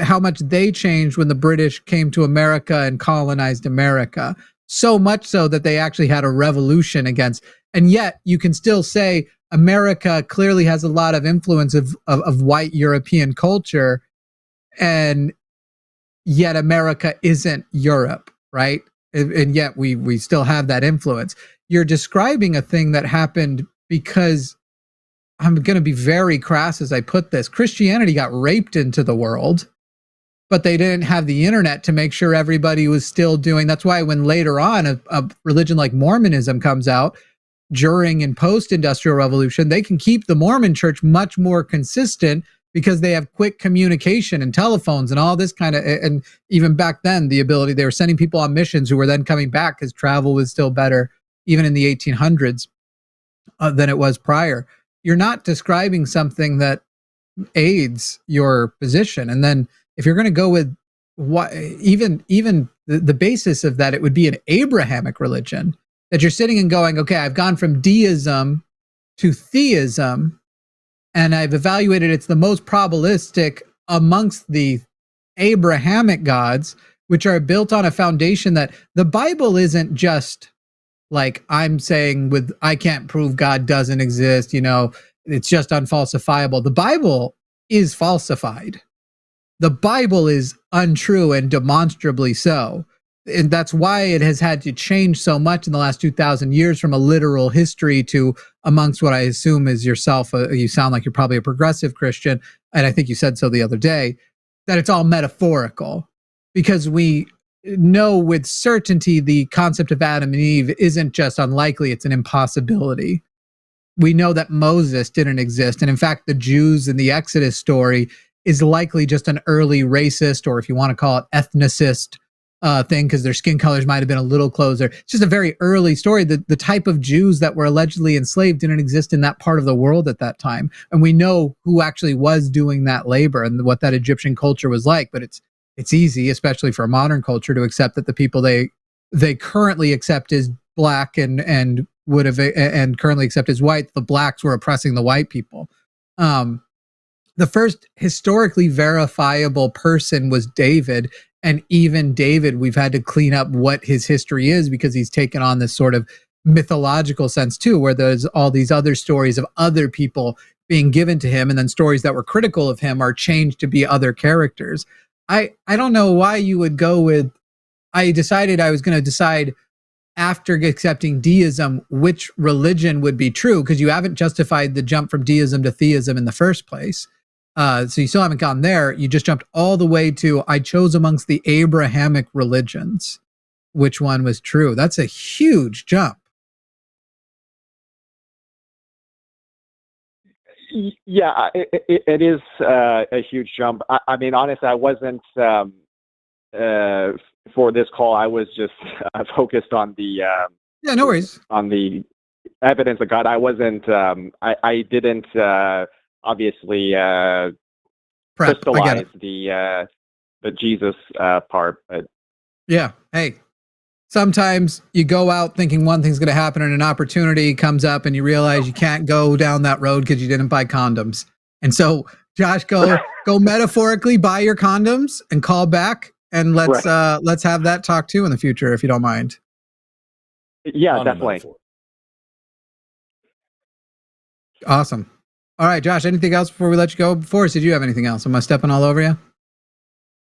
how much they changed when the British came to America and colonized America. So much so that they actually had a revolution against, and yet you can still say America clearly has a lot of influence of white European culture, and yet America isn't Europe, right? And yet we still have that influence. You're describing a thing that happened because, I'm going to be very crass as I put this, Christianity got raped into the world, but they didn't have the internet to make sure everybody was still doing. That's why when later on a religion like Mormonism comes out during and post-industrial revolution, they can keep the Mormon church much more consistent because they have quick communication and telephones and all this kind of, and even back then, the ability, they were sending people on missions who were then coming back because travel was still better, even in the 1800s, than it was prior. You're not describing something that aids your position. And then if you're going to go with what, even the basis of that, it would be an Abrahamic religion, that you're sitting and going, okay, I've gone from deism to theism, and I've evaluated it's the most probabilistic amongst the Abrahamic gods, which are built on a foundation that the Bible isn't just like I'm saying with, I can't prove God doesn't exist, it's just unfalsifiable. The Bible is falsified. The Bible is untrue and demonstrably so. And that's why it has had to change so much in the last 2,000 years from a literal history to amongst what I assume is yourself. You sound like you're probably a progressive Christian. And I think you said so the other day, that it's all metaphorical, because we know with certainty the concept of Adam and Eve isn't just unlikely, it's an impossibility. We know that Moses didn't exist. And in fact, the Jews in the Exodus story is likely just an early racist, or if you want to call it ethnicist, thing, because their skin colors might have been a little closer. It's just a very early story. The type of Jews that were allegedly enslaved didn't exist in that part of the world at that time. And we know who actually was doing that labor and what that Egyptian culture was like. But it's easy, especially for a modern culture, to accept that the people they currently accept as black and would have and currently accept as white, the blacks were oppressing the white people. The first historically verifiable person was David. And even David, we've had to clean up what his history is, because he's taken on this sort of mythological sense too, where there's all these other stories of other people being given to him, and then stories that were critical of him are changed to be other characters. I don't know why you would go with, I decided I was going to decide after accepting deism which religion would be true, because you haven't justified the jump from deism to theism in the first place. So you still haven't gone there. You just jumped all the way to, I chose amongst the Abrahamic religions, which one was true. That's a huge jump. Yeah, it is a huge jump. I mean, honestly, I wasn't, for this call, I was just focused on the, no worries, on the evidence of God. I wasn't, I didn't, obviously crystallize the Jesus part. But yeah, hey, sometimes you go out thinking one thing's going to happen and an opportunity comes up and you realize you can't go down that road because you didn't buy condoms. And so, Josh, go metaphorically buy your condoms and call back, and let's have that talk too in the future, if you don't mind. Yeah, definitely. Awesome. All right, Josh, anything else before we let you go? Forrest, did you have anything else? Am I stepping all over you?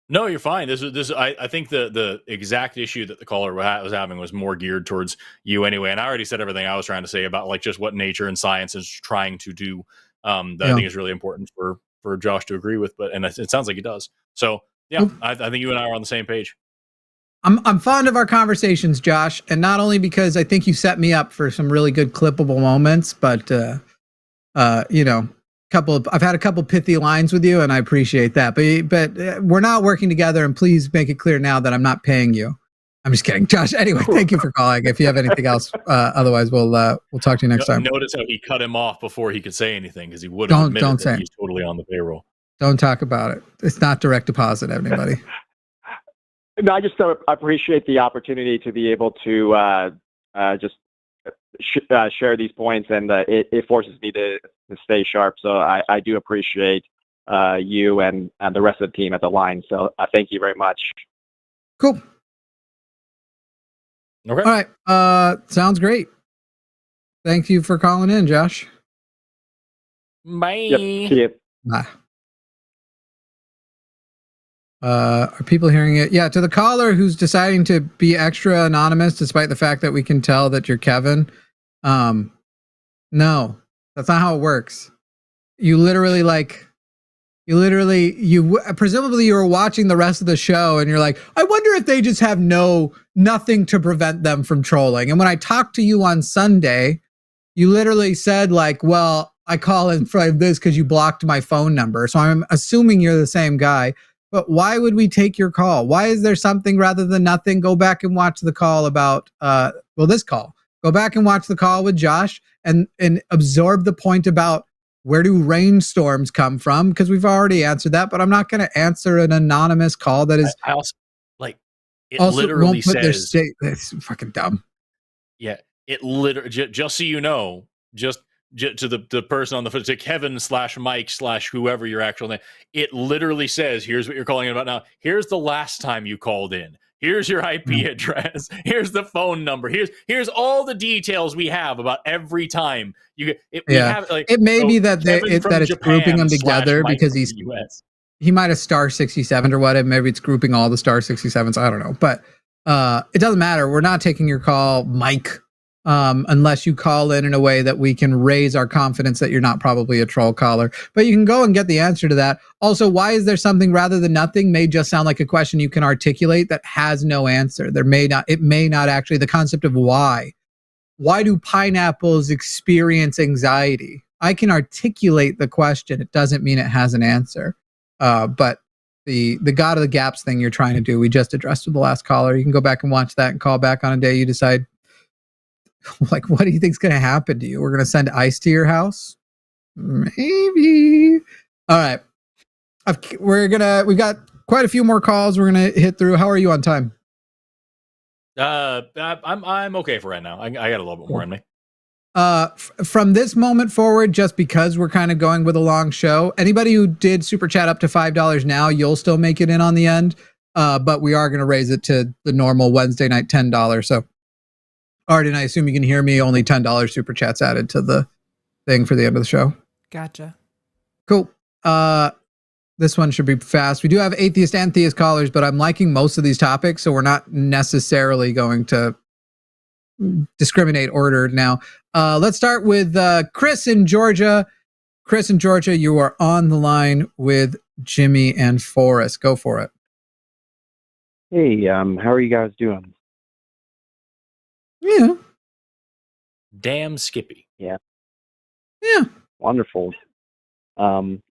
No, you're fine. I think the exact issue that the caller was having was more geared towards you anyway. And I already said everything I was trying to say about like just what nature and science is trying to do. I think is really important for Josh to agree with, and it sounds like he does. So yeah, I think you and I are on the same page. I'm fond of our conversations, Josh, and not only because I think you set me up for some really good clippable moments, but I've had a couple pithy lines with you, and I appreciate that. But we're not working together, and please make it clear now that I'm not paying you. I'm just kidding, Josh. Anyway, thank you for calling. If you have anything else, otherwise we'll talk to you next time. Notice how he cut him off before he could say anything, because he would have admitted that he's totally on the payroll. Don't talk about it. It's not direct deposit, everybody. No, I just appreciate the opportunity to be able to just share these points, and it forces me to stay sharp. So I do appreciate you and the rest of the team at the line. So thank you very much. Cool. Okay. All right. Sounds great. Thank you for calling in, Josh. Bye. Yep. See you. Bye. Are people hearing it? Yeah, to the caller who's deciding to be extra anonymous despite the fact that we can tell that you're Kevin. No, that's not how it works. Presumably you were watching the rest of the show and you're like, I wonder if they just have nothing to prevent them from trolling. And when I talked to you on Sunday, you literally said like, well, I call in for this because you blocked my phone number. So I'm assuming you're the same guy. But why would we take your call? Why is there something rather than nothing? Go back and watch the call about, this call. Go back and watch the call with Josh and absorb the point about where do rainstorms come from? Because we've already answered that, but I'm not going to answer an anonymous call that is. I also, it also literally says. It's fucking dumb. Yeah, it literally, just so you know, just to the person on the to Kevin/Mike/whoever your actual name, it literally says, here's what you're calling in about now. Here's the last time you called in. Here's your IP address. Here's the phone number. Here's all the details we have about every time you get. It may be that that it's grouping them together because he might have star 67 or whatever. Maybe it's grouping all the star 67s. I don't know, but it doesn't matter. We're not taking your call, Mike. Unless you call in a way that we can raise our confidence that you're not probably a troll caller. But you can go and get the answer to that. Also, why is there something rather than nothing may just sound like a question you can articulate that has no answer. It may not actually, the concept of why. Why do pineapples experience anxiety? I can articulate the question. It doesn't mean it has an answer. But the God of the Gaps thing you're trying to do, we just addressed with the last caller. You can go back and watch that and call back on a day you decide, like, what do you think's going to happen to you? We're going to send ice to your house? Maybe. All right. We've got quite a few more calls we're going to hit through. How are you on time? I'm okay for right now. I got a little bit more in me. From this moment forward, just because we're kind of going with a long show, anybody who did super chat up to $5 now, you'll still make it in on the end. But we are going to raise it to the normal Wednesday night $10. So Arden, I assume you can hear me. Only $10 super chats added to the thing for the end of the show. Gotcha. Cool. This one should be fast. We do have atheist and theist callers, but I'm liking most of these topics, so we're not necessarily going to discriminate order now. Let's start with Chris in Georgia. Chris in Georgia, you are on the line with Jimmy and Forrest. Go for it. Hey, how are you guys doing? Yeah. Damn Skippy. Yeah. Yeah. Wonderful.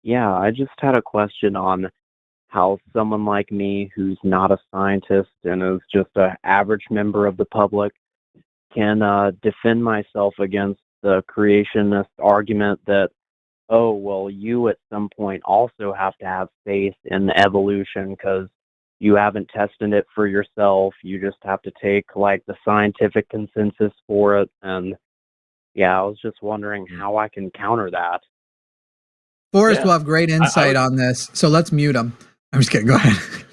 Yeah, I just had a question on how someone like me who's not a scientist and is just an average member of the public can defend myself against the creationist argument that, oh, well, you at some point also have to have faith in evolution because you haven't tested it for yourself. You just have to take like the scientific consensus for it. And yeah, I was just wondering how I can counter that. Forrest will have great insight on this. So let's mute him. I'm just kidding. Go ahead.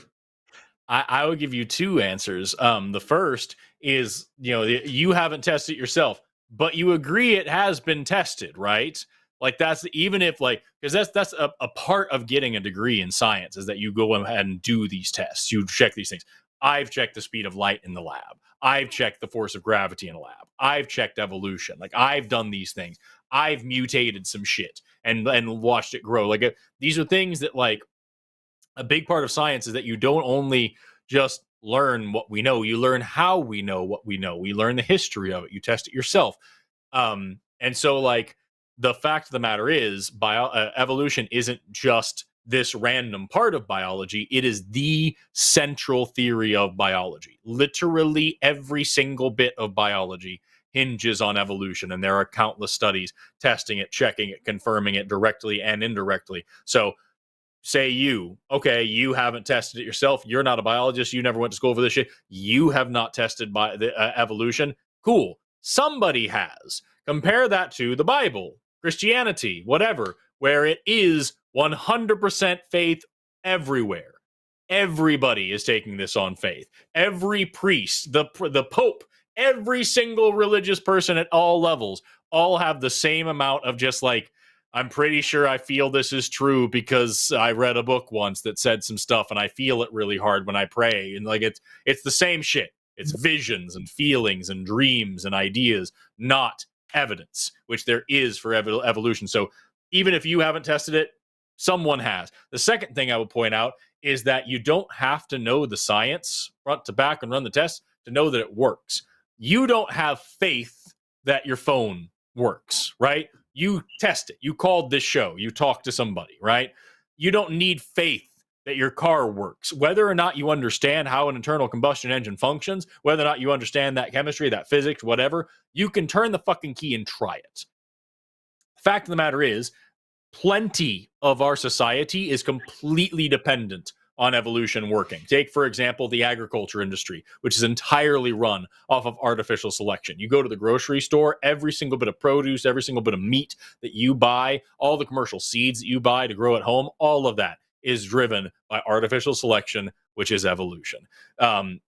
I would give you two answers. The first is, you haven't tested it yourself, but you agree it has been tested, right? Like that's even if because that's a part of getting a degree in science is that you go ahead and do these tests. You check these things. I've checked the speed of light in the lab. I've checked the force of gravity in a lab. I've checked evolution. Like I've done these things. I've mutated some shit and watched it grow. Like these are things that like a big part of science is that you don't only just learn what we know, you learn how we know what we know. We learn the history of it. You test it yourself. And so like the fact of the matter is evolution isn't just this random part of biology. It is the central theory of biology. Literally every single bit of biology hinges on evolution, and there are countless studies testing it, checking it, confirming it directly and indirectly. So say you haven't tested it yourself. You're not a biologist. You never went to school for this shit. You have not tested by the evolution. Cool. Somebody has. Compare that to the Bible, Christianity, whatever, where it is 100% faith everywhere. Everybody is taking this on faith. Every priest, the Pope, every single religious person at all levels all have the same amount of just like, I'm pretty sure I feel this is true because I read a book once that said some stuff and I feel it really hard when I pray. And like it's the same shit. It's visions and feelings and dreams and ideas, not evidence, which there is for evolution. So even if you haven't tested it, someone has. The second thing I would point out is that you don't have to know the science front to back and run the tests to know that it works. You don't have faith that your phone works, right? You test it. You called this show. You talked to somebody, right? You don't need faith that your car works. Whether or not you understand how an internal combustion engine functions, whether or not you understand that chemistry, that physics, whatever, you can turn the fucking key and try it. Fact of the matter is, plenty of our society is completely dependent on evolution working. Take, for example, the agriculture industry, which is entirely run off of artificial selection. You go to the grocery store, every single bit of produce, every single bit of meat that you buy, all the commercial seeds that you buy to grow at home, all of that is driven by artificial selection, which is evolution.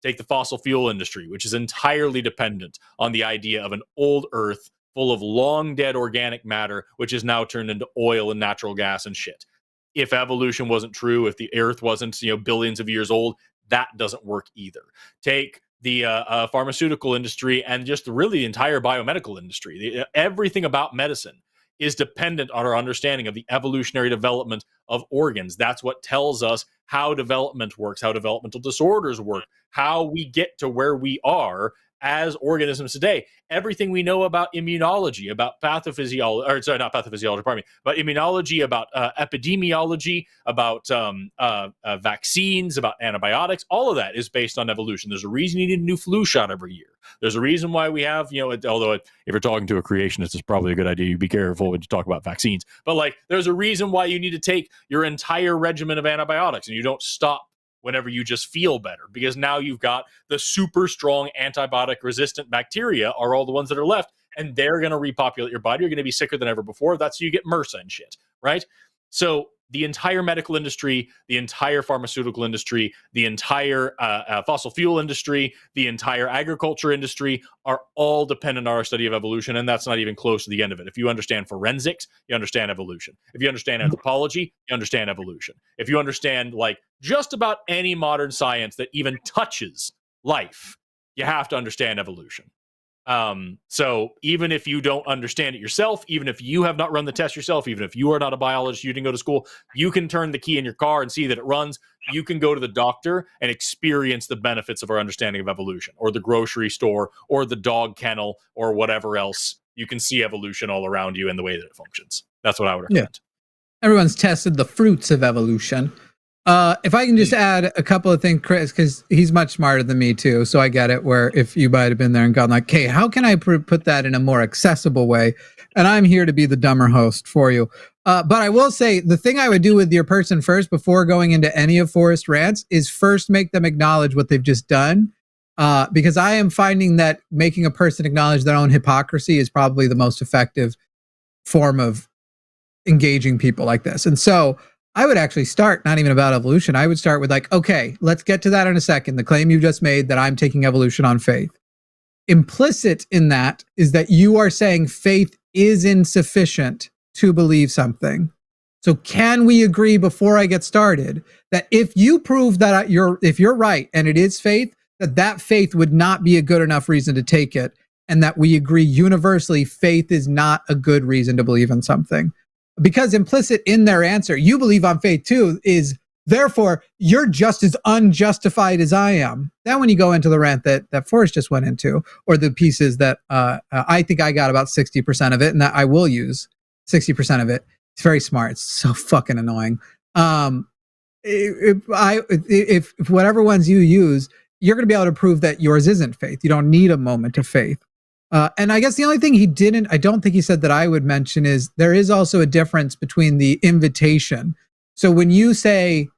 Take the fossil fuel industry, which is entirely dependent on the idea of an old Earth full of long dead organic matter, which is now turned into oil and natural gas and shit. If evolution wasn't true, if the Earth wasn't, billions of years old, that doesn't work either. Take the pharmaceutical industry and just really the entire biomedical industry. Everything about medicine is dependent on our understanding of the evolutionary development of organs. That's what tells us how development works, how developmental disorders work, how we get to where we are as organisms today. Everything we know about immunology, about pathophysiology, or sorry, not pathophysiology, pardon me, but immunology, about epidemiology, about vaccines, about antibiotics, all of that is based on evolution. There's a reason you need a new flu shot every year. There's a reason why we have, although if you're talking to a creationist, it's probably a good idea you be careful when you talk about vaccines. But there's a reason why you need to take your entire regimen of antibiotics and you don't stop whenever you just feel better, because now you've got the super strong antibiotic resistant bacteria are all the ones that are left, and they're going to repopulate your body. You're going to be sicker than ever before. That's how you get MRSA and shit, right? So the entire medical industry, the entire pharmaceutical industry, the entire fossil fuel industry, the entire agriculture industry are all dependent on our study of evolution, and that's not even close to the end of it. If you understand forensics, you understand evolution. If you understand anthropology, you understand evolution. If you understand just about any modern science that even touches life, you have to understand evolution. So even if you don't understand it yourself, even if you have not run the test yourself, even if you are not a biologist, you didn't go to school, you can turn the key in your car and see that it runs. You can go to the doctor and experience the benefits of our understanding of evolution, or the grocery store, or the dog kennel, or whatever else. You can see evolution all around you and the way that it functions. That's what I would recommend. Yeah. Everyone's tested the fruits of evolution. If I can just add a couple of things, Chris, because he's much smarter than me too, so I get it, where if you might have been there and gone hey, how can I put that in a more accessible way? And I'm here to be the dumber host for you. But I will say, the thing I would do with your person first, before going into any of Forrest rants, is first make them acknowledge what they've just done. Because I am finding that making a person acknowledge their own hypocrisy is probably the most effective form of engaging people like this. And so I would actually start not even about evolution. I would start with okay, let's get to that in a second. The claim you just made that I'm taking evolution on faith. Implicit in that is that you are saying faith is insufficient to believe something. So can we agree before I get started that if you prove that if you're right and it is faith, that faith would not be a good enough reason to take it, and that we agree universally faith is not a good reason to believe in something? Because implicit in their answer, you believe on faith too, is therefore you're just as unjustified as I am. Then when you go into the rant that Forrest just went into, or the pieces that I think I got about 60% of it, and that I will use 60% of it. It's very smart. It's so fucking annoying. If whatever ones you use, you're going to be able to prove that yours isn't faith. You don't need a moment of faith. And I guess the only thing I don't think he said that I would mention is there is also a difference between the invitation. So when you say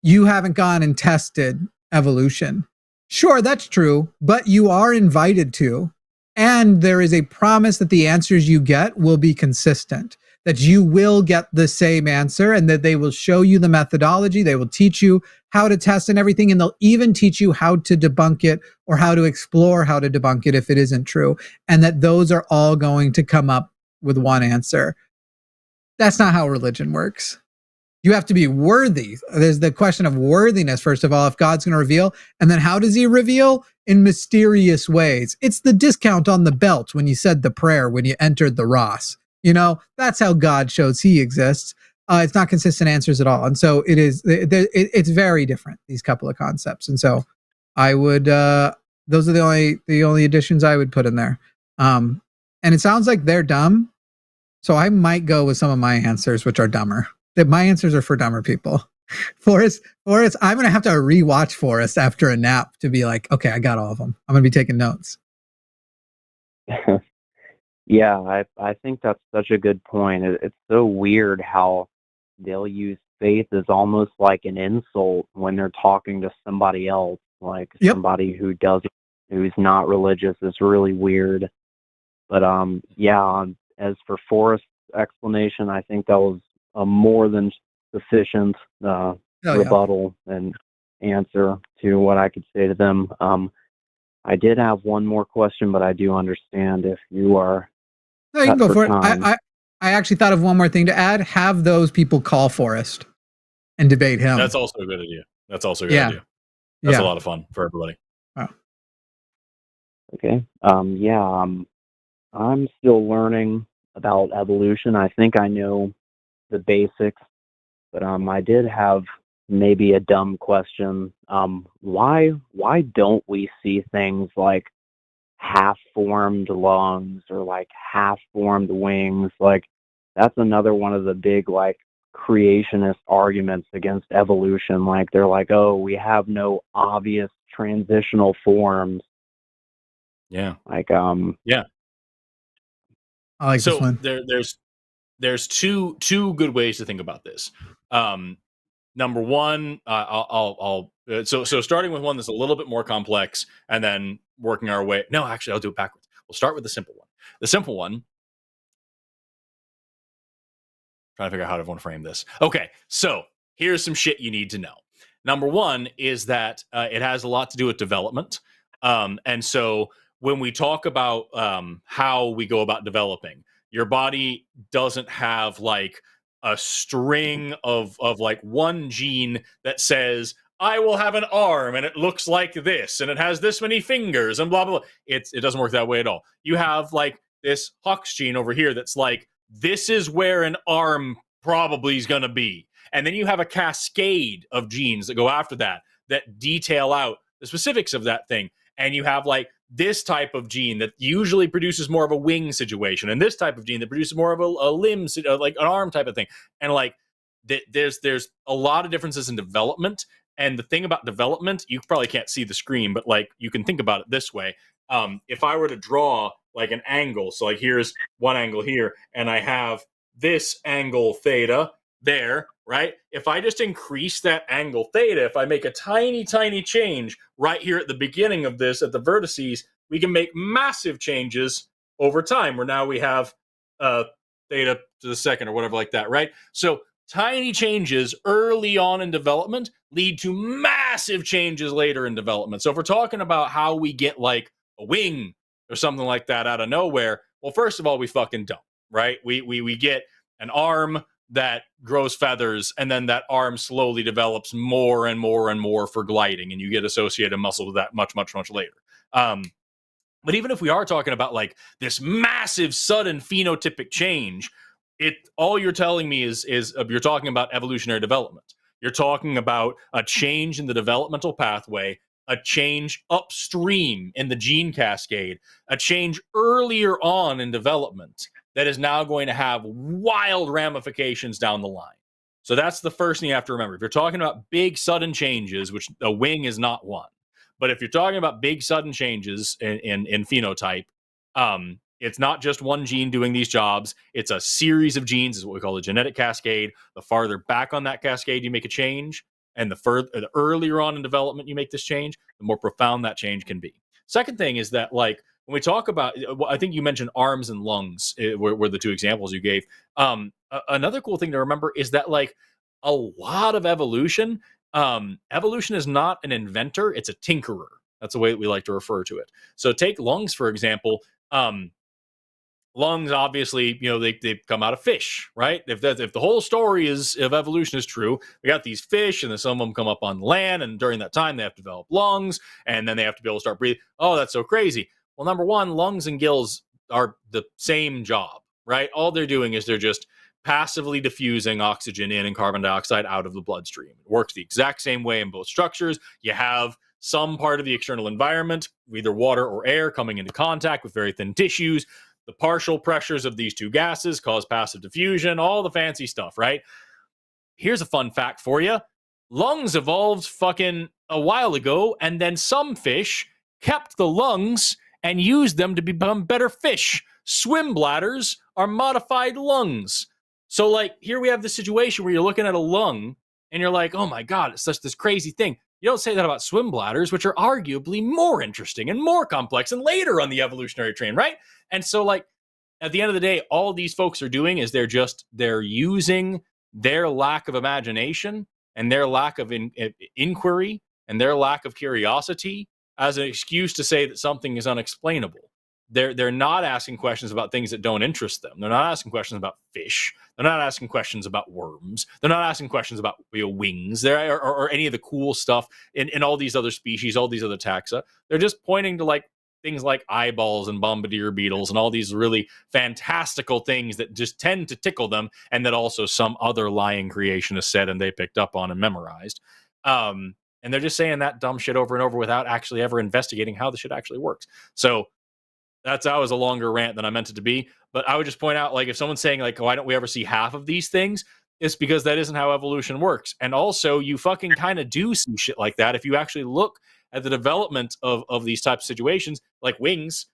you haven't gone and tested evolution, sure, that's true, but you are invited to, and there is a promise that the answers you get will be consistent, that you will get the same answer, and that they will show you the methodology, they will teach you how to test and everything, and they'll even teach you how to debunk it or how to explore how to debunk it if it isn't true, and that those are all going to come up with one answer. That's not how religion works. You have to be worthy. There's the question of worthiness, first of all, if God's going to reveal, and then how does he reveal? In mysterious ways. It's the discount on the belt when you said the prayer when you entered the Ross. That's how God shows he exists. It's not consistent answers at all. And so it's very different, these couple of concepts. And so I would, those are the only additions I would put in there. And it sounds like they're dumb. So I might go with some of my answers, which are dumber. My answers are for dumber people. Forrest, I'm going to have to rewatch Forrest after a nap to be like, okay, I got all of them. I'm going to be taking notes. Yeah, I think that's such a good point. It's so weird how they'll use faith as almost like an insult when they're talking to somebody else, like somebody who's not religious. Is really weird. But as for Forrest's explanation, I think that was a more than sufficient rebuttal and answer to what I could say to them. I did have one more question, but I do understand if you are. No, you can go for it. I actually thought of one more thing to add. Have those people call Forrest and debate him. That's also a good idea. That's a lot of fun for everybody. Oh. Okay. I'm still learning about evolution. I think I know the basics, but I did have maybe a dumb question. Why don't we see things like half-formed lungs or like half-formed wings? Like, that's another one of the big like creationist arguments against evolution. Like, they're like, oh, we have no obvious transitional forms. Yeah. Like yeah. I like so this one. There's two good ways to think about this. Number one, so starting with one that's a little bit more complex, and then working our way. No, actually, I'll do it backwards. We'll start with the simple one. The simple one. Trying to figure out how to want to frame this. Okay, so here's some shit you need to know. Number one is that it has a lot to do with development, and so when we talk about how we go about developing, your body doesn't have like a string of like one gene that says I will have an arm and it looks like this and it has this many fingers and blah blah blah. It doesn't work that way at all. You have like this Hox gene over here that's like, this is where an arm probably is going to be, and then you have a cascade of genes that go after that detail out the specifics of that thing, and you have like this type of gene that usually produces more of a wing situation, and this type of gene that produces more of a limb, like an arm type of thing. And like there's a lot of differences in development. And the thing about development, you probably can't see the screen, but like you can think about it this way. If I were to draw like an angle, so like here's one angle here, and I have this angle theta there, right? If I just increase that angle theta, if I make a tiny change right here at the beginning of this, at the vertices, we can make massive changes over time, where now we have theta to the second or whatever like that, right? So tiny changes early on in development lead to massive changes later in development. So if we're talking about how we get like a wing or something like that out of nowhere, well, first of all, we fucking don't, right? We get an arm that grows feathers, and then that arm slowly develops more and more and more for gliding, and you get associated muscle with that much later. But even if we are talking about like this massive sudden phenotypic change, all you're telling me is you're talking about evolutionary development. You're talking about a change in the developmental pathway, a change upstream in the gene cascade, a change earlier on in development that is now going to have wild ramifications down the line. So that's the first thing you have to remember. If you're talking about big sudden changes, which a wing is not one, but if you're talking about big sudden changes in phenotype, it's not just one gene doing these jobs. It's a series of genes, is what we call a genetic cascade. The farther back on that cascade you make a change, and the earlier on in development you make this change, the more profound that change can be. Second thing is that, like, when we talk about, I think you mentioned arms and lungs were the two examples you gave. Another cool thing to remember is that, like, a lot of evolution is not an inventor, it's a tinkerer. That's the way that we like to refer to it. So take lungs, for example. Lungs, obviously, they come out of fish, right? If the whole story of evolution is true, we got these fish, and then some of them come up on land, and during that time they have to develop lungs, and then they have to be able to start breathing. Oh, that's so crazy. Well, number one, lungs and gills are the same job, right? All they're doing is they're just passively diffusing oxygen in and carbon dioxide out of the bloodstream. It works the exact same way in both structures. You have some part of the external environment, either water or air, coming into contact with very thin tissues. the partial pressures of these two gases cause passive diffusion, all the fancy stuff, right? Here's a fun fact for you. Lungs evolved fucking a while ago, and then some fish kept the lungs and used them to become better fish. Swim bladders are modified lungs. So, like, here we have this situation where you're looking at a lung and you're like, oh my God, it's such this crazy thing. You don't say that about swim bladders, which are arguably more interesting and more complex and later on the evolutionary train, right? And so, like, at the end of the day, all these folks are doing is they're using their lack of imagination and their lack of inquiry and their lack of curiosity as an excuse to say that something is unexplainable. They're not asking questions about things that don't interest them. They're not asking questions about fish. They're not asking questions about worms. They're not asking questions about wings or any of the cool stuff in all these other species, all these other taxa. They're just pointing to like things like eyeballs and bombardier beetles and all these really fantastical things that just tend to tickle them, and that also some other lying creationist said and they picked up on and memorized. And they're just saying that dumb shit over and over without actually ever investigating how the shit actually works. So that was a longer rant than I meant it to be. But I would just point out, like, if someone's saying, like, why don't we ever see half of these things? It's because that isn't how evolution works. And also, you fucking kind of do see shit like that. If you actually look at the development of these types of situations, like wings,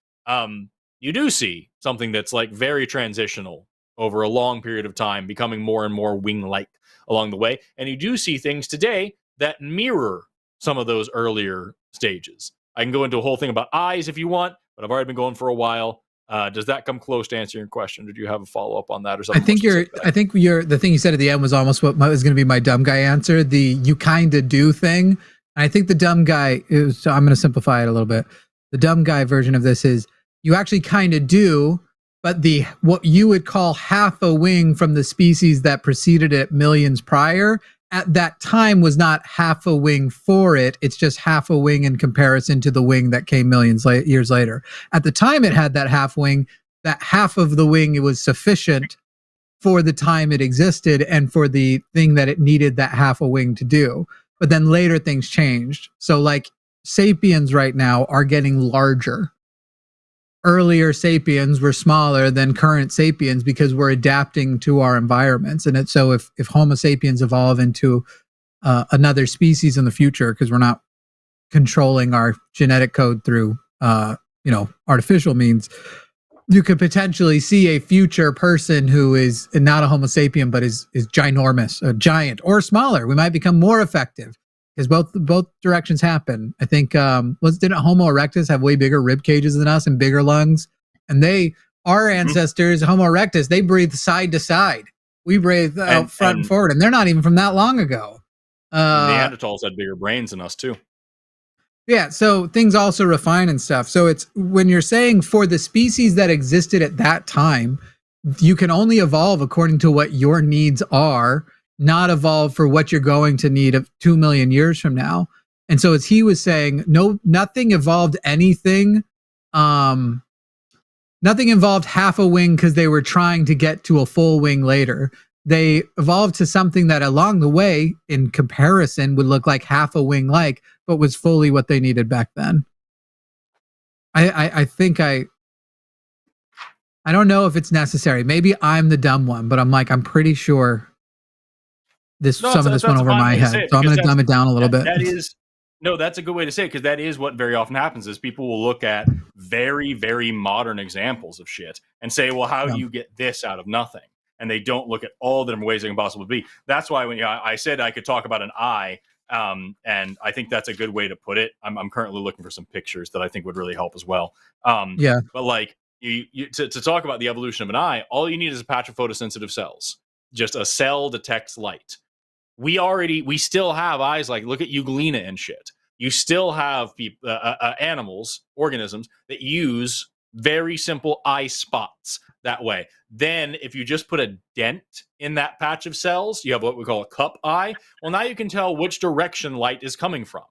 you do see something that's, like, very transitional over a long period of time, becoming more and more wing-like along the way. And you do see things today that mirror some of those earlier stages. I can go into a whole thing about eyes if you want, but I've already been going for a while. Does that come close to answering your question? Did you have a follow-up on that or something? I think the thing you said at the end was almost what was going to be my dumb guy answer. The you kind of do thing. And I think the dumb guy is, so I'm going to simplify it a little bit. The dumb guy version of this is you actually kind of do, but what you would call half a wing from the species that preceded it millions prior at that time was not half a wing for it. It's just half a wing in comparison to the wing that came millions years later. At the time it had that half wing, that half of the wing, it was sufficient for the time it existed and for the thing that it needed that half a wing to do. But then later things changed. So like sapiens right now are getting larger. Earlier sapiens were smaller than current sapiens because we're adapting to our environments. And so if Homo sapiens evolve into another species in the future, because we're not controlling our genetic code through artificial means, you could potentially see a future person who is not a Homo sapien but is ginormous, a giant, or smaller. We might become more effective. Because both directions happen. I think didn't Homo erectus have way bigger rib cages than us and bigger lungs? And our ancestors, Homo erectus, they breathe side to side. We breathe out front and forward, and they're not even from that long ago. Neanderthals had bigger brains than us too. Yeah, so things also refine and stuff. So it's when you're saying for the species that existed at that time, you can only evolve according to what your needs are, not evolve for what you're going to need of 2 million years from now. And so as he was saying, nothing evolved anything. Nothing involved half a wing because they were trying to get to a full wing later. They evolved to something that along the way, in comparison, would look like half a wing like, but was fully what they needed back then. I think I don't know if it's necessary. Maybe I'm the dumb one, but I'm pretty sure some of this went over my head, so I'm going to dumb it down a little bit. That's a good way to say it, because that is what very often happens is people will look at very, very modern examples of shit and say, well, how do you get this out of nothing? And they don't look at all the different ways it can possibly be. That's why when I said I could talk about an eye, and I think that's a good way to put it. I'm currently looking for some pictures that I think would really help as well. But like to talk about the evolution of an eye, all you need is a patch of photosensitive cells. Just a cell detects light. We still have eyes. Like, look at Euglena and shit. You still have animals, organisms that use very simple eye spots that way. Then if you just put a dent in that patch of cells, you have what we call a cup eye. Well, now you can tell which direction light is coming from.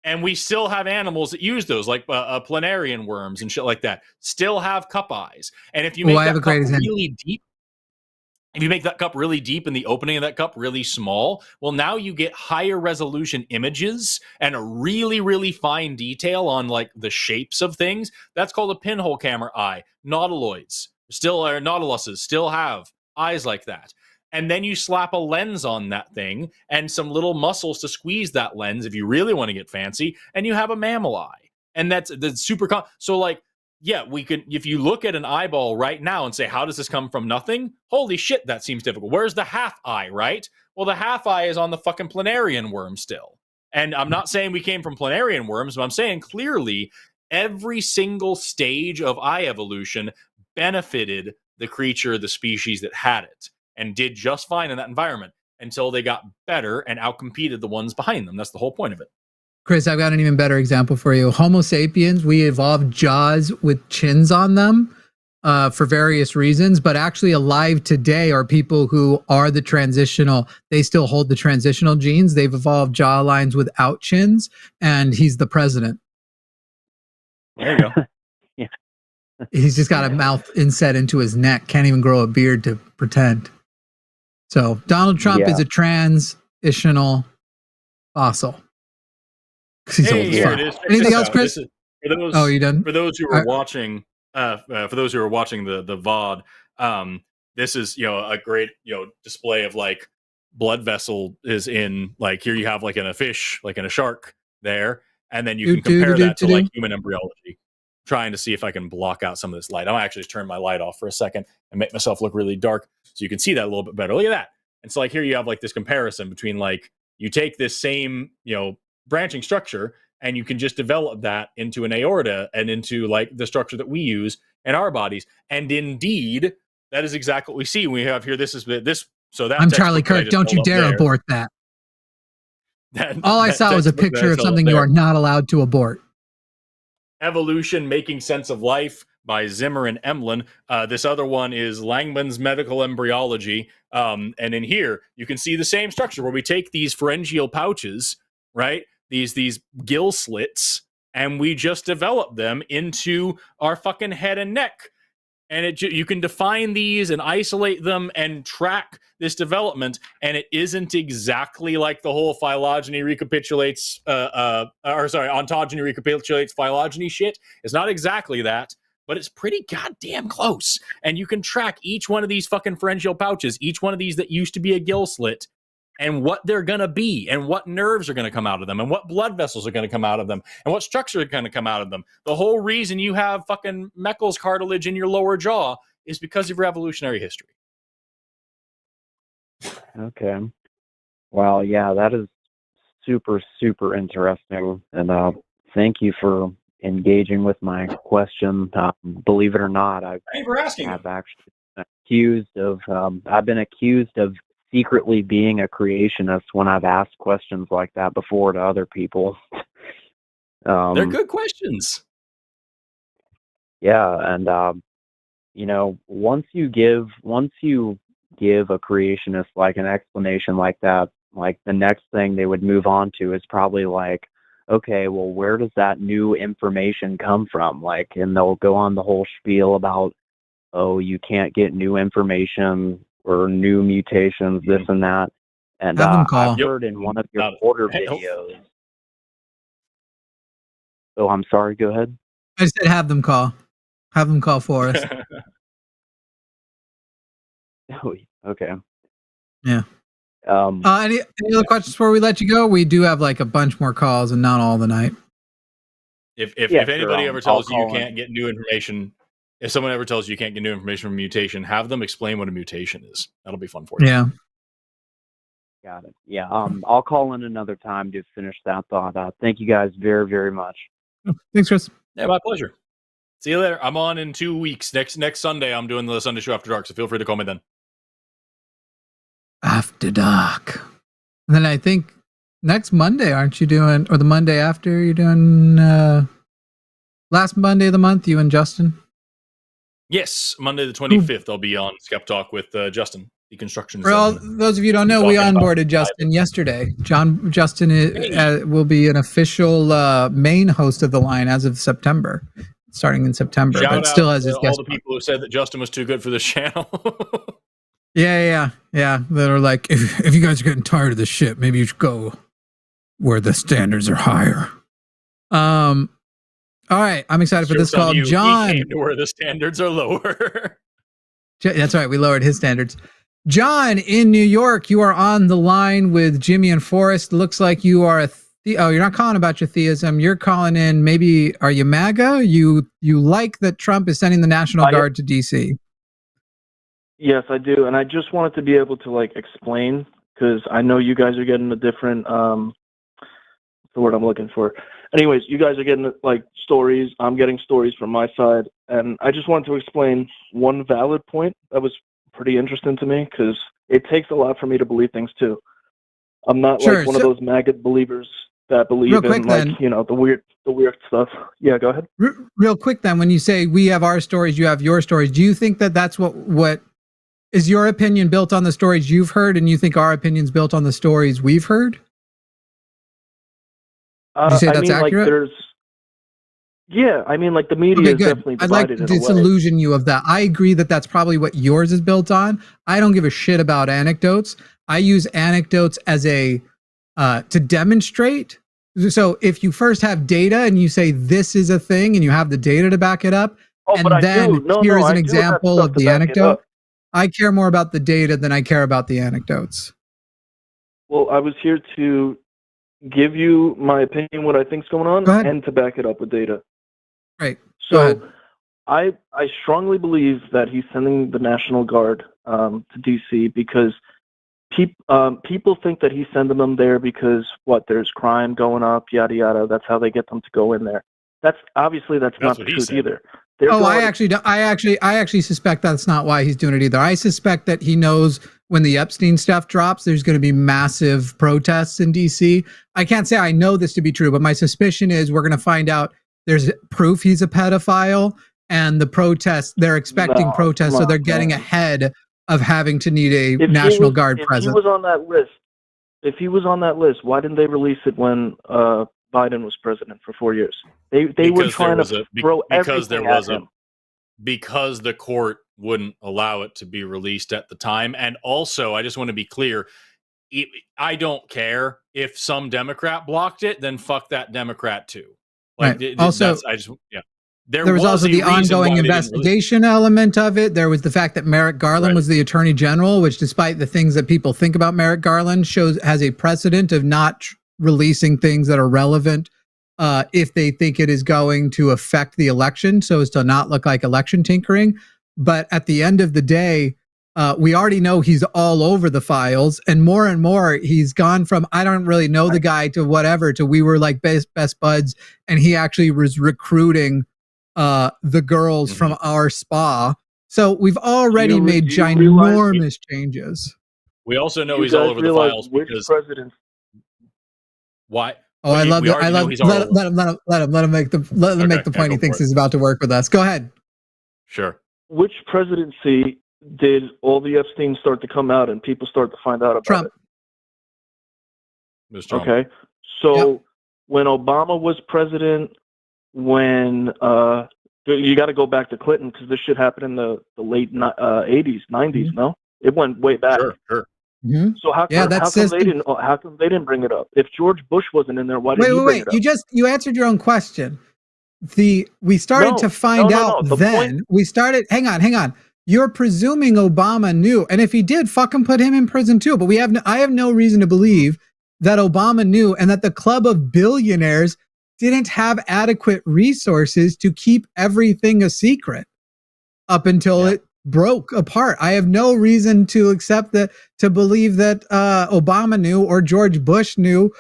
And we still have animals that use those, like planarian worms and shit like that, still have cup eyes. And if you make that cup really deep, if you make that cup really deep and the opening of that cup really small, well, now you get higher resolution images and a really, really fine detail on like the shapes of things. That's called a pinhole camera eye. Nautiloids nautiluses still have eyes like that. And then you slap a lens on that thing and some little muscles to squeeze that lens if you really want to get fancy, and you have a mammal eye. And that's super so like, yeah, we could, if you look at an eyeball right now and say, how does this come from nothing? Holy shit, that seems difficult. Where's the half eye, right? Well, the half eye is on the fucking planarian worm still. And I'm not saying we came from planarian worms, but I'm saying clearly every single stage of eye evolution benefited the creature, the species that had it, and did just fine in that environment until they got better and outcompeted the ones behind them. That's the whole point of it. Chris, I've got an even better example for you. Homo sapiens, we evolved jaws with chins on them for various reasons, but actually alive today are people who are the transitional, they still hold the transitional genes. They've evolved jaw lines without chins, and he's the president. There you go. Yeah. He's just got a mouth inset into his neck, can't even grow a beard to pretend. So Donald Trump is a transitional fossil. Hey, here it is. Anything else, Chris? You done? For those who are watching, the VOD, this is a great display of like blood vessel is in like here you have like in a fish, like in a shark there, and then you can compare that to like human embryology. Trying to see if I can block out some of this light. I'll actually turn my light off for a second and make myself look really dark so you can see that a little bit better. Look at that. And so like here you have like this comparison between like you take this same branching structure and you can just develop that into an aorta and into like the structure that we use in our bodies. And indeed, that is exactly what we see. We have here, this is this. So that I'm Charlie Kirk. Don't you dare abort that. All I saw was a picture of something you are not allowed to abort. Evolution, Making Sense of Life by Zimmer and Emlyn. This other one is Langman's Medical Embryology. And in here, you can see the same structure where we take these pharyngeal pouches, right? These gill slits, and we just develop them into our fucking head and neck. And you can define these and isolate them and track this development, and it isn't exactly like the whole ontogeny recapitulates phylogeny shit. It's not exactly that, but it's pretty goddamn close. And you can track each one of these fucking pharyngeal pouches, each one of these that used to be a gill slit, and what they're going to be, and what nerves are going to come out of them, and what blood vessels are going to come out of them, and what structure are going to come out of them. The whole reason you have fucking Meckel's cartilage in your lower jaw is because of your evolutionary history. Okay. Well, yeah, that is super, super interesting. And thank you for engaging with my question. Believe it or not, I've actually been accused of secretly being a creationist when I've asked questions like that before to other people. They're good questions. Yeah, and once you give a creationist like an explanation like that, like the next thing they would move on to is probably like, okay, well, where does that new information come from? Like, and they'll go on the whole spiel about, oh, you can't get new information or new mutations, this and that. And I've heard in one of your order videos. Oh, I'm sorry. Go ahead. I said have them call. Have them call Forrest. Oh, okay. Yeah. Any other questions before we let you go? We do have like a bunch more calls and not all the night. If anybody ever tells you can't get new information, if someone ever tells you can't get new information from a mutation, have them explain what a mutation is. That'll be fun for you. Yeah. Got it. Yeah. I'll call in another time to finish that thought. Thank you guys very, very much. Thanks, Chris. Yeah, my pleasure. See you later. I'm on in 2 weeks. Next Sunday, I'm doing the Sunday show after dark, so feel free to call me then. After dark. And then I think next Monday, aren't you doing, or the Monday after, you're doing last Monday of the month, you and Justin? Yes, Monday the 25th, I'll be on Skeptalk with Justin, Deconstruction. For all those of you who don't know, we onboarded Justin yesterday. Justin will be an official main host of the line as of September, starting in September. Shout but still has his all guest the people who said that Justin was too good for this channel. Yeah. That are like, if you guys are getting tired of this shit, maybe you should go where the standards are higher. All right, I'm excited for this call. John, he came to where the standards are lower. That's right. We lowered his standards. John in New York, you are on the line with Jimmy and Forrest. Looks like you are you're not calling about your theism. You're calling in. Maybe are you MAGA? You like that Trump is sending the National Guard to DC? Yes, I do, and I just wanted to be able to explain because I know you guys are getting a different. What's the word I'm looking for? Anyways, you guys are getting stories. I'm getting stories from my side, and I just wanted to explain one valid point that was pretty interesting to me because it takes a lot for me to believe things too. I'm not one of those MAGA believers that believe in the weird stuff. Yeah, go ahead. Real quick then, when you say we have our stories, you have your stories, do you think that that's what is your opinion built on the stories you've heard, and you think our opinion's built on the stories we've heard? Did you say that's accurate? The media is definitely divided. I'd like to disillusion you of that. I agree that that's probably what yours is built on. I don't give a shit about anecdotes. I use anecdotes as to demonstrate. So if you first have data and you say this is a thing and you have the data to back it up, here's an example of the anecdote. I care more about the data than I care about the anecdotes. Well, I was here to give you my opinion, what I think's going on, and to back it up with data. Right. So I strongly believe that he's sending the National Guard to DC because people think that he's sending them there because there's crime going up, yada yada. That's how they get them to go in there. That's not the truth either. I actually suspect that's not why he's doing it either. I suspect that he knows when the Epstein stuff drops, there's going to be massive protests in DC. I can't say I know this to be true, but my suspicion is we're going to find out there's proof he's a pedophile, and the protests, they're expecting protests, so they're getting ahead of having to need a National Guard presence. If he was on that list, why didn't they release it when Biden was president for 4 years? They were trying to throw everything at him. Because the court wouldn't allow it to be released at the time. And also, I just want to be clear, I don't care if some Democrat blocked it, then fuck that Democrat too. There was also the ongoing investigation element of it. There was the fact that Merrick Garland was the Attorney General, which, despite the things that people think about Merrick Garland, has a precedent of not releasing things that are relevant if they think it is going to affect the election, so as to not look like election tinkering. But at the end of the day, we already know he's all over the files, and more he's gone from I don't really know the guy to whatever to we were like best buds, and he actually was recruiting the girls from our spa. So we've already made ginormous changes. We also know he's all over the files because why? Oh, I love that. I love let him make the point he thinks he's about to work with us. Go ahead. Sure. Which presidency did all the Epstein start to come out and people start to find out about it? Trump. Okay. So when Obama was president, when you got to go back to Clinton because this shit happened in the late 80s, 90s. No, it went way back. Sure. Mm-hmm. So how come they didn't bring it up? If George Bush wasn't in there, why didn't he bring it up? You answered your own question. We started to find out then. We started. Hang on. You're presuming Obama knew, and if he did, fucking put him in prison too. But I have no reason to believe that Obama knew, and that the club of billionaires didn't have adequate resources to keep everything a secret up until it broke apart. I have no reason to believe that Obama knew or George Bush knew,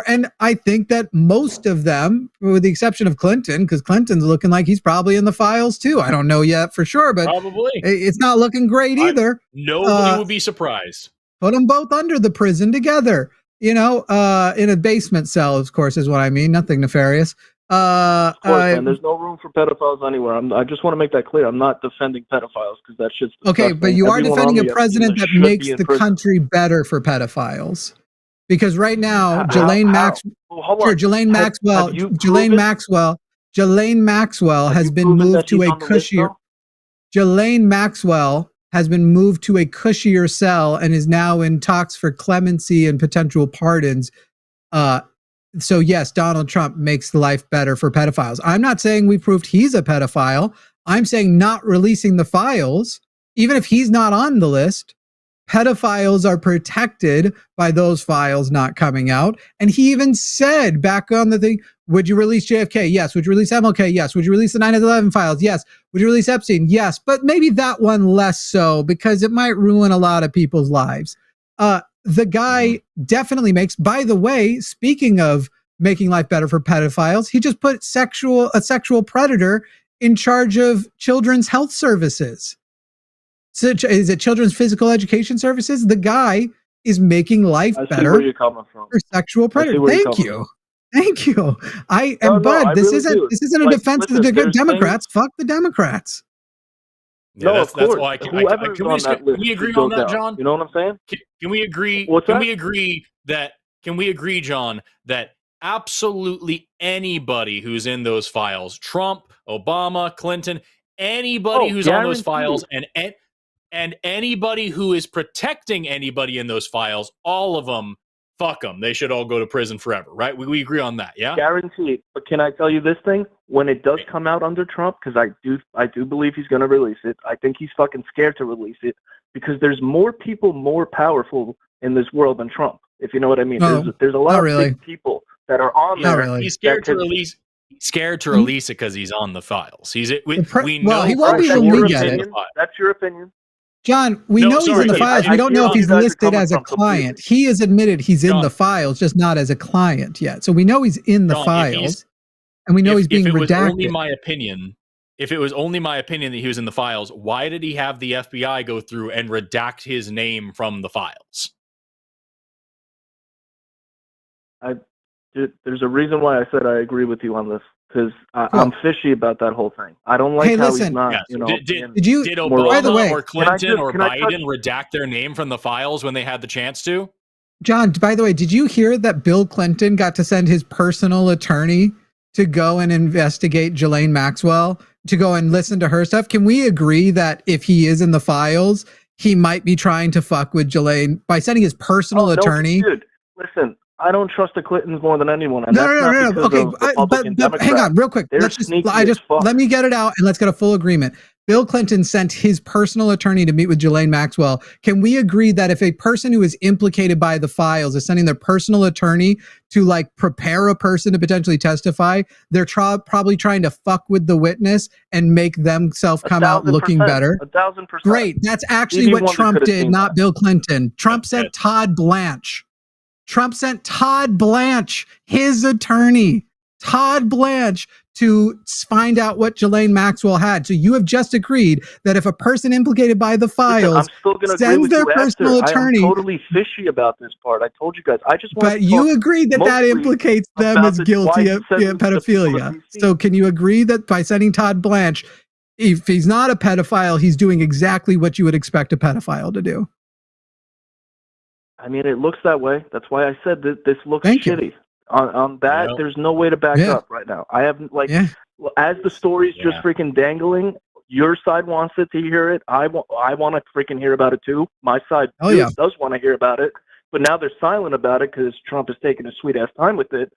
and I think that most of them, with the exception of Clinton, because Clinton's looking like he's probably in the files too. I don't know yet for sure, but probably it's not looking great either. Nobody would be surprised. Put them both under the prison together, in a basement cell, of course, is what I mean. Nothing nefarious. Of course, man, there's no room for pedophiles anywhere. I just want to make that clear. I'm not defending pedophiles because that shit's disgusting. Okay, but you are defending a president that makes the country better for pedophiles. Because right now, Ghislaine Maxwell has been moved to a cushier. Ghislaine Maxwell has been moved to a cushier cell and is now in talks for clemency and potential pardons. So yes, Donald Trump makes life better for pedophiles. I'm not saying we proved he's a pedophile. I'm saying not releasing the files, even if he's not on the list, pedophiles are protected by those files not coming out. And he even said back on the thing, would you release JFK? Yes. Would you release MLK? Yes. Would you release the 9/11 files? Yes. Would you release Epstein? Yes. But maybe that one less so, because it might ruin a lot of people's lives. The guy definitely makes, by the way, speaking of making life better for pedophiles, he just put a sexual predator in charge of children's health services. So is it Children's Physical Education Services? The guy is making life better for sexual predator. Thank you. Thank you. This isn't a defense of the Democrats. Fuck the Democrats. Yeah, that's why can we agree on that, John? You know what I'm saying? Can we agree? Can we agree, John, that absolutely anybody who's in those files, Trump, Obama, Clinton, anybody who's on those files, and anybody who is protecting anybody in those files, all of them, fuck them. They should all go to prison forever, right? We agree on that, yeah? Guaranteed. But can I tell you this thing? When it does come out under Trump, because I do believe he's going to release it, I think he's fucking scared to release it, because there's more people more powerful in this world than Trump, if you know what I mean. There's a lot of big people that are on there. Really. He's scared to release. Scared to release it because he's on the files. We know he won't be when we get it. That's your opinion. John, we know he's in the files. We don't know if he's listed as a client. He has admitted he's in the files, just not as a client yet. So we know he's in the files, and we know he's being redacted. If it was only my opinion that he was in the files, why did he have the FBI go through and redact his name from the files? There's a reason why I said I agree with you on this, because I'm fishy about that whole thing. I don't like how he's not. Did Obama or Clinton or Biden redact their name from the files when they had the chance to? John, by the way, did you hear that Bill Clinton got to send his personal attorney to go and investigate Ghislaine Maxwell, to go and listen to her stuff? Can we agree that if he is in the files, he might be trying to fuck with Ghislaine by sending his personal attorney? Dude, listen. I don't trust the Clintons more than anyone. And no. Okay, but hang on, real quick. Let me get it out, and let's get a full agreement. Bill Clinton sent his personal attorney to meet with Ghislaine Maxwell. Can we agree that if a person who is implicated by the files is sending their personal attorney to prepare a person to potentially testify, they're probably trying to fuck with the witness and make themselves come out looking better? 1,000%. Great. That's actually what Trump did, not Bill Clinton. Trump sent Todd Blanche. His attorney, Todd Blanche, to find out what Ghislaine Maxwell had. So you have just agreed that if a person implicated by the files sends their personal attorney, I'm totally fishy about this part. I told you guys. But you agreed that implicates them as guilty of pedophilia. So can you agree that by sending Todd Blanche, if he's not a pedophile, he's doing exactly what you would expect a pedophile to do? I mean, it looks that way. That's why I said that this looks shitty. On that, there's no way to back up right now. I haven't as the story's just freaking dangling. Your side wants it to hear it. I want to freaking hear about it too. My side does want to hear about it, but now they're silent about it because Trump is taking a sweet ass time with it.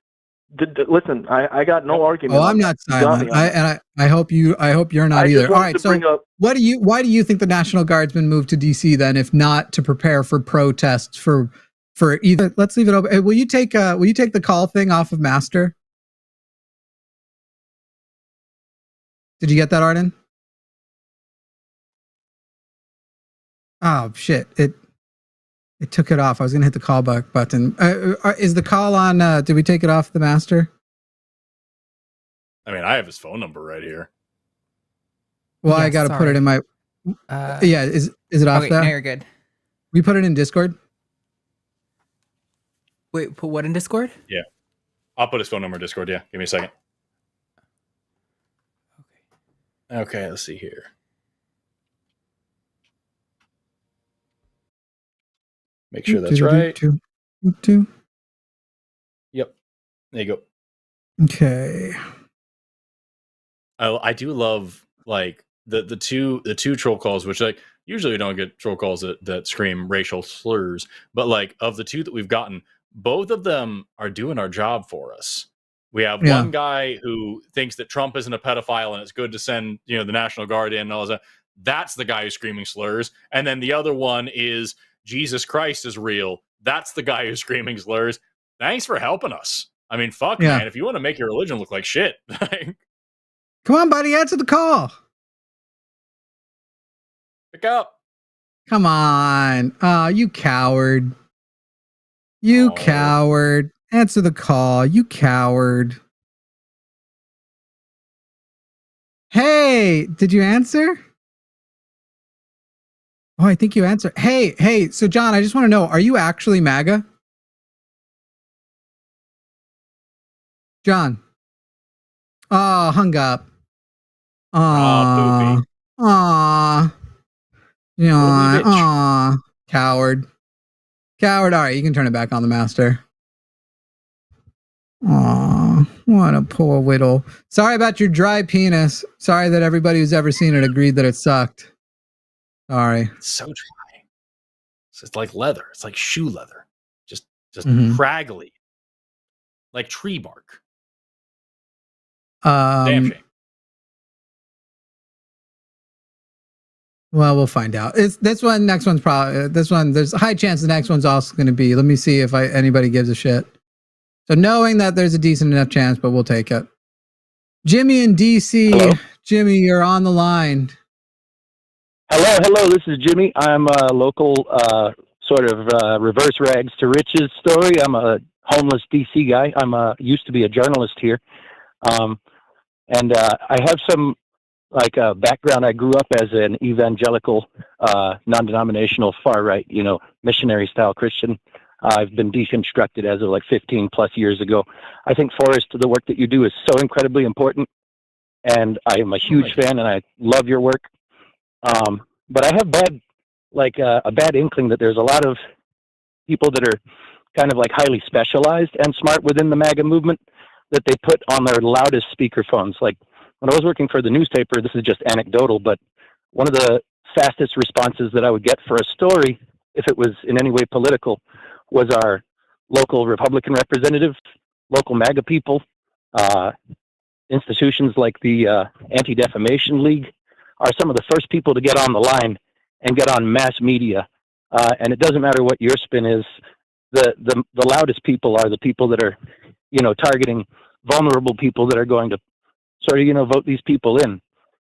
Listen, I got no argument. Oh, I'm not silent. I hope you're not either. All right. So why do you think the National Guardsmen moved to DC then, if not to prepare for protests for either? Let's leave it open. Hey, will you take the call thing off of Master? Did you get that, Arden? Oh shit. It took it off. I was going to hit the call back button. Is the call on? Did we take it off the Master? I mean, I have his phone number right here. Well, I got to put it in my. Is it off there? No, you're good. We put it in Discord. Wait, put what in Discord? Yeah, I'll put his phone number in Discord. Yeah, give me a second. Okay, let's see here. Make sure that's right. Yep. There you go. Okay. I do love the two troll calls, which like usually we don't get troll calls that scream racial slurs, but like of the two that we've gotten, both of them are doing our job for us. We have one guy who thinks that Trump isn't a pedophile and it's good to send the National Guard in and all that. That's the guy who's screaming slurs. And then the other one is Jesus Christ is real. That's the guy who's screaming slurs. Thanks for helping us. I mean, fuck, man. If you want to make your religion look like shit, come on, buddy, answer the call. Pick up. Come on. You coward. You coward. Answer the call. You coward. Hey, did you answer? Oh, I think you answered. Hey. So, John, I just want to know, are you actually MAGA? John. Oh, hung up. Aw. Aw. Aw. Coward. Coward. All right, you can turn it back on the master. Aw, what a poor whittle. Sorry about your dry penis. Sorry that everybody who's ever seen it agreed that it sucked. Sorry. It's so dry. It's like leather. It's like shoe leather. Just craggly. Like tree bark. Damn shame. Well, we'll find out. It's this one. Next one's probably this one. There's a high chance the next one's also going to be. Let me see if anybody gives a shit. So knowing that there's a decent enough chance, but we'll take it. Jimmy in DC. Hello? Jimmy, you're on the line. Hello. This is Jimmy. I'm a local sort of reverse rags to riches story. I'm a homeless DC guy. Used to be a journalist here. And I have some background. I grew up as an evangelical, non-denominational, far-right, missionary-style Christian. I've been deconstructed as of 15 plus years ago. I think, Forrest, the work that you do is so incredibly important, and I am a huge fan, and I love your work. But I have a bad inkling that there's a lot of people that are kind of highly specialized and smart within the MAGA movement that they put on their loudest speakerphones. Like when I was working for the newspaper, this is just anecdotal, but one of the fastest responses that I would get for a story, if it was in any way political, was our local Republican representatives, local MAGA people, institutions like the Anti-Defamation League are some of the first people to get on the line and get on mass media. And it doesn't matter what your spin is. The loudest people are the people that are, targeting vulnerable people that are going to sort of, vote these people in.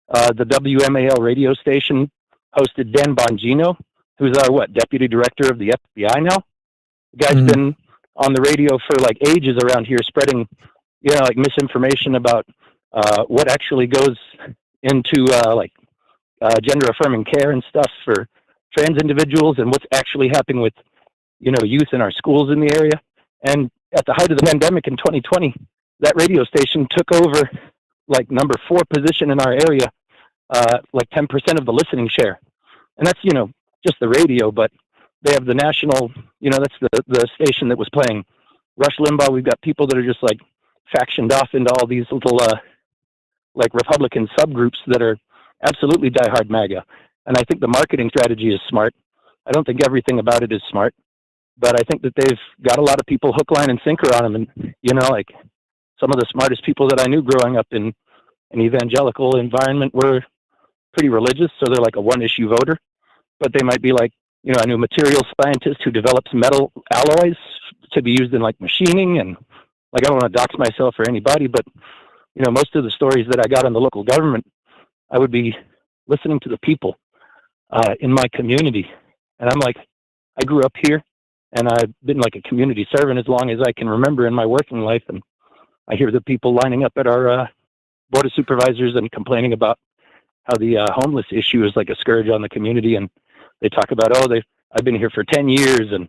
The WMAL radio station hosted Dan Bongino, who's our, deputy director of the FBI now. The guy's been on the radio for ages around here spreading, misinformation about what actually goes into gender affirming care and stuff for trans individuals and what's actually happening with, youth in our schools in the area. And at the height of the pandemic in 2020, that radio station took over number 4 position in our area, 10% of the listening share. And that's, just the radio, but they have the national, that's the station that was playing Rush Limbaugh. We've got people that are just factioned off into all these little, Republican subgroups that are absolutely diehard MAGA. And I think the marketing strategy is smart. I don't think everything about it is smart, but I think that they've got a lot of people hook, line, and sinker on them. And, some of the smartest people that I knew growing up in an evangelical environment were pretty religious. So they're a one-issue voter, but they might be I knew a material scientist who develops metal alloys to be used in machining. And I don't want to dox myself or anybody, but, most of the stories that I got in the local government, I would be listening to the people in my community. And I'm I grew up here and I've been a community servant as long as I can remember in my working life. And I hear the people lining up at our board of supervisors and complaining about how the homeless issue is a scourge on the community. And they talk about, I've been here for 10 years. And,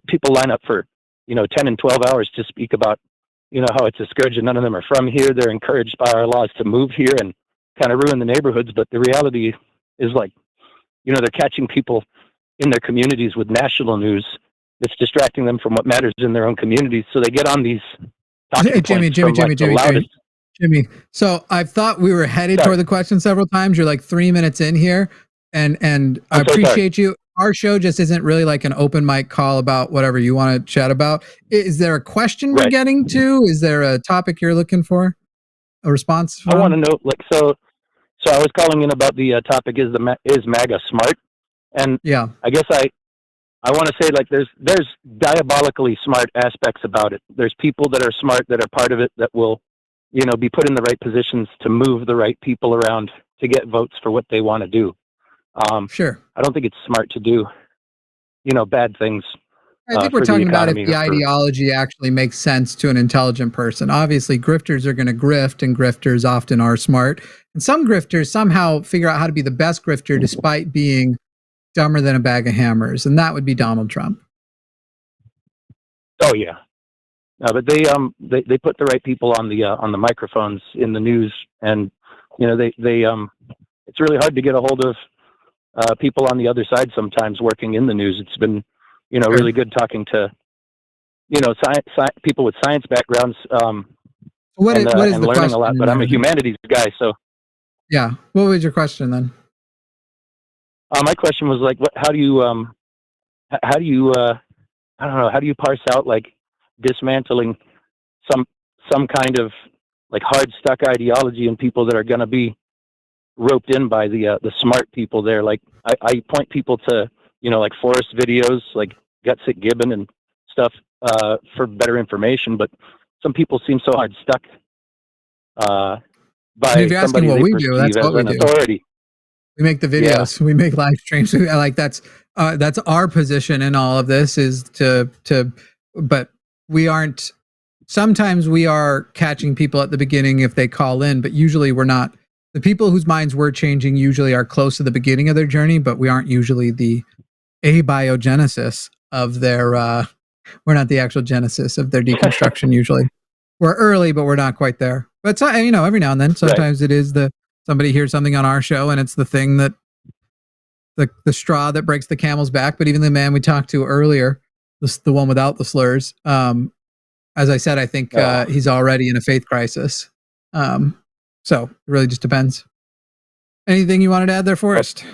people line up for, 10 and 12 hours to speak about, how it's a scourge and none of them are from here. They're encouraged by our laws to move here and kind of ruin the neighborhoods. But the reality is they're catching people in their communities with national news that's distracting them from what matters in their own communities. So they get on these talking points from the loudest Jimmy. So I thought we were headed toward the question several times. You're like 3 minutes in here, and I appreciate you. Our show just isn't really like an open mic call about whatever you want to chat about. Is there a question we're getting to? Is there a topic you're looking for? A response from? I want to know, like, so I was calling in about the topic is MAGA smart? And yeah, I guess I want to say, like, there's diabolically smart aspects about it. There's people that are smart that are part of it that will, you know, be put in the right positions to move the right people around to get votes for what they want to do. Sure. I don't think it's smart to do, you know, bad things. I think we're talking about if the ideology actually makes sense to an intelligent person. Obviously, grifters are going to grift, and grifters often are smart. And some grifters somehow figure out how to be the best grifter despite being dumber than a bag of hammers, and that would be Donald Trump. Oh yeah, but they put the right people on the microphones in the news, and you know they it's really hard to get a hold of people on the other side sometimes working in the news. It's been, you know, really good talking to, you know, people with science backgrounds and learning a lot. But I'm a humanities guy, so yeah. What was your question then? My question was like, how do you I don't know, how do you parse out like dismantling some kind of like hard stuck ideology in people that are going to be roped in by the smart people there? Like I point people to, you know, like Forrest videos, like Gutsick Gibbon and stuff for better information, but some people seem so hard stuck by if you're asking what we do, that's what we do. Authority. We make the videos, we make live streams. Like that's our position in all of this is to, but we aren't, sometimes we are catching people at the beginning if they call in, but usually we're not. The people whose minds we're changing usually are close to the beginning of their journey, but we aren't usually the abiogenesis of their, we're not the actual genesis of their deconstruction usually. We're early, but we're not quite there. But, you know, every now and then, sometimes it is somebody hears something on our show and it's the thing that, the straw that breaks the camel's back. But even the man we talked to earlier, the one without the slurs, as I said, I think he's already in a faith crisis. So it really just depends. Anything you wanted to add there, Forrest?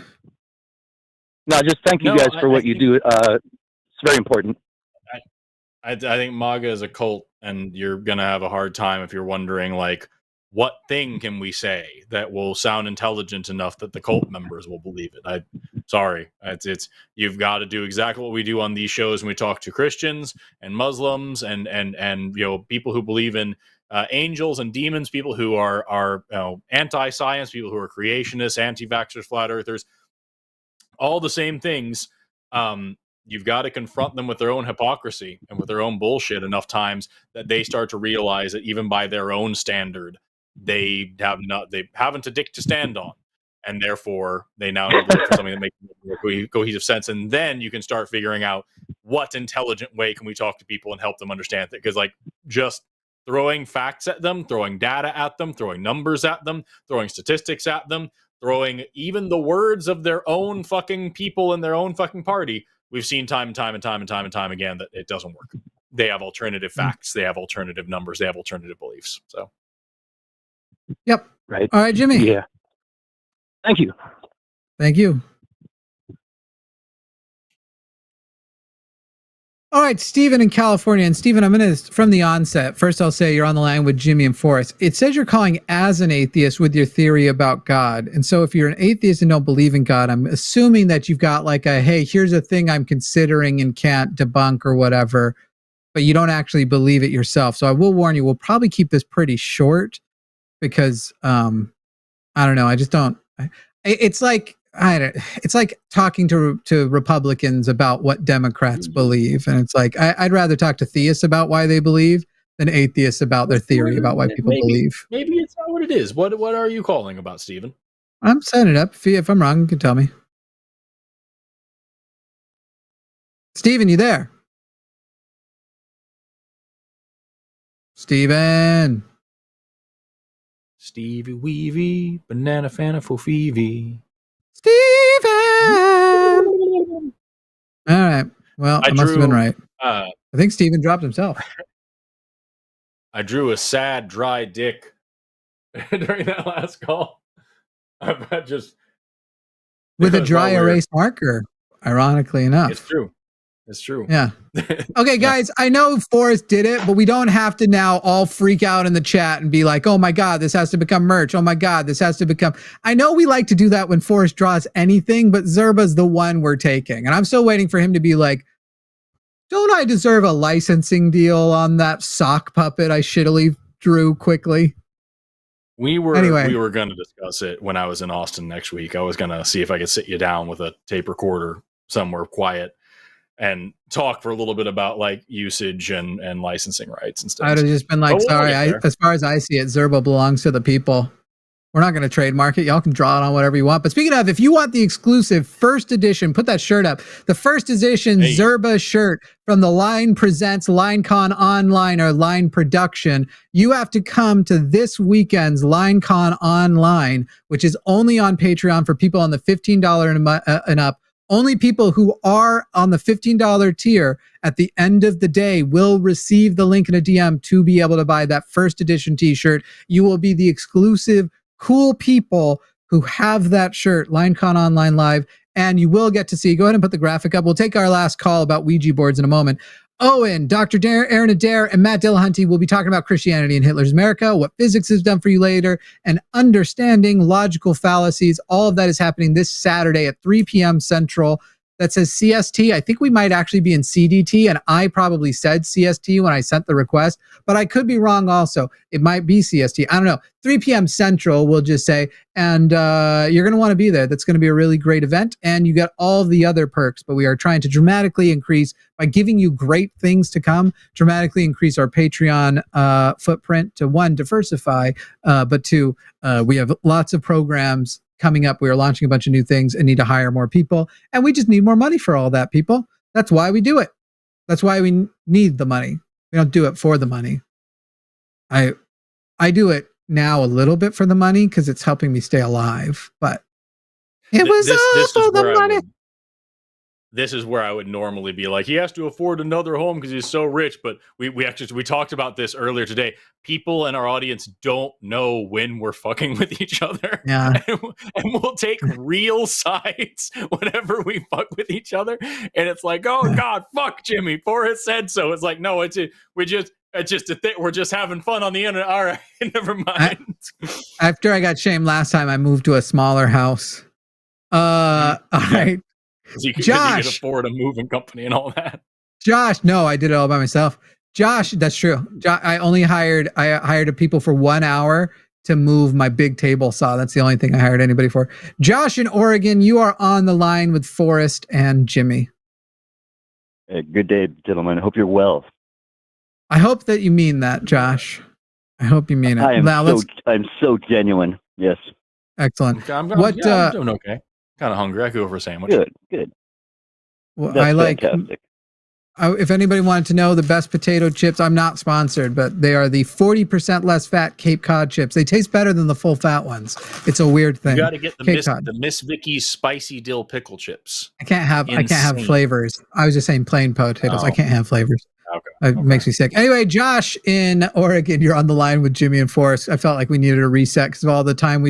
No, just thank you guys for what you do. It's very important. I think MAGA is a cult, and you're going to have a hard time if you're wondering, like, what thing can we say that will sound intelligent enough that the cult members will believe it? Sorry. It's you've got to do exactly what we do on these shows when we talk to Christians and Muslims and you know, people who believe in angels and demons, people who are you know, anti-science, people who are creationists, anti-vaxxers, flat earthers, all the same things. You've got to confront them with their own hypocrisy and with their own bullshit enough times that they start to realize that even by their own standard, they haven't a dick to stand on, and therefore they now need to look for something that makes more cohesive sense. And then you can start figuring out what intelligent way can we talk to people and help them understand it. Because like just throwing facts at them, throwing data at them, throwing numbers at them, throwing statistics at them, throwing even the words of their own fucking people in their own fucking party, we've seen time and time again that it doesn't work. They have alternative facts, they have alternative numbers, they have alternative beliefs. So yep. Right. All right, Jimmy. Yeah. Thank you. Thank you. All right, Stephen in California. And Stephen, I'm going to, from the onset, first I'll say you're on the line with Jimmy and Forrest. It says you're calling as an atheist with your theory about God. And so if you're an atheist and don't believe in God, I'm assuming that you've got like a, hey, here's a thing I'm considering and can't debunk or whatever, but you don't actually believe it yourself. So I will warn you, we'll probably keep this pretty short because, I don't know. I just don't, it's like talking to Republicans about what Democrats believe. And it's like, I'd rather talk to theists about why they believe than atheists about their theory about why people believe. Maybe it's not what it is. What are you calling about, Stephen? I'm setting it up. If I'm wrong, you can tell me. Stephen, you there? Stephen. Stevie Weevy, banana fana fofeevy. Stephen. All right. Well, I must have been right. I think Stephen dropped himself. I drew a sad, dry dick during that last call. I've just with a dry erase marker, ironically enough. It's true. It's true. Yeah. Okay, guys, I know Forrest did it, but we don't have to now all freak out in the chat and be like, oh my God, this has to become merch. Oh my God, this has to become. I know we like to do that when Forrest draws anything, but Zerba's the one we're taking. And I'm still waiting for him to be like, don't I deserve a licensing deal on that sock puppet I shittily drew quickly? We were going to discuss it when I was in Austin next week. I was going to see if I could sit you down with a tape recorder somewhere quiet and talk for a little bit about like usage and licensing rights and stuff. I'd have just been like, sorry, as far as I see it, Zerba belongs to the people. We're not going to trademark it. Y'all can draw it on whatever you want. But speaking of, if you want the exclusive first edition, put that shirt up. The first edition Zerba shirt from the Line Presents LineCon Online or Line Production, you have to come to this weekend's LineCon Online, which is only on Patreon for people on the $15 and up. Only people who are on the $15 tier at the end of the day will receive the link in a DM to be able to buy that first edition t-shirt. You will be the exclusive cool people who have that shirt, LineCon Online Live, and you will get to see. Go ahead and put the graphic up. We'll take our last call about Ouija boards in a moment. Owen, Dr. Aaron Adair, and Matt Dillahunty will be talking about Christianity in Hitler's America, what physics has done for you later, and understanding logical fallacies. All of that is happening this Saturday at 3 p.m. Central. That says CST. I think we might actually be in CDT, and I probably said CST when I sent the request, but I could be wrong also. It might be CST. I don't know. 3 p.m. Central, we'll just say, and you're going to want to be there. That's going to be a really great event, and you get all of the other perks, but we are trying to dramatically increase, by giving you great things to come, dramatically increase our Patreon footprint to, one, diversify, but two, we have lots of programs coming up. We are launching a bunch of new things and need to hire more people. And we just need more money for all that, people. That's why we do it. That's why we need the money. We don't do it for the money. I do it now a little bit for the money because it's helping me stay alive. But it was all for the money. This is where I would normally be like, he has to afford another home because he's so rich. But we talked about this earlier today. People in our audience don't know when we're fucking with each other. Yeah. And we'll take real sides whenever we fuck with each other. And it's like, oh God, fuck Jimmy. Forrest said so. It's like, no, we're just having fun on the internet. All right, never mind. After I got shamed last time, I moved to a smaller house. All right. Josh, you could afford a moving company and all that. Josh, no, I did it all by myself. Josh, that's true. I hired people for 1 hour to move my big table saw. That's the only thing I hired anybody for. Josh in Oregon, you are on the line with Forrest and Jimmy. Hey, good day, gentlemen. I hope you're well. I hope that you mean that, Josh. I hope you mean it. I'm so genuine. Yes. Excellent. I'm doing okay. Kind of hungry. I could go for a sandwich. Good. Well, I like. Fantastic. If anybody wanted to know the best potato chips, I'm not sponsored, but they are the 40% less fat Cape Cod chips. They taste better than the full fat ones. It's a weird thing. You got to get the Miss Vicky's spicy dill pickle chips. I can't have flavors. I was just saying plain potatoes. Oh. I can't have flavors. Okay. It makes me sick. Anyway, Josh in Oregon, you're on the line with Jimmy and Forrest. I felt like we needed a reset because of all the time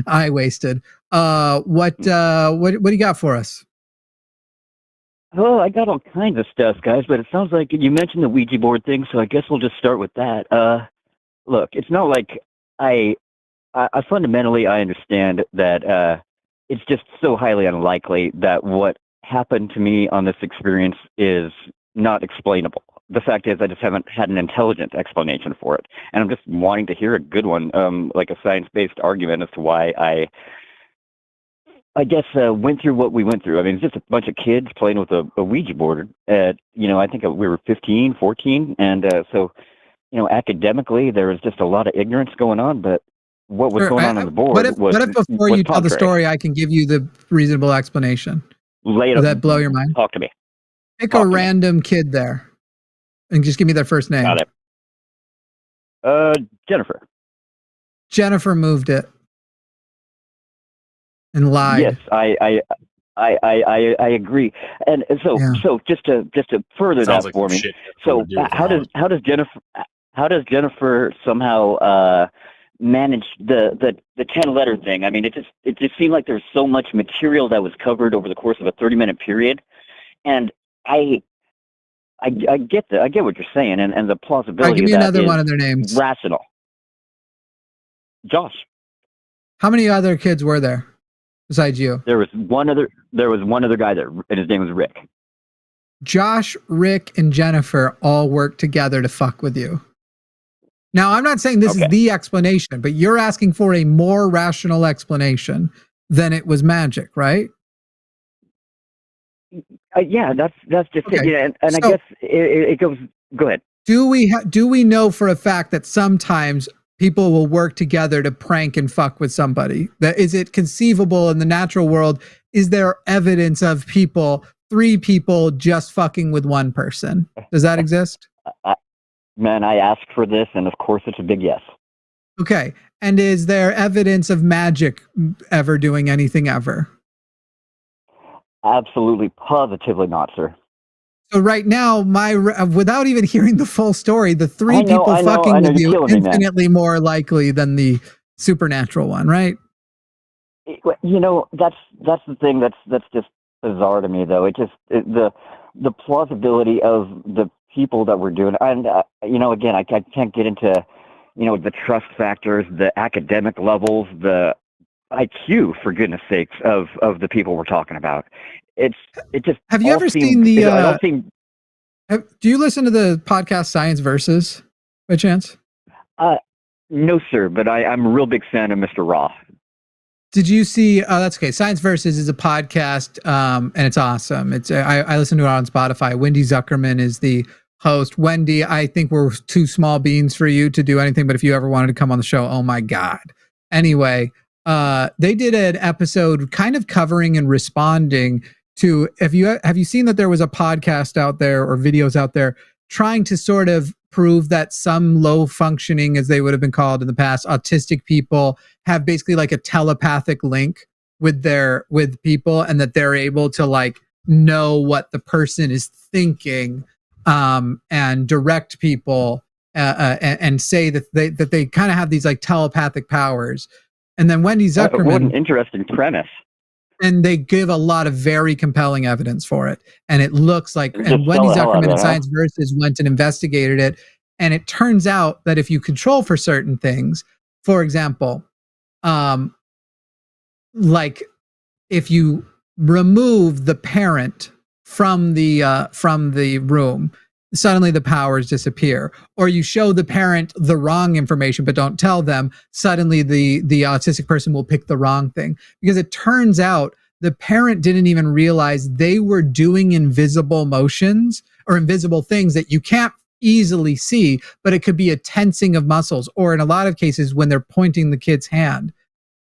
I wasted. What do you got for us? Oh, I got all kinds of stuff, guys, but it sounds like you mentioned the Ouija board thing, so I guess we'll just start with that. Look, it's not like I fundamentally understand that it's just so highly unlikely that what happened to me on this experience is not explainable. The fact is I just haven't had an intelligent explanation for it, and I'm just wanting to hear a good one, like a science-based argument as to why I guess went through what we went through. I mean, it's just a bunch of kids playing with a Ouija board at, I think we were 15, 14. And so, academically, there was just a lot of ignorance going on. But what was going on the board what if before you tell the story, I can give you the reasonable explanation? Does that blow your mind? Talk to me. Pick a random kid there and just give me their first name. Got it. Jennifer. Jennifer moved it. And lied. Yes, I agree. And so just to further that for me. So how does Jennifer somehow manage the 10-letter thing. I mean, it just seemed like there's so much material that was covered over the course of a 30-minute period, and I get what you're saying, and the plausibility. Give me of that another is one of their names. Rational. Josh. How many other kids were there besides you? There was one other guy there, and his name was Rick. Josh, Rick, and Jennifer all worked together to fuck with you. Now, I'm not saying this is the explanation, but you're asking for a more rational explanation than it was magic, right? Yeah, that's just it. Yeah, and so, I guess it goes. Go ahead. Do we know for a fact that sometimes people will work together to prank and fuck with somebody? That is it conceivable in the natural world? Is there evidence of 3 people just fucking with one person? Does that exist? Man, I asked for this, and of course it's a big yes. Okay. And is there evidence of magic ever doing anything ever? Absolutely, positively not, sir. So right now, without even hearing the full story, the 3 people fucking with you infinitely more likely than the supernatural one, right? You know, that's the thing that's just bizarre to me, though. The plausibility of the people that we're doing, and again, I can't get into the trust factors, the academic levels, the IQ, for goodness sakes, of the people we're talking about. It just have you ever seen the? Do you listen to the podcast Science Versus by chance? No, sir, but I'm a real big fan of Mr. Raw. Did you see? Oh, that's okay. Science Versus is a podcast, and it's awesome. I listen to it on Spotify. Wendy Zuckerman is the host. Wendy, I think we're 2 small beans for you to do anything, but if you ever wanted to come on the show, oh my God. Anyway, they did an episode kind of covering and responding to, have you seen that there was a podcast out there or videos out there trying to sort of prove that some low functioning, as they would have been called in the past, autistic people have basically like a telepathic link with people, and that they're able to like know what the person is thinking, and direct people, and say that they kind of have these like telepathic powers. And then Wendy Zuckerman, what an interesting premise. And they give a lot of very compelling evidence for it. And it looks like, and Wendy Zuckerman and Science Versus went and investigated it. And it turns out that if you control for certain things, for example, like if you remove the parent from the room, suddenly the powers disappear. Or you show the parent the wrong information but don't tell them, suddenly the autistic person will pick the wrong thing. Because it turns out the parent didn't even realize they were doing invisible motions or invisible things that you can't easily see, but it could be a tensing of muscles. Or in a lot of cases, when they're pointing the kid's hand,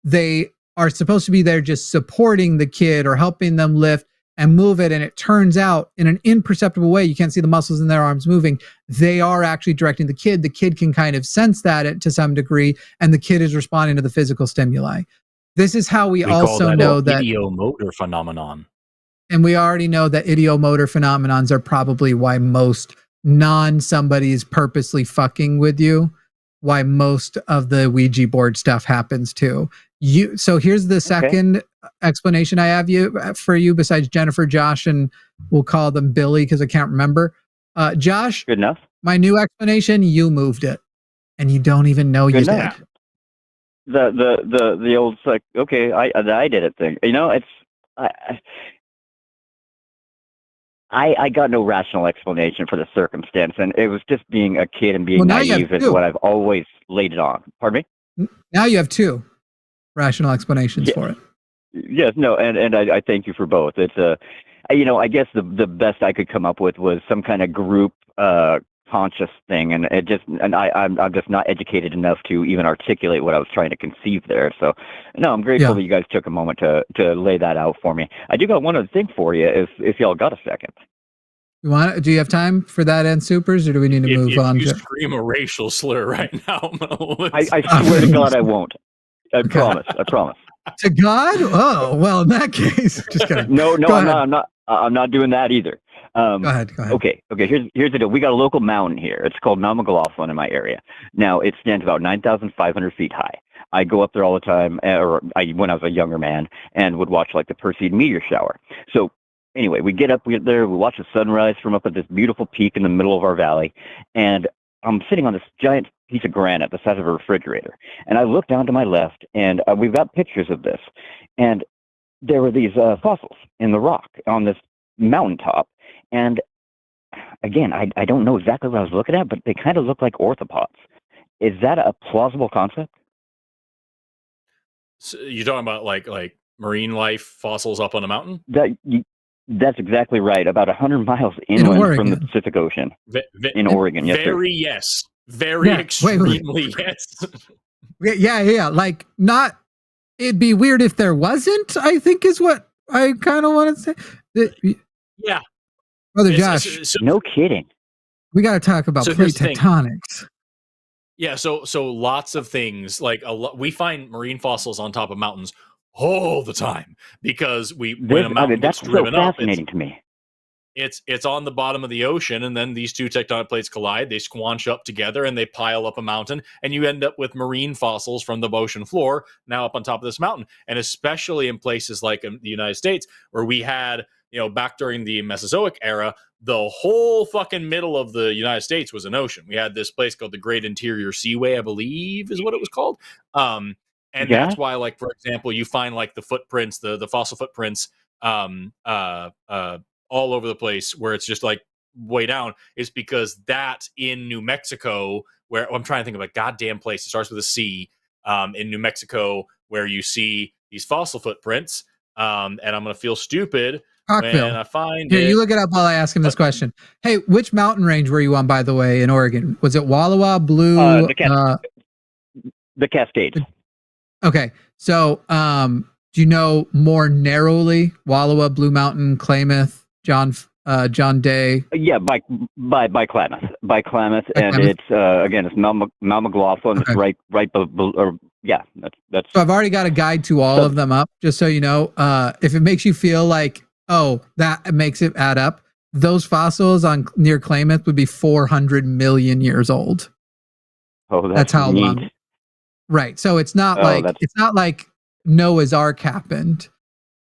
they are supposed to be there just supporting the kid or helping them lift and move it, and it turns out in an imperceptible way, you can't see the muscles in their arms moving, they are actually directing the kid. The kid can kind of sense that to some degree, and the kid is responding to the physical stimuli. This is how we also know that idiomotor phenomenon. And we already know that idiomotor phenomenons are probably why most somebody is purposely fucking with you, why most of the Ouija board stuff happens too. So here's the second explanation I have for you besides Jennifer, Josh, and we'll call them Billy because I can't remember. Josh, good enough. My new explanation: you moved it, and you don't even know you did. The old like, okay, I did it thing. You know, it's I got no rational explanation for the circumstance, and it was just being a kid and being naive is what I've always laid it on. Pardon me? Now you have 2 rational explanations for it. Yes, no, and I thank you for both. It's I guess the best I could come up with was some kind of group conscious thing, and I'm just not educated enough to even articulate what I was trying to conceive there. So, no, I'm grateful that you guys took a moment to lay that out for me. I do got one other thing for you, if y'all got a second. Do you have time for that, and supers, or do we need to move on? If you scream a racial slur right now, I'm gonna listen. I swear to God, I won't. I promise. To God? Oh, well, in that case, just kidding. No, I'm not. I'm not doing that either. Go ahead. Okay. Here's the deal. We got a local mountain here. It's called Mount McLaughlin in my area. Now, it stands about 9,500 feet high. I go up there all the time, when I was a younger man, and would watch like the Perseid meteor shower. So anyway, we get there, we watch the sunrise from up at this beautiful peak in the middle of our valley, and I'm sitting on this giant piece of granite the size of a refrigerator. And I look down to my left, and we've got pictures of this. And there were these fossils in the rock on this mountaintop. And again, I don't know exactly what I was looking at, but they kind of look like orthopods. Is that a plausible concept? So you're talking about like marine life fossils up on a mountain? That's exactly right. About 100 miles inland from the Pacific Ocean. In Oregon, yes, very sir. Yes. Very extremely yes. Yeah. Like, not... It'd be weird if there wasn't, I think is what I kind of want to say. Yeah. Brother Josh. No kidding. We got to talk about plate tectonics. Yeah, so lots of things. Like we find marine fossils on top of mountains all the time because when a mountain gets driven up, fascinating to me. It's on the bottom of the ocean, and then these two tectonic plates collide, they squanch up together, and they pile up a mountain, and you end up with marine fossils from the ocean floor now up on top of this mountain. And especially in places like the United States, where we had, back during the Mesozoic era, the whole fucking middle of the United States was an ocean. We had this place called the Great Interior Seaway, I believe is what it was called. That's why, like, for example, you find like the footprints, the fossil footprints, all over the place where it's just like way down, is because that in New Mexico, where I'm trying to think of a goddamn place, it starts with a C, in New Mexico, where you see these fossil footprints, and I'm going to feel stupid Rockville. when I find Here, you look it up while I ask him this question. Hey, which mountain range were you on, by the way, in Oregon? Was it Walla Walla, Blue? The Cascades. Okay, so do you know more narrowly Walla Walla, Blue Mountain, Klamath, John Day? Yeah, by Klamath, and it's again, it's Mount McLaughlin. Okay. It's right below. Yeah, that's. So I've already got a guide to all of them up, just so you know. If it makes you feel like, that makes it add up, those fossils near Klamath would be 400 million years old. Oh, that's how long. Right. So it's not like Noah's Ark happened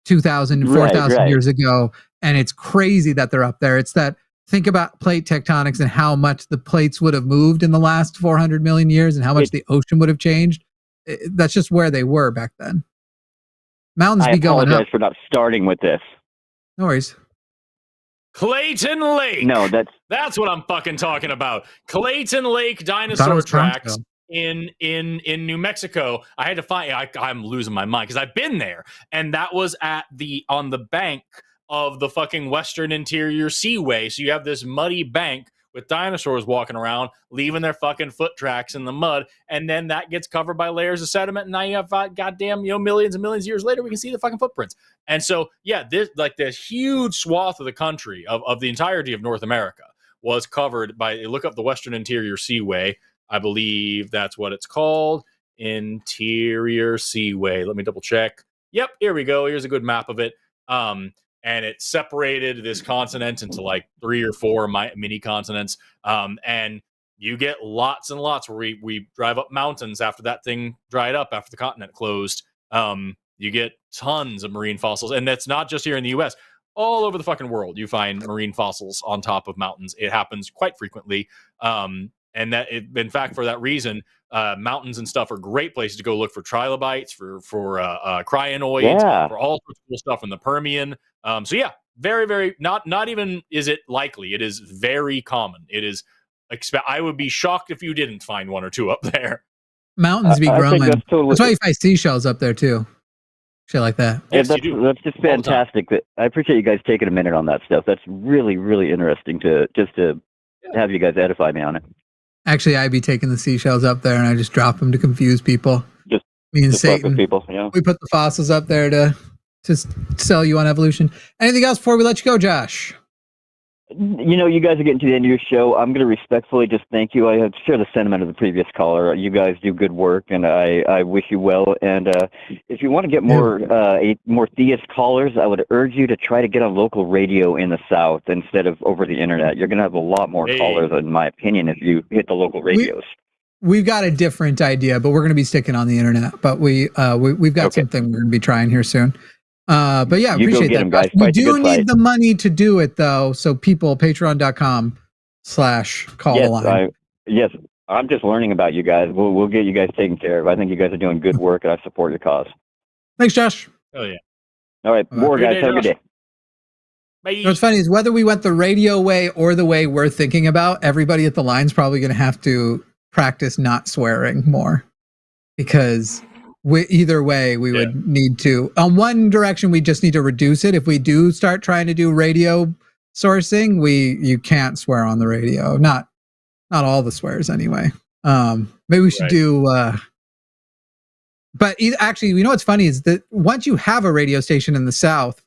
2,000, 4,000 years ago, and it's crazy that they're up there. It's that, think about plate tectonics and how much the plates would have moved in the last 400 million years and how much the ocean would have changed. That's just where they were back then. Mountains be going up. I apologize for not starting with this. No worries. Clayton Lake. No, that's what I'm fucking talking about. Clayton Lake dinosaur tracks in New Mexico. I had to find. I'm losing my mind because I've been there, and that was on the bank of the fucking Western Interior Seaway. So you have this muddy bank with dinosaurs walking around, leaving their fucking foot tracks in the mud, and then that gets covered by layers of sediment, and now you have goddamn, millions and millions of years later, we can see the fucking footprints. And so, yeah, this huge swath of the country, of the entirety of North America, was covered by, look up the Western Interior Seaway, I believe that's what it's called, Interior Seaway. Let me double check. Yep, here we go. Here's a good map of it. And it separated this continent into like 3 or 4 mini continents. And you get lots and lots where we drive up mountains after that thing dried up, after the continent closed. You get tons of marine fossils. And that's not just here in the US. All over the fucking world, you find marine fossils on top of mountains. It happens quite frequently. And in fact, for that reason, mountains and stuff are great places to go look for trilobites, for cryonoids, for all sorts of cool stuff in the Permian. So yeah, very, very, not even is it likely, it is very common. It is, I would be shocked if you didn't find 1 or 2 up there. Mountains be growing. That's why you find seashells up there too. Shit like that. Yes, that's just fantastic. I appreciate you guys taking a minute on that stuff. That's really, really interesting to have you guys edify me on it. Actually, I'd be taking the seashells up there and I just drop them to confuse people. Me and Satan. People, yeah. We put the fossils up there to sell you on evolution. Anything else before we let you go, Josh? You guys are getting to the end of your show. I'm going to respectfully just thank you. I share the sentiment of the previous caller. You guys do good work, and I wish you well. And if you want to get more theist callers, I would urge you to try to get on local radio in the South instead of over the internet. You're going to have a lot more callers, in my opinion, if you hit the local radios. We've got a different idea, but we're going to be sticking on the internet. But we've got something we're going to be trying here soon. But yeah, appreciate that. Guys. We do need the money to do it though. So people, patreon.com/call the line. Yes, I'm just learning about you guys. We'll get you guys taken care of. I think you guys are doing good work, and I support your cause. Thanks, Josh. Oh yeah. All right, more guys. Have a good day. Bye. What's funny is whether we went the radio way or the way we're thinking about, everybody at the line's probably going to have to practice not swearing more, because either way we would need to. On one direction, we just need to reduce it. If we do start trying to do radio sourcing, you can't swear on the radio. Not all the swears anyway. Maybe we should do. But actually, you know what's funny is that once you have a radio station in the South,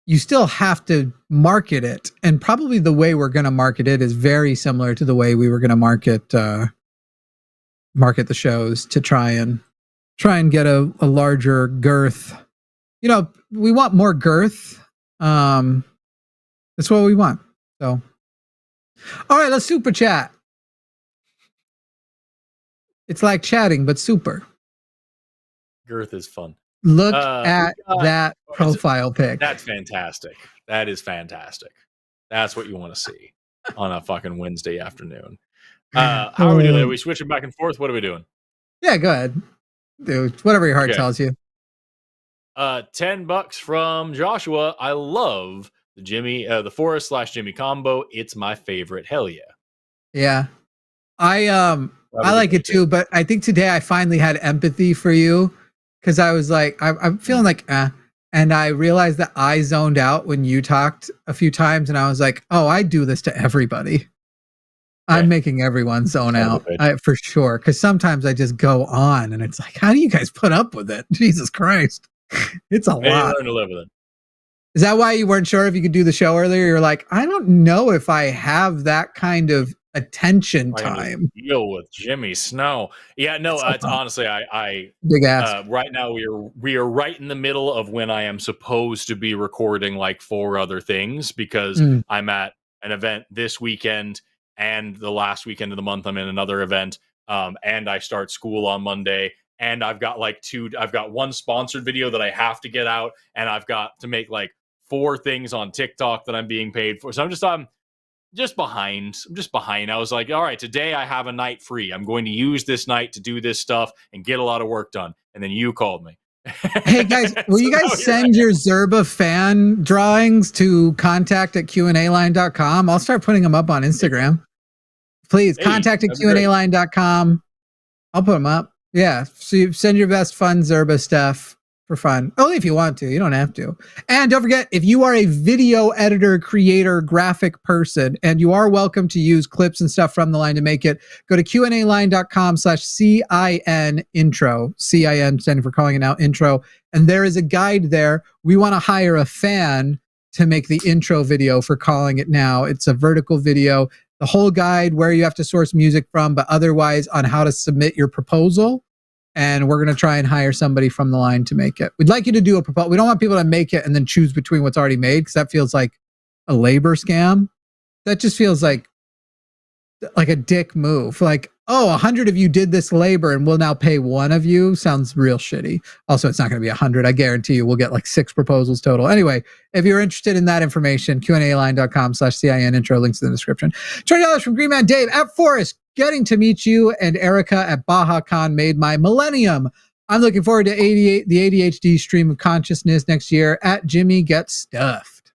you still have to market it, and probably the way we're going to market it is very similar to the way we were going to market the shows, to try and get a larger girth. We want more girth. That's what we want. So, all right, let's super chat. It's like chatting, but super. Girth is fun. Look at that profile pic. That's fantastic. That is fantastic. That's what you want to see on a fucking Wednesday afternoon. How are we doing? Are we switching back and forth? What are we doing? Yeah, go ahead. Dude, whatever your heart tells you. $10 from Joshua. I love the Forrest / Jimmy combo. It's my favorite. Hell yeah. Yeah. I like it too, but I think today I finally had empathy for you, because I was like, I'm feeling like, and I realized that I zoned out when you talked a few times, and I was like, oh, I do this to everybody. I'm making everyone zone out for sure. Because sometimes I just go on, and it's like, how do you guys put up with it? Jesus Christ, it's a lot. Learn to live with it. Is that why you weren't sure if you could do the show earlier? You're like, I don't know if I have that kind of attention time. Deal with Jimmy Snow. Yeah, no. It's honestly, I big ass. Right now, we are right in the middle of when I am supposed to be recording like 4 other things, because I'm at an event this weekend, and the last weekend of the month I'm in another event, and I start school on Monday, and I've got I've got one sponsored video that I have to get out, and I've got to make like 4 things on TikTok that I'm being paid for. So I'm just behind. I was like, all right, today I have a night free. I'm going to use this night to do this stuff and get a lot of work done. And then you called me. Hey guys, will you guys send your Zerba fan drawings to contact@QAnaline.com? I'll start putting them up on Instagram. Please contact@QAnaline.com. I'll put them up. Yeah. So you send your best fun Zerba stuff for fun. Only if you want to. You don't have to. And don't forget, if you are a video editor, creator, graphic person, and you are welcome to use clips and stuff from the line to make it, go to QAnaline.com/CIN intro. CIN standing for calling it now intro. And there is a guide there. We want to hire a fan to make the intro video for calling it now. It's a vertical video. The whole guide, where you have to source music from, but otherwise on how to submit your proposal. And we're going to try and hire somebody from the line to make it. We'd like you to do a proposal. We don't want people to make it and then choose between what's already made, because that feels like a labor scam. That just feels like a dick move. Like, oh, 100 of you did this labor and we'll now pay one of you. Sounds real shitty. Also, it's not going to be 100. I guarantee you we'll get like 6 proposals total. Anyway, if you're interested in that information, QAnaline.com/CIN intro, links in the description. $20 from Green Man Dave at Forrest. Getting to meet you and Erica at Baja Con made my millennium. I'm looking forward to the ADHD stream of consciousness next year at Jimmy Gets Stuffed.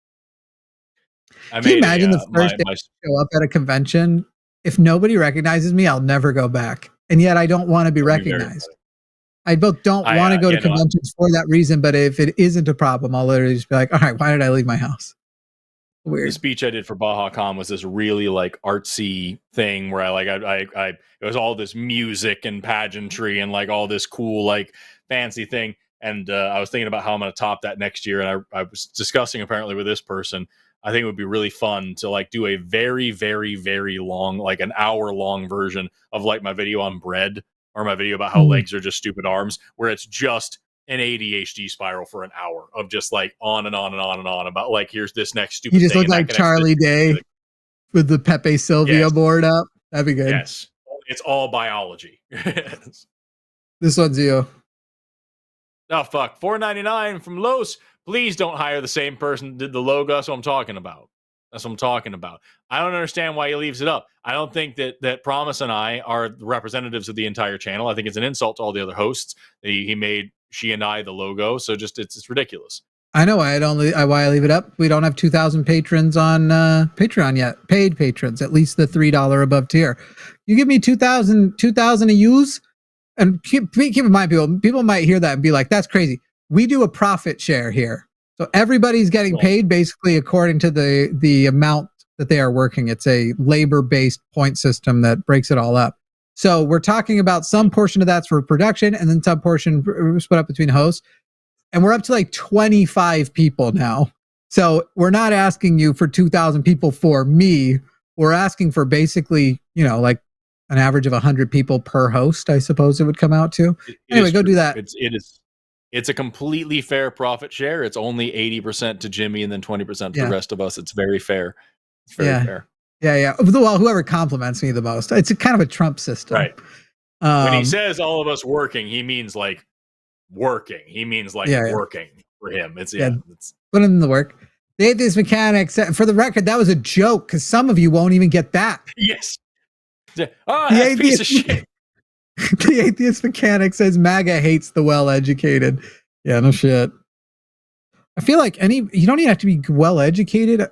Can you imagine the first day I show up at a convention? If nobody recognizes me, I'll never go back. And yet I don't want to be recognized. I both don't want to go to conventions for that reason, but if it isn't a problem, I'll literally just be like, all right, why did I leave my house? Weird. The speech I did for Baja Con was this really like artsy thing where it was all this music and pageantry and like all this cool like fancy thing. And I was thinking about how I'm going to top that next year. And I was discussing apparently with this person I think it would be really fun to like do a very, very, very long, like an hour-long version of like my video on bread or my video about how legs are just stupid arms, where it's just an ADHD spiral for an hour of just like on and on and on and on about like, here's this next stupid You just thing. look like Charlie Day with the Pepe Sylvia board up. That'd be good. Yes. It's all biology. This one's you. Oh, fuck. $4.99 from Los. Please don't hire the same person that did the logo. That's what I'm talking about. That's what I'm talking about. I don't understand why he leaves it up. I don't think that Promise and I are the representatives of the entire channel. I think it's an insult to all the other hosts. He made she and I the logo. So just it's ridiculous. I know why I leave it up. We don't have 2,000 patrons on Patreon yet. Paid patrons, at least the $3 above tier. You give me 2,000 to use, and keep in mind, people might hear that and be like, "That's crazy." We do a profit share here, so everybody's getting paid basically according to the amount that they are working. It's a labor-based point system that breaks it all up. So we're talking about some portion of that's for production, and then some portion split up between hosts. And we're up to like 25 people now. So we're not asking you for 2,000 people for me. We're asking for basically, like an average of 100 people per host, I suppose it would come out to. Anyway, go do that. It's a completely fair profit share. It's only 80% to Jimmy and then 20% to the rest of us. It's very fair. It's very fair. Yeah. Well, whoever compliments me the most. It's a kind of a Trump system. Right. When he says all of us working, he means like working. He means like working for him. It's put in the work. The Atheist Mechanics, for the record, that was a joke because some of you won't even get that. Yes. That's piece of shit. The Atheist Mechanic says MAGA hates the well-educated. Yeah, no shit. I feel like you don't even have to be well-educated.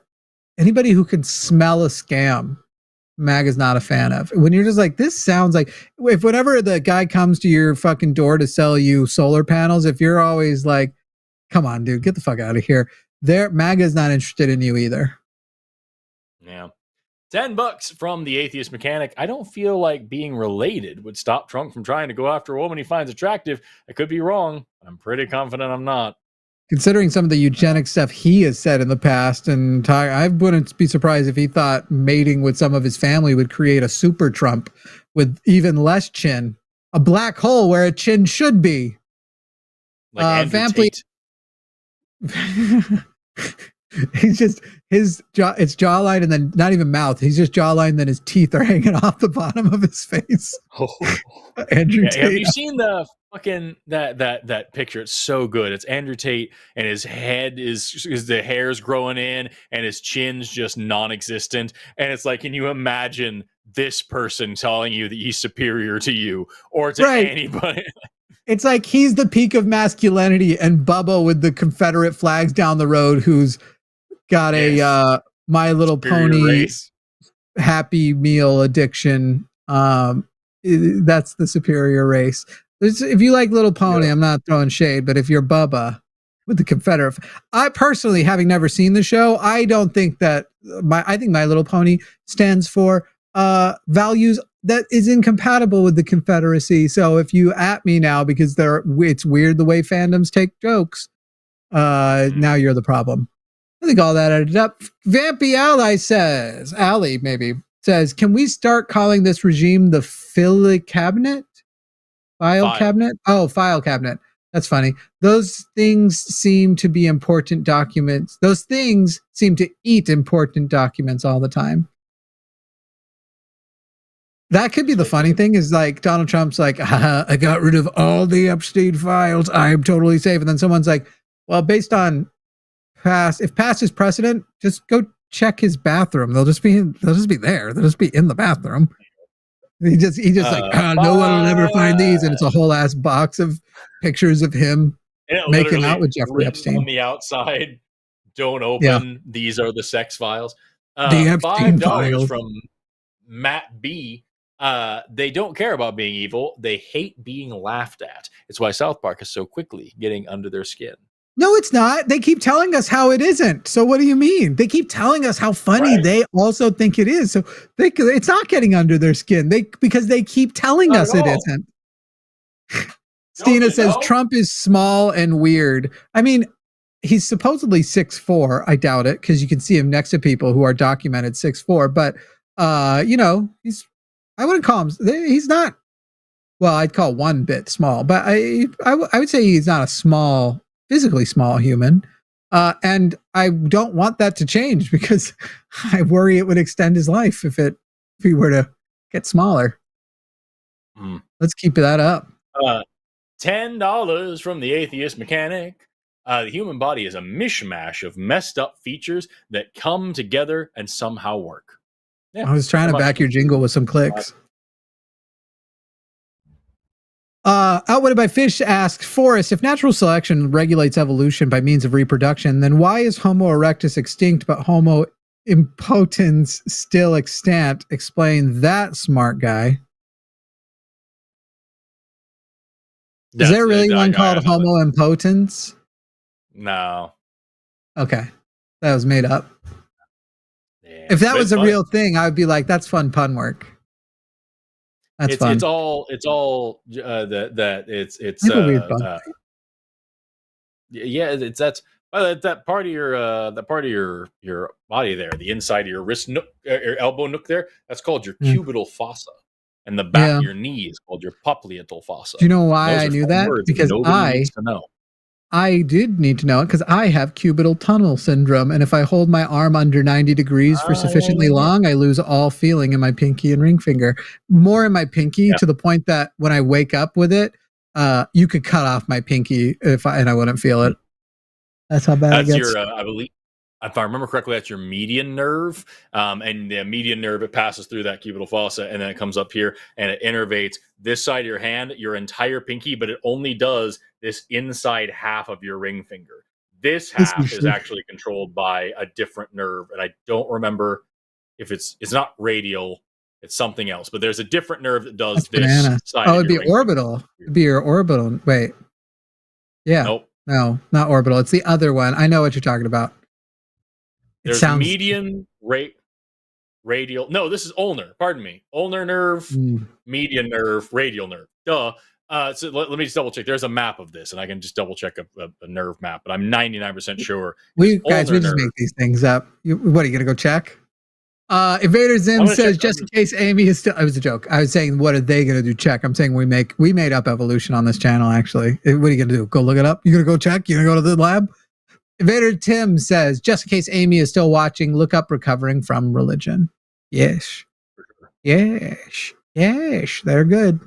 Anybody who can smell a scam, MAGA's not a fan of. When you're just like, this sounds like, if whenever the guy comes to your fucking door to sell you solar panels, if you're always like, come on, dude, get the fuck out of here. MAGA's not interested in you either. Yeah. $10 from the Atheist Mechanic. I don't feel like being related would stop Trump from trying to go after a woman he finds attractive. I could be wrong. I'm pretty confident I'm not. Considering some of the eugenic stuff he has said in the past, and I wouldn't be surprised if he thought mating with some of his family would create a super Trump with even less chin, a black hole where a chin should be. Like Andrew Tate. He's just it's jawline and then not even mouth. He's just jawline, then his teeth are hanging off the bottom of his face. Andrew Tate. Have you seen the fucking that picture? It's so good. It's Andrew Tate and his head is the hair's growing in and his chin's just non-existent. And it's like, can you imagine this person telling you that he's superior to you or to anybody? It's like he's the peak of masculinity, and Bubba with the Confederate flags down the road, who's got a My Little Pony Happy Meal addiction. That's the superior race. If you like Little Pony, I'm not throwing shade, but if you're Bubba with the Confederate, I personally, having never seen the show, I don't think that I think My Little Pony stands for values that is incompatible with the Confederacy. So if you at me now because it's weird the way fandoms take jokes, now you're the problem. I think all that added up. Vampy Ally says, can we start calling this regime the File Cabinet? File Cabinet? Oh, File Cabinet. That's funny. Those things seem to be important documents. Those things seem to eat important documents all the time. That could be the funny thing is like Donald Trump's like, I got rid of all the Epstein files. I'm totally safe. And then someone's like, well, based on if past is precedent, just go check his bathroom. They'll just be there. They'll just be in the bathroom. He just like, no one will ever find these. And it's a whole ass box of pictures of him making out with Jeffrey Epstein. On the outside, don't open. Yeah. These are the sex files. The Epstein $5 files. From Matt B. They don't care about being evil. They hate being laughed at. It's why South Park is so quickly getting under their skin. No, it's not. They keep telling us how it isn't. So what do you mean? They keep telling us how funny they also think it is. So it's not getting under their skin. Because they keep telling us it isn't. Stina says Trump is small and weird. I mean, he's supposedly 6'4". I doubt it because you can see him next to people who are documented 6'4". But you know, I wouldn't call him. He's not. Well, I'd call one bit small, but I would say he's not a physically small human. And I don't want that to change because I worry it would extend his life if he were to get smaller. Let's keep that up. $10 from the atheist mechanic. The human body is a mishmash of messed up features that come together and somehow work. Yeah, I was trying to back your jingle with some clicks. Outwitted by Fish asks, Forrest, if natural selection regulates evolution by means of reproduction, then why is Homo erectus extinct but Homo impotens still extant? Explain that, smart guy. Is there really one called Homo impotens? No. Okay. That was made up. Yeah, if that was a real thing, I would be like, that's fun pun work. That's fun. It's all that part of your body there, the inside of your wrist nook, your elbow nook there, that's called your cubital fossa. And the back of your knee is called your popliteal fossa. Do you know why I knew that? Because I did need to know it because I have cubital tunnel syndrome. And if I hold my arm under 90 degrees for sufficiently long, I lose all feeling in my pinky and ring finger. More in my pinky to the point that when I wake up with it, you could cut off my pinky and I wouldn't feel it. That's how bad it gets. I believe, if I remember correctly, that's your median nerve. And the median nerve, it passes through that cubital fossa and then it comes up here and it innervates this side of your hand, your entire pinky, but it only does this inside half of your ring finger. This half is actually controlled by a different nerve. And I don't remember if it's not radial, it's something else, but there's a different nerve that does this side. Oh, it'd be orbital. It'd be your orbital. Wait. Yeah. Nope. No, not orbital. It's the other one. I know what you're talking about. There's median radial. No, this is ulnar. Pardon me. Ulnar nerve, median nerve, radial nerve. Duh. So let me just double check. There's a map of this, and I can just double check a nerve map. But I'm 99% sure. We just make these things up. What are you gonna go check? Invader Zim says, just in case Amy is still. It was a joke. I was saying, what are they gonna do? Check. I'm saying we made up evolution on this channel. Actually, what are you gonna do? Go look it up? You gonna go check? You gonna go to the lab? Invader Tim says, just in case Amy is still watching, look up recovering from religion. Yes. Yes. Yes. They're good.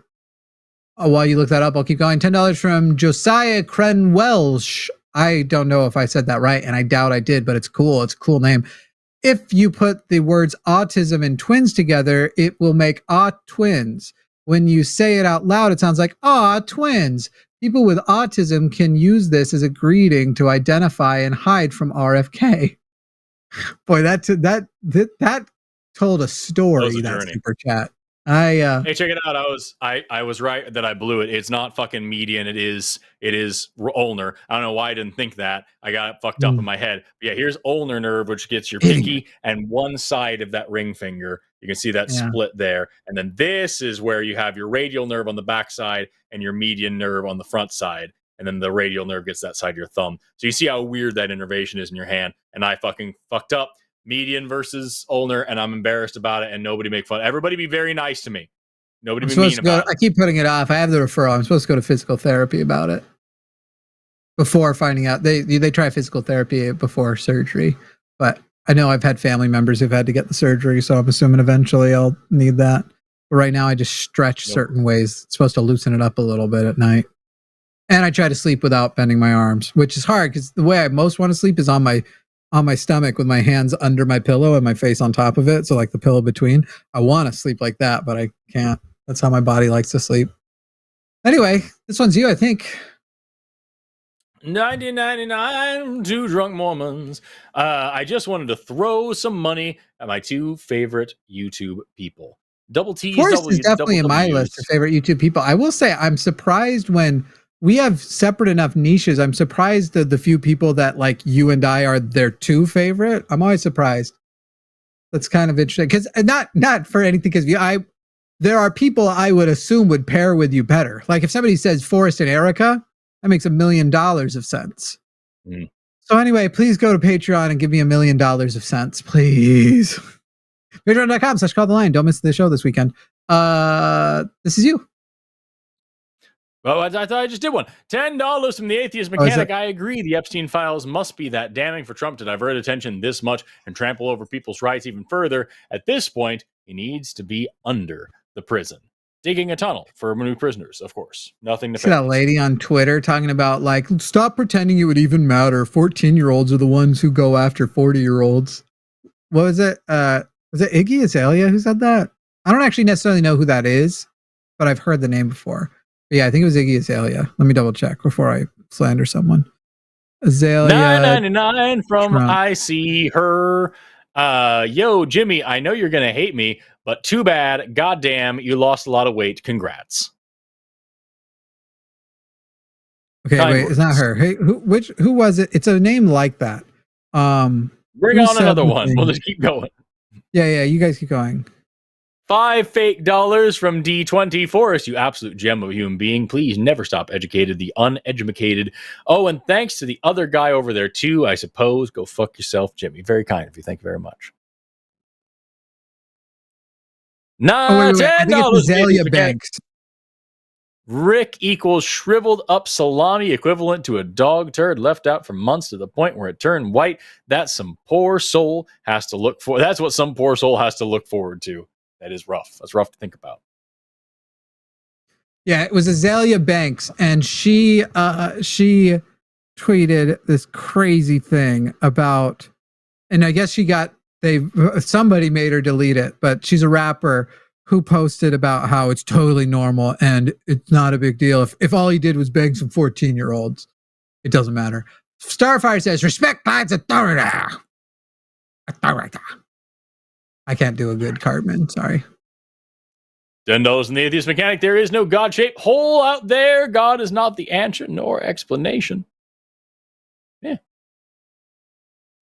While you look that up, I'll keep going. $10 from Josiah Crenwelsh. I don't know if I said that right, and I doubt I did, but it's cool. It's a cool name. If you put the words autism and twins together, it will make twins. When you say it out loud, it sounds like twins. People with autism can use this as a greeting to identify and hide from RFK. Boy, that told a story. That super chat. Hey, check it out. I was right that I blew it. It's not fucking median. It is ulnar. I don't know why I didn't think that. I got it fucked up in my head. But yeah, here's ulnar nerve, which gets your pinky and one side of that ring finger. You can see that split there. And then this is where you have your radial nerve on the back side and your median nerve on the front side. And then the radial nerve gets that side of your thumb. So you see how weird that innervation is in your hand. And I fucking fucked up. Median versus ulnar, and I'm embarrassed about it, and nobody make fun. Everybody be very nice to me. Nobody be mean about it. I keep putting it off. I have the referral. I'm supposed to go to physical therapy about it. Before finding out, they try physical therapy before surgery, but I know I've had family members who've had to get the surgery, so I'm assuming eventually I'll need that. But right now I just stretch certain ways. It's supposed to loosen it up a little bit at night. And I try to sleep without bending my arms, which is hard because the way I most want to sleep is on my stomach with my hands under my pillow and my face on top of it. So like the pillow between. I want to sleep like that, but I can't. That's how my body likes to sleep. Anyway, this one's you, I think. 1999, two drunk Mormons. I just wanted to throw some money at my two favorite YouTube people. Double T's. Forrest is definitely in my list of favorite YouTube people. I will say I'm surprised when we have separate enough niches. I'm surprised at the few people that like you and I are their two favorite. I'm always surprised. That's kind of interesting because not for anything, because there are people I would assume would pair with you better. Like if somebody says Forrest and Erica, that makes $1 million of sense. So anyway, please go to Patreon and give me $1 million of cents, please. Patreon.com/call the line. Don't miss the show this weekend. This is you. Well, I thought I just did one. $10 from the Atheist Mechanic. I agree. The Epstein files must be that damning for Trump to divert attention this much and trample over people's rights even further. At this point, he needs to be under the prison. Digging a tunnel for new prisoners, of course. Nothing to see that lady on Twitter talking about, like, stop pretending it would even matter. 14-year-olds are the ones who go after 40-year-olds. What was it? Was it Iggy Azalea who said that? I don't actually necessarily know who that is, but I've heard the name before. But yeah, I think it was Iggy Azalea. Let me double check before I slander someone. Azalea. 999 from Trump. I See Her. Yo, Jimmy, I know you're going to hate me, but too bad. Goddamn, you lost a lot of weight. Congrats. Okay, wait, it's not her. Hey, who was it? It's a name like that. Bring on another one. We'll just keep going. Yeah, you guys keep going. $5 fake from D20 Forrest, you absolute gem of a human being. Please never stop educated the uneducated. Oh, and thanks to the other guy over there too, I suppose. Go fuck yourself, Jimmy. Very kind of you. Thank you very much. $10. I think it's Azalea Banks. Rick equals shriveled up salami equivalent to a dog turd left out for months to the point where it turned white. That's some poor soul has to look for. That's what some poor soul has to look forward to. That is rough. That's rough to think about. Yeah, it was Azalea Banks, and she tweeted this crazy thing about, and I guess somebody made her delete it, but she's a rapper who posted about how it's totally normal and it's not a big deal. If all he did was bang some 14-year-olds, it doesn't matter. Starfire says, respect God's authority. I can't do a good Cartman, sorry. $10 in the Atheist Mechanic. There is no God-shaped hole out there. God is not the answer nor explanation. Yeah.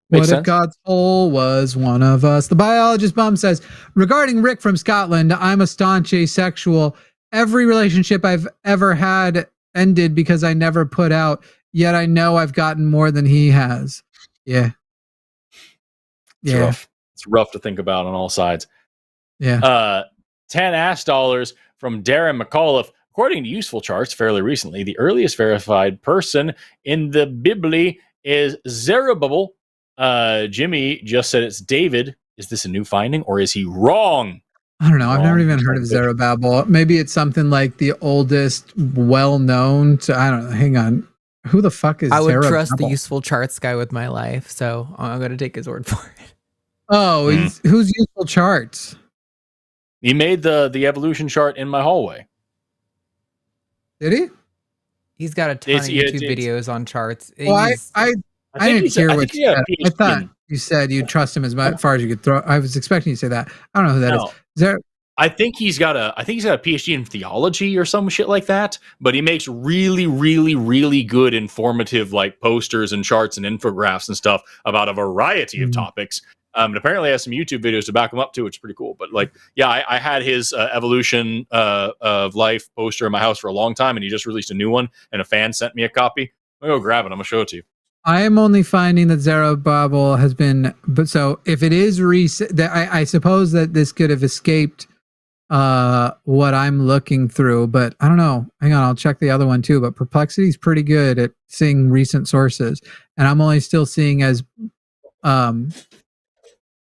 What if God's hole was one of us? The biologist bum says, regarding Rick from Scotland, I'm a staunch asexual. Every relationship I've ever had ended because I never put out, yet I know I've gotten more than he has. Yeah. It's rough. It's rough to think about on all sides. Yeah. $10 from Darren McAuliffe. According to Useful Charts fairly recently, the earliest verified person in the Bible is Zerubbabel. Jimmy just said it's David. Is this a new finding or is he wrong? I don't know. I've never even heard of Zerubbabel. Maybe it's something like the oldest, well-known. I don't know. Hang on. Who the fuck is Zerubbabel? I would trust the Useful Charts guy with my life, so I'm going to take his word for it. Oh, who's Useful Charts? He made the evolution chart in my hallway. Did he? He's got a ton of YouTube videos on charts. Well, I didn't hear what you said. I thought you said you trust him as far as you could throw. I was expecting you to say that. I don't know who that is. Is there? I think he's got a PhD in theology or some shit like that. But he makes really, really, really good informative like posters and charts and infographics and stuff about a variety of topics. And apparently has some YouTube videos to back him up too, which is pretty cool. But like, yeah, I had his evolution of life poster in my house for a long time, and he just released a new one, and a fan sent me a copy. I'm gonna go grab it. I'm gonna show it to you. I am only finding that Zerubbabel has been, but so if it is recent, I suppose that this could have escaped what I'm looking through, but I don't know. Hang on, I'll check the other one too. But Perplexity is pretty good at seeing recent sources, and I'm only still seeing as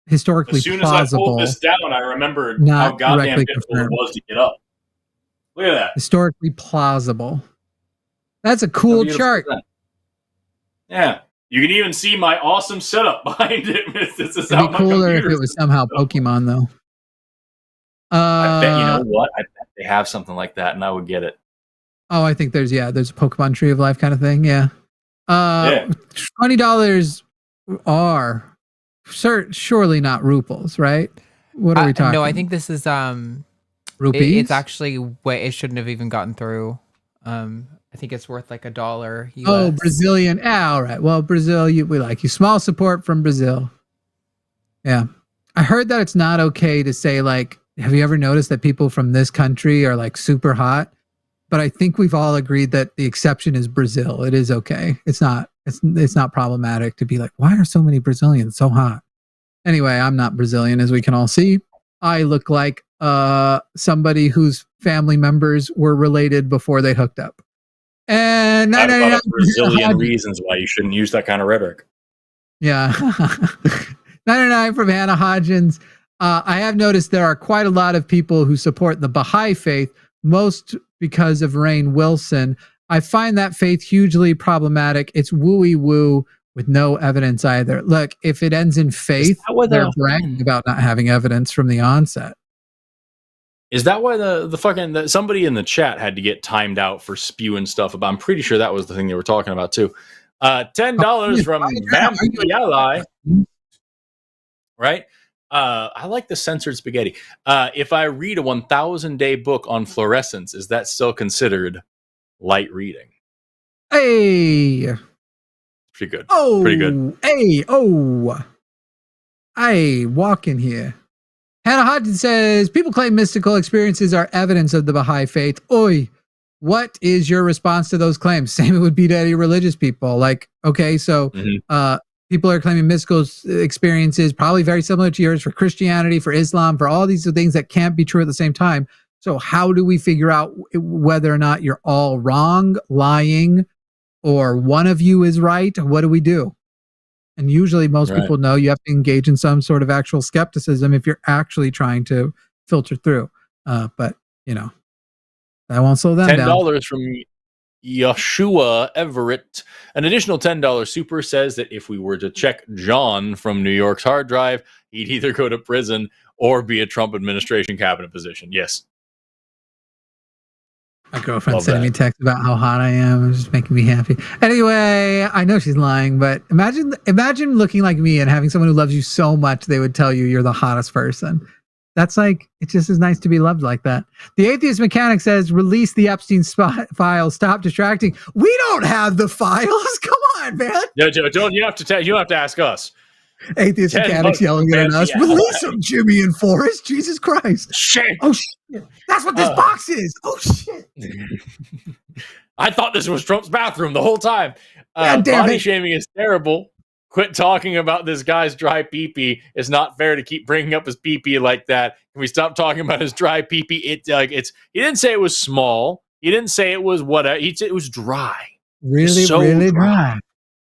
historically plausible. As soon as I pulled this down, I remembered how goddamn difficult it was to get up. Look at that. Historically plausible. That's a cool chart. Yeah. You can even see my awesome setup behind it. This is It'd be cooler if it was somehow Pokemon, though. I bet, you know what? I bet they have something like that, and I would get it. Oh, I think there's a Pokemon Tree of Life kind of thing. Yeah. $20 are surely not ruples, right? What are we talking? No, I think this is rupees. It's actually it shouldn't have even gotten through. I think it's worth like $1 US. Oh, Brazilian. All right. Well, Brazil, we like you. Small support from Brazil. Yeah. I heard that it's not okay to say, like, have you ever noticed that people from this country are like super hot? But I think we've all agreed that the exception is Brazil. It is okay. It's not it's not problematic to be like, why are so many Brazilians so hot? Anyway, I'm not Brazilian, as we can all see. I look like somebody whose family members were related before they hooked up. And I have about a Brazilian reasons why you shouldn't use that kind of rhetoric. Yeah. 99 from Hannah Hodgins. I have noticed there are quite a lot of people who support the Baha'i faith, most because of Rainn Wilson. I find that faith hugely problematic. It's wooey woo with no evidence either. Look, if it ends in faith, they're bragging about not having evidence from the onset. Is that why the fucking somebody in the chat had to get timed out for spewing stuff about? I'm pretty sure that was the thing they were talking about too. $10 from Vampyali. Right? I like the censored spaghetti. If I read a 1,000-day book on fluorescence, is that still considered light reading? Hey. Pretty good. Oh, pretty good. Hey, I walk in here. Hannah Hodgins says, people claim mystical experiences are evidence of the Baha'i faith. Oi, what is your response to those claims? Same it would be to any religious people. Like, okay, so people are claiming mystical experiences, probably very similar to yours for Christianity, for Islam, for all these things that can't be true at the same time. So how do we figure out whether or not you're all wrong, lying, or one of you is right? What do we do? And usually most people know you have to engage in some sort of actual skepticism if you're actually trying to filter through. But, you know, I won't slow them down. $10 from Yeshua Everett. An additional $10 super says that if we were to check John from New York's hard drive, he'd either go to prison or be a Trump administration cabinet position. Yes. My girlfriend sending me texts about how hot I am. It's just making me happy. Anyway, I know she's lying, but imagine looking like me and having someone who loves you so much they would tell you you're the hottest person. That's like, it just is nice to be loved like that. The Atheist Mechanic says, release the Epstein files. Stop distracting. We don't have the files. Come on, man. No, don't you have to ask us. Atheist Mechanics yelling at us. Release them, Jimmy and Forrest. Jesus Christ. Shit. Oh, shit. That's what this box is. Oh, shit. I thought this was Trump's bathroom the whole time. Body shaming is terrible. Quit talking about this guy's dry pee-pee. It's not fair to keep bringing up his pee-pee like that. Can we stop talking about his dry pee-pee? He didn't say it was small. He didn't say it was whatever. He said it was dry. Really, so really dry.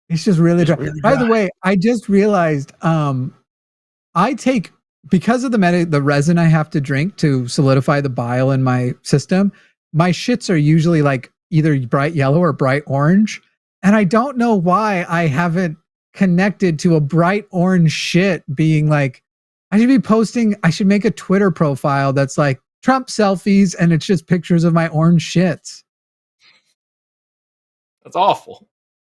It's just really dry. Really dry. By the way, I just realized I take, because of the resin I have to drink to solidify the bile in my system, my shits are usually like either bright yellow or bright orange. And I don't know why I haven't connected to a bright orange shit being like, I should make a Twitter profile that's like Trump selfies and it's just pictures of my orange shits. That's awful.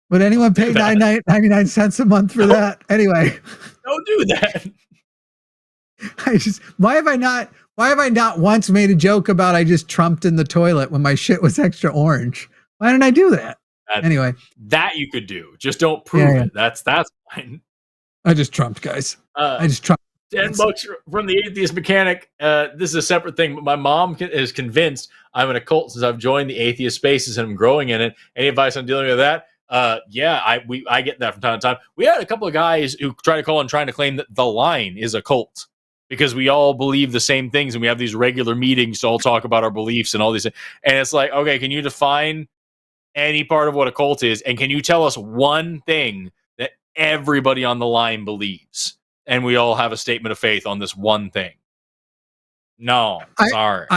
Would anyone pay 99 cents a month for that? Anyway. Don't do that. Why have I not once made a joke about I just trumped in the toilet when my shit was extra orange? Why didn't I do that? Anyway. That you could do. Just don't prove it. That's fine. I just trumped, guys. I just trumped. $10 from the Atheist Mechanic. This is a separate thing, but my mom is convinced I'm in a cult since I've joined the atheist spaces and I'm growing in it. Any advice on dealing with that? I get that from time to time. We had a couple of guys who try to call and trying to claim that the line is a cult because we all believe the same things and we have these regular meetings to all talk about our beliefs and all these things. And it's like, okay, can you define any part of what a cult is? And can you tell us one thing that everybody on the line believes? And we all have a statement of faith on this one thing. No, sorry.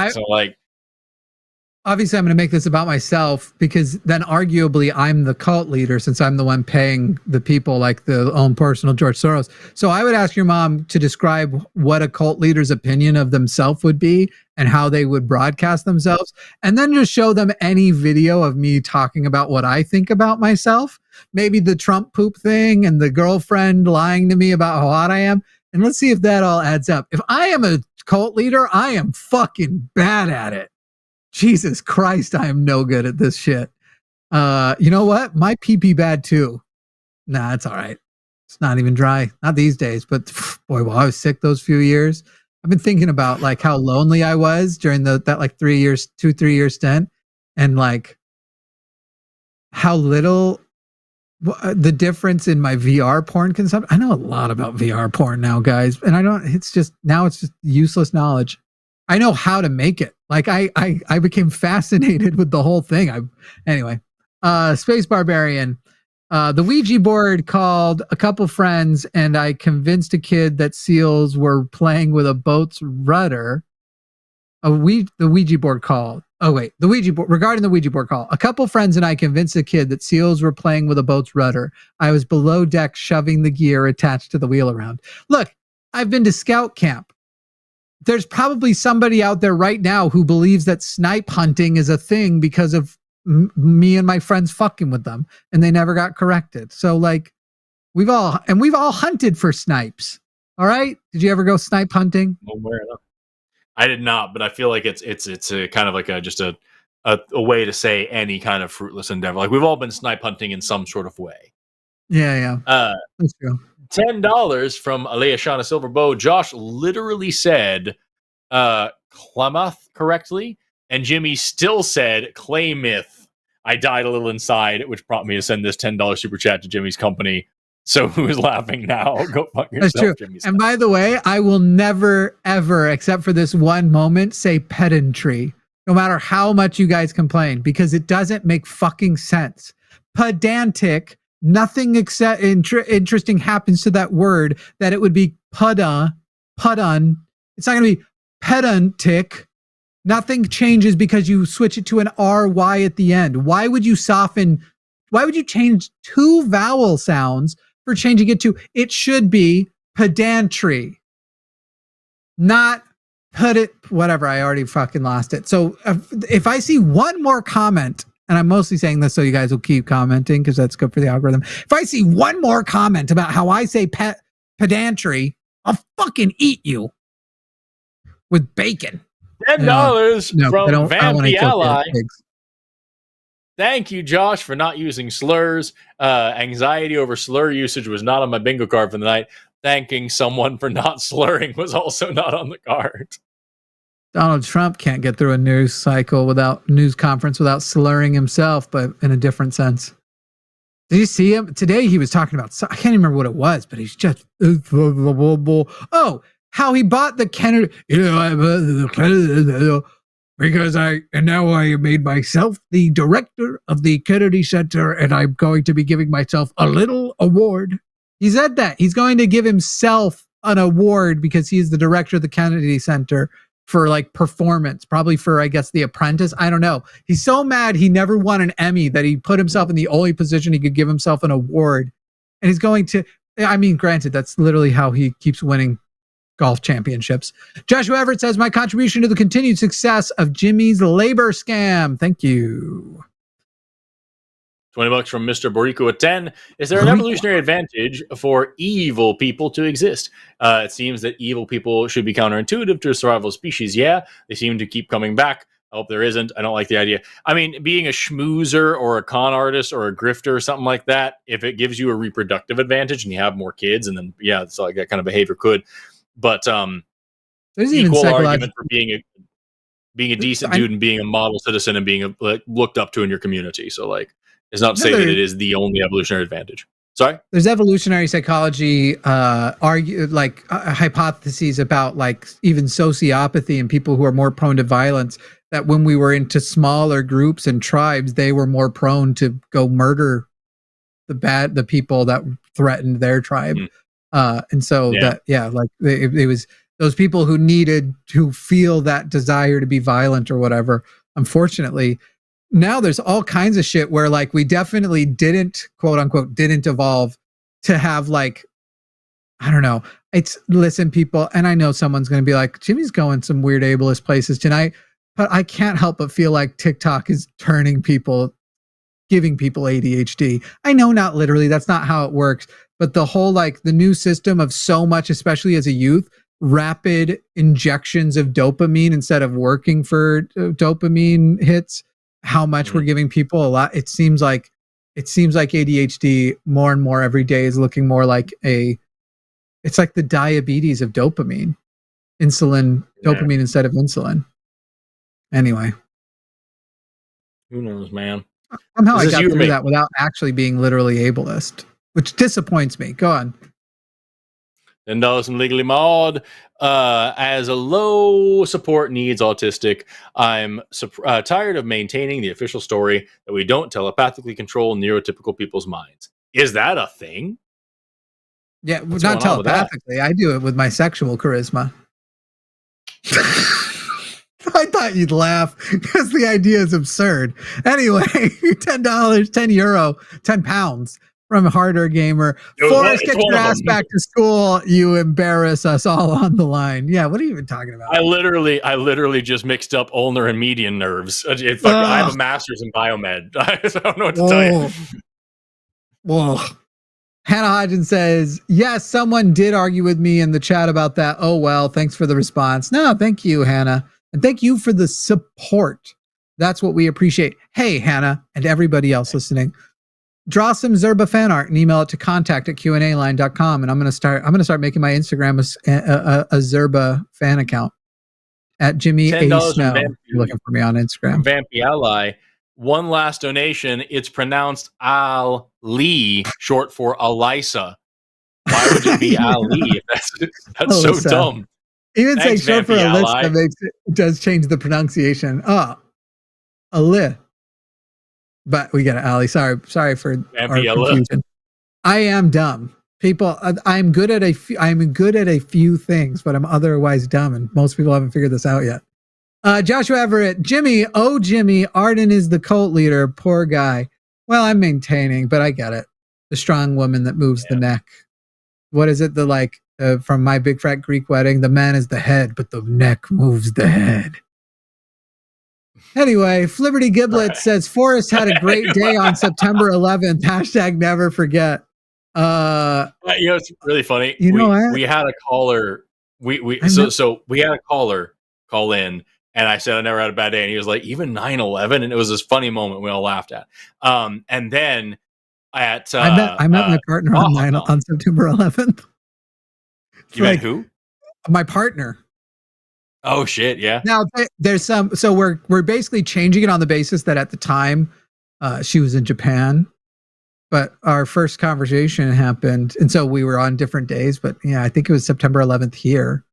Obviously, I'm going to make this about myself because then arguably I'm the cult leader since I'm the one paying the people like the own personal George Soros. So I would ask your mom to describe what a cult leader's opinion of themselves would be and how they would broadcast themselves. And then just show them any video of me talking about what I think about myself. Maybe the Trump poop thing and the girlfriend lying to me about how hot I am. And let's see if that all adds up. If I am a cult leader, I am fucking bad at it. Jesus Christ, I am no good at this shit. You know what? My pee-pee bad too. Nah, it's all right. It's not even dry. Not these days, but boy, while I was sick those few years, I've been thinking about like how lonely I was during that like 3 year stint and like how little the difference in my VR porn consumption. I know a lot about VR porn now, guys, and it's just useless knowledge. I know how to make it. Like I became fascinated with the whole thing. Anyway, Space Barbarian. The Ouija board called a couple friends, and I convinced a kid that seals were playing with a boat's rudder. The Ouija board called. Oh wait, the Ouija board. Regarding the Ouija board call, a couple friends and I convinced a kid that seals were playing with a boat's rudder. I was below deck shoving the gear attached to the wheel around. Look, I've been to scout camp. There's probably somebody out there right now who believes that snipe hunting is a thing because of me and my friends fucking with them, and they never got corrected. So like, we've all hunted for snipes. All right, did you ever go snipe hunting? I did not, but I feel like it's a kind of like a way to say any kind of fruitless endeavor. Like we've all been snipe hunting in some sort of way. Yeah. That's true. $10 from Alea Shauna Silverbow. Josh literally said Klamath correctly, and Jimmy still said Claymith. I died a little inside, which prompted me to send this $10 super chat to Jimmy's company. So who's laughing now? Go fuck yourself. That's true. Jimmy's and by the way, I will never, ever, except for this one moment, say pedantry, no matter how much you guys complain, because it doesn't make fucking sense. Pedantic, nothing except interesting happens to that word that it would be pudun. It's not going to be pedantic. Nothing changes because you switch it to an RY at the end. Why would you change two vowel sounds for changing it to, it should be pedantry, not whatever. I already fucking lost it. So if I see one more comment, and I'm mostly saying this so you guys will keep commenting because that's good for the algorithm. If I see one more comment about how I say pedantry, I'll fucking eat you with bacon. $10 from Vampy Ally. Thank you, Josh, for not using slurs. Anxiety over slur usage was not on my bingo card for the night. Thanking someone for not slurring was also not on the card. Donald Trump can't get through a news conference without slurring himself, but in a different sense. Did you see him? Today he was talking about, I can't remember what it was, but he's just, how he bought the Kennedy, because now I made myself the director of the Kennedy Center, and I'm going to be giving myself a little award. He said that he's going to give himself an award because he's the director of the Kennedy Center for like performance, probably for, I guess, The Apprentice. I don't know. He's so mad he never won an Emmy that he put himself in the only position he could give himself an award. And he's going to, I mean, granted, that's literally how he keeps winning golf championships. Joshua Everett says, my contribution to the continued success of Jimmy's labor scam. Thank you. $20 from Mr. Borrico at 10. Is there an evolutionary advantage for evil people to exist? It seems that evil people should be counterintuitive to a survival species. Yeah, they seem to keep coming back. I hope there isn't. I don't like the idea. I mean, being a schmoozer or a con artist or a grifter or something like that, if it gives you a reproductive advantage and you have more kids, and then, yeah, it's like that kind of behavior could. But there's equal argument for being a decent dude and being a model citizen and being looked up to in your community. So like, it's not to say that it is the only evolutionary advantage. Sorry? There's evolutionary psychology hypotheses about like even sociopathy and people who are more prone to violence, that when we were into smaller groups and tribes, they were more prone to go murder the people that threatened their tribe. And so it was those people who needed to feel that desire to be violent or whatever. Unfortunately, now there's all kinds of shit where like we definitely didn't, quote unquote, didn't evolve to have like, I don't know. Listen, people, and I know someone's going to be like, Jimmy's going some weird ableist places tonight, but I can't help but feel like TikTok is giving people ADHD. I know not literally, that's not how it works, but the whole like the new system of so much, especially as a youth, rapid injections of dopamine instead of working for dopamine hits, how much we're giving people a lot. It seems like ADHD more and more every day is looking more like it's like the diabetes of dopamine, dopamine instead of insulin. Anyway. Who knows, man? Somehow I got through that without actually being literally ableist, which disappoints me. Go on. $10 from Legally Maud. As a low support needs autistic, I'm tired of maintaining the official story that we don't telepathically control neurotypical people's minds. Is that a thing? Yeah, not telepathically. I do it with my sexual charisma. I thought you'd laugh because the idea is absurd. Anyway, $10, 10 euro, 10 pounds from Harder Gamer. Forrest, get your ass back to school. You embarrass us all on the line. Yeah, what are you even talking about? I literally just mixed up ulnar and median nerves. I have a master's in biomed. I don't know what to tell you. Whoa. Hannah Hodgins says, yes, someone did argue with me in the chat about that. Oh, well, thanks for the response. No, thank you, Hannah. And thank you for the support. That's what we appreciate. Hey, Hannah, and everybody else listening. Draw some Zerba fan art and email it to contact@qanaline.com. And I'm gonna start making my Instagram a Zerba fan account at Jimmy A. Snow. You're looking for me on Instagram. Vampy Ally. One last donation. It's pronounced Ali, short for Alyssa. Why would it be Ali? That's so dumb. Even saying short for Alyssa does change the pronunciation. Ali. But we got it, Ali. Sorry for our confusion. I am dumb. People, I'm good at a few things, but I'm otherwise dumb, and most people haven't figured this out yet. Joshua Everett, Jimmy, Arden is the cult leader. Poor guy. Well, I'm maintaining, but I get it. The strong woman that moves the neck. What is it? From My Big Fat Greek Wedding, the man is the head, but the neck moves the head. Anyway, Flibberty Giblet says Forrest had a great day on September 11th. # never forget. It's really funny. We had a caller. We had a caller call in, and I said I never had a bad day, and he was like, even 9/11, and it was this funny moment we all laughed at. And then I met my partner on September 11th. You met who? My partner. Oh shit! Yeah. Now there's some. So we're basically changing it on the basis that at the time she was in Japan, but our first conversation happened, and so we were on different days. But yeah, I think it was September 11th here,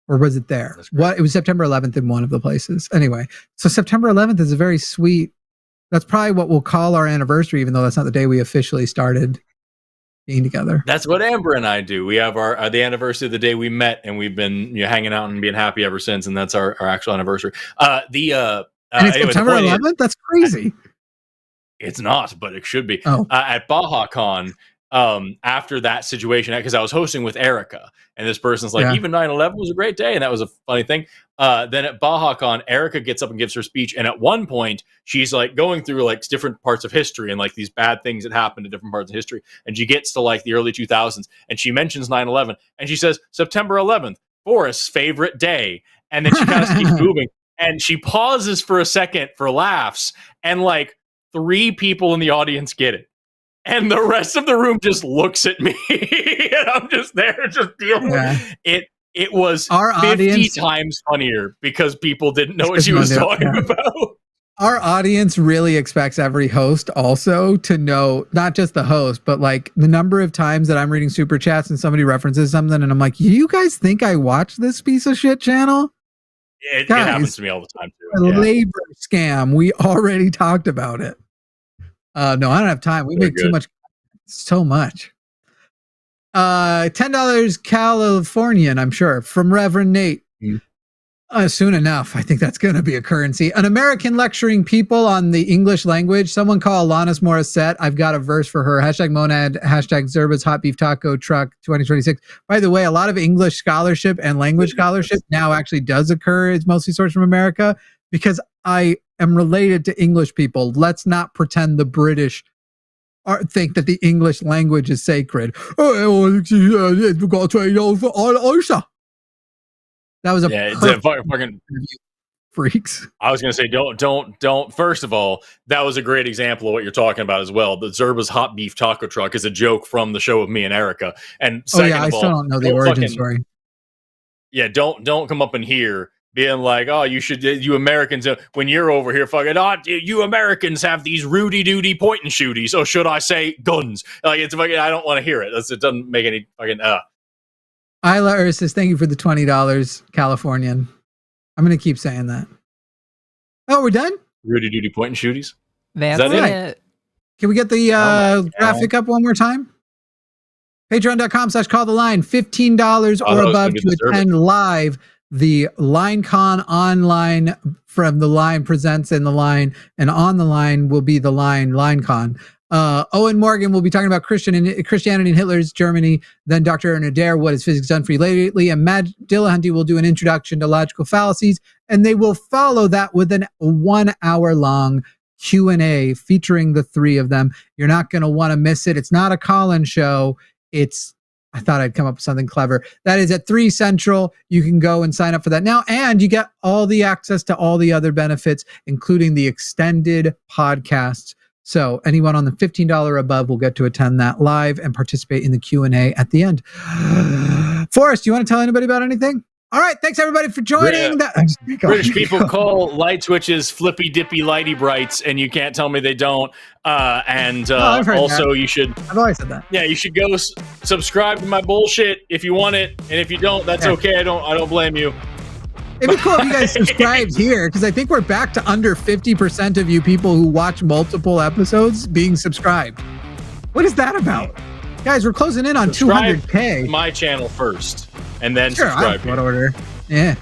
or was it there? It was September 11th in one of the places. Anyway, so September 11th is a very sweet. That's probably what we'll call our anniversary, even though that's not the day we officially started being together. That's what Amber and I do. We have the anniversary of the day we met, and we've been hanging out and being happy ever since. And that's our actual anniversary. And it's September 11th. That's crazy. It's not, but it should be. At BajaCon, after that situation, because I was hosting with Erica, and this person's like, even 9/11 was a great day, and that was a funny thing. Then at BajaCon, Erica gets up and gives her speech, and at one point, she's like going through like different parts of history and like these bad things that happened in different parts of history, and she gets to like the early 2000s, and she mentions 9/11, and she says September 11th, Forrest's favorite day, and then she kind of keeps moving, and she pauses for a second for laughs, and like 3 people in the audience get it. And the rest of the room just looks at me, and I'm just there, just dealing with it. It was our 50 audience, times funnier because people didn't know what she was talking about. Our audience really expects every host also to know, not just the host, but like the number of times that I'm reading super chats and somebody references something, and I'm like, you guys think I watch this piece of shit channel? It happens to me all the time too. A labor scam. We already talked about it. No, I don't have time. We make too much. So much. $10 Californian, I'm sure, from Reverend Nate. Soon enough, I think that's going to be a currency. An American lecturing people on the English language. Someone call Alanis Morissette. I've got a verse for her. #monad, #Zerba's Hot Beef Taco Truck 2026. By the way, a lot of English scholarship and language scholarship now actually does occur. It's mostly sourced from America because I am related to English people. Let's not pretend the British think that the English language is sacred. That was it's fucking freaks. I was gonna say, don't. First of all, that was a great example of what you're talking about as well. The Zerba's Hot Beef Taco Truck is a joke from the show of me and Erica. And second I still don't know the origin story. Yeah, don't come up in here being like, oh, you Americans, when you're over here fucking, oh, you Americans have these rooty-dooty point-and-shooties. Oh, should I say guns? Like, it's fucking, I don't want to hear it. It doesn't make any fucking, Isla says, thank you for the $20, Californian. I'm going to keep saying that. Oh, we're done? Rooty-dooty point-and-shooties? That's it. Can we get the graphic up one more time? Patreon.com/calltheline, $15 or above to attend live the LineCon online from the Line Presents in the Line, and on the line will be the LineCon. Owen Morgan will be talking about Christianity in Hitler's Germany. Then Dr. Aaron Adair, what has physics done for you lately? And Matt Dillahunty will do an introduction to logical fallacies, and they will follow that with a 1 hour long Q&A featuring the three of them. You're not going to want to miss it. It's not a call-in show. I thought I'd come up with something clever. That is at 3 Central. You can go and sign up for that now, and you get all the access to all the other benefits, including the extended podcasts. So anyone on the $15 or above will get to attend that live and participate in the Q&A at the end. Forrest, you want to tell anybody about anything? All right, thanks everybody for joining. British people call light switches flippy dippy lighty brights, and you can't tell me they don't. Also, you should. I've always said that. Yeah, you should go subscribe to my bullshit if you want it, and if you don't, that's okay. I don't blame you. It'd be cool if you guys subscribed here, because I think we're back to under 50% of you people who watch multiple episodes being subscribed. What is that about? Guys, we're closing in on subscribe 200K. To my channel first, and then sure, subscribe. What order? Yeah.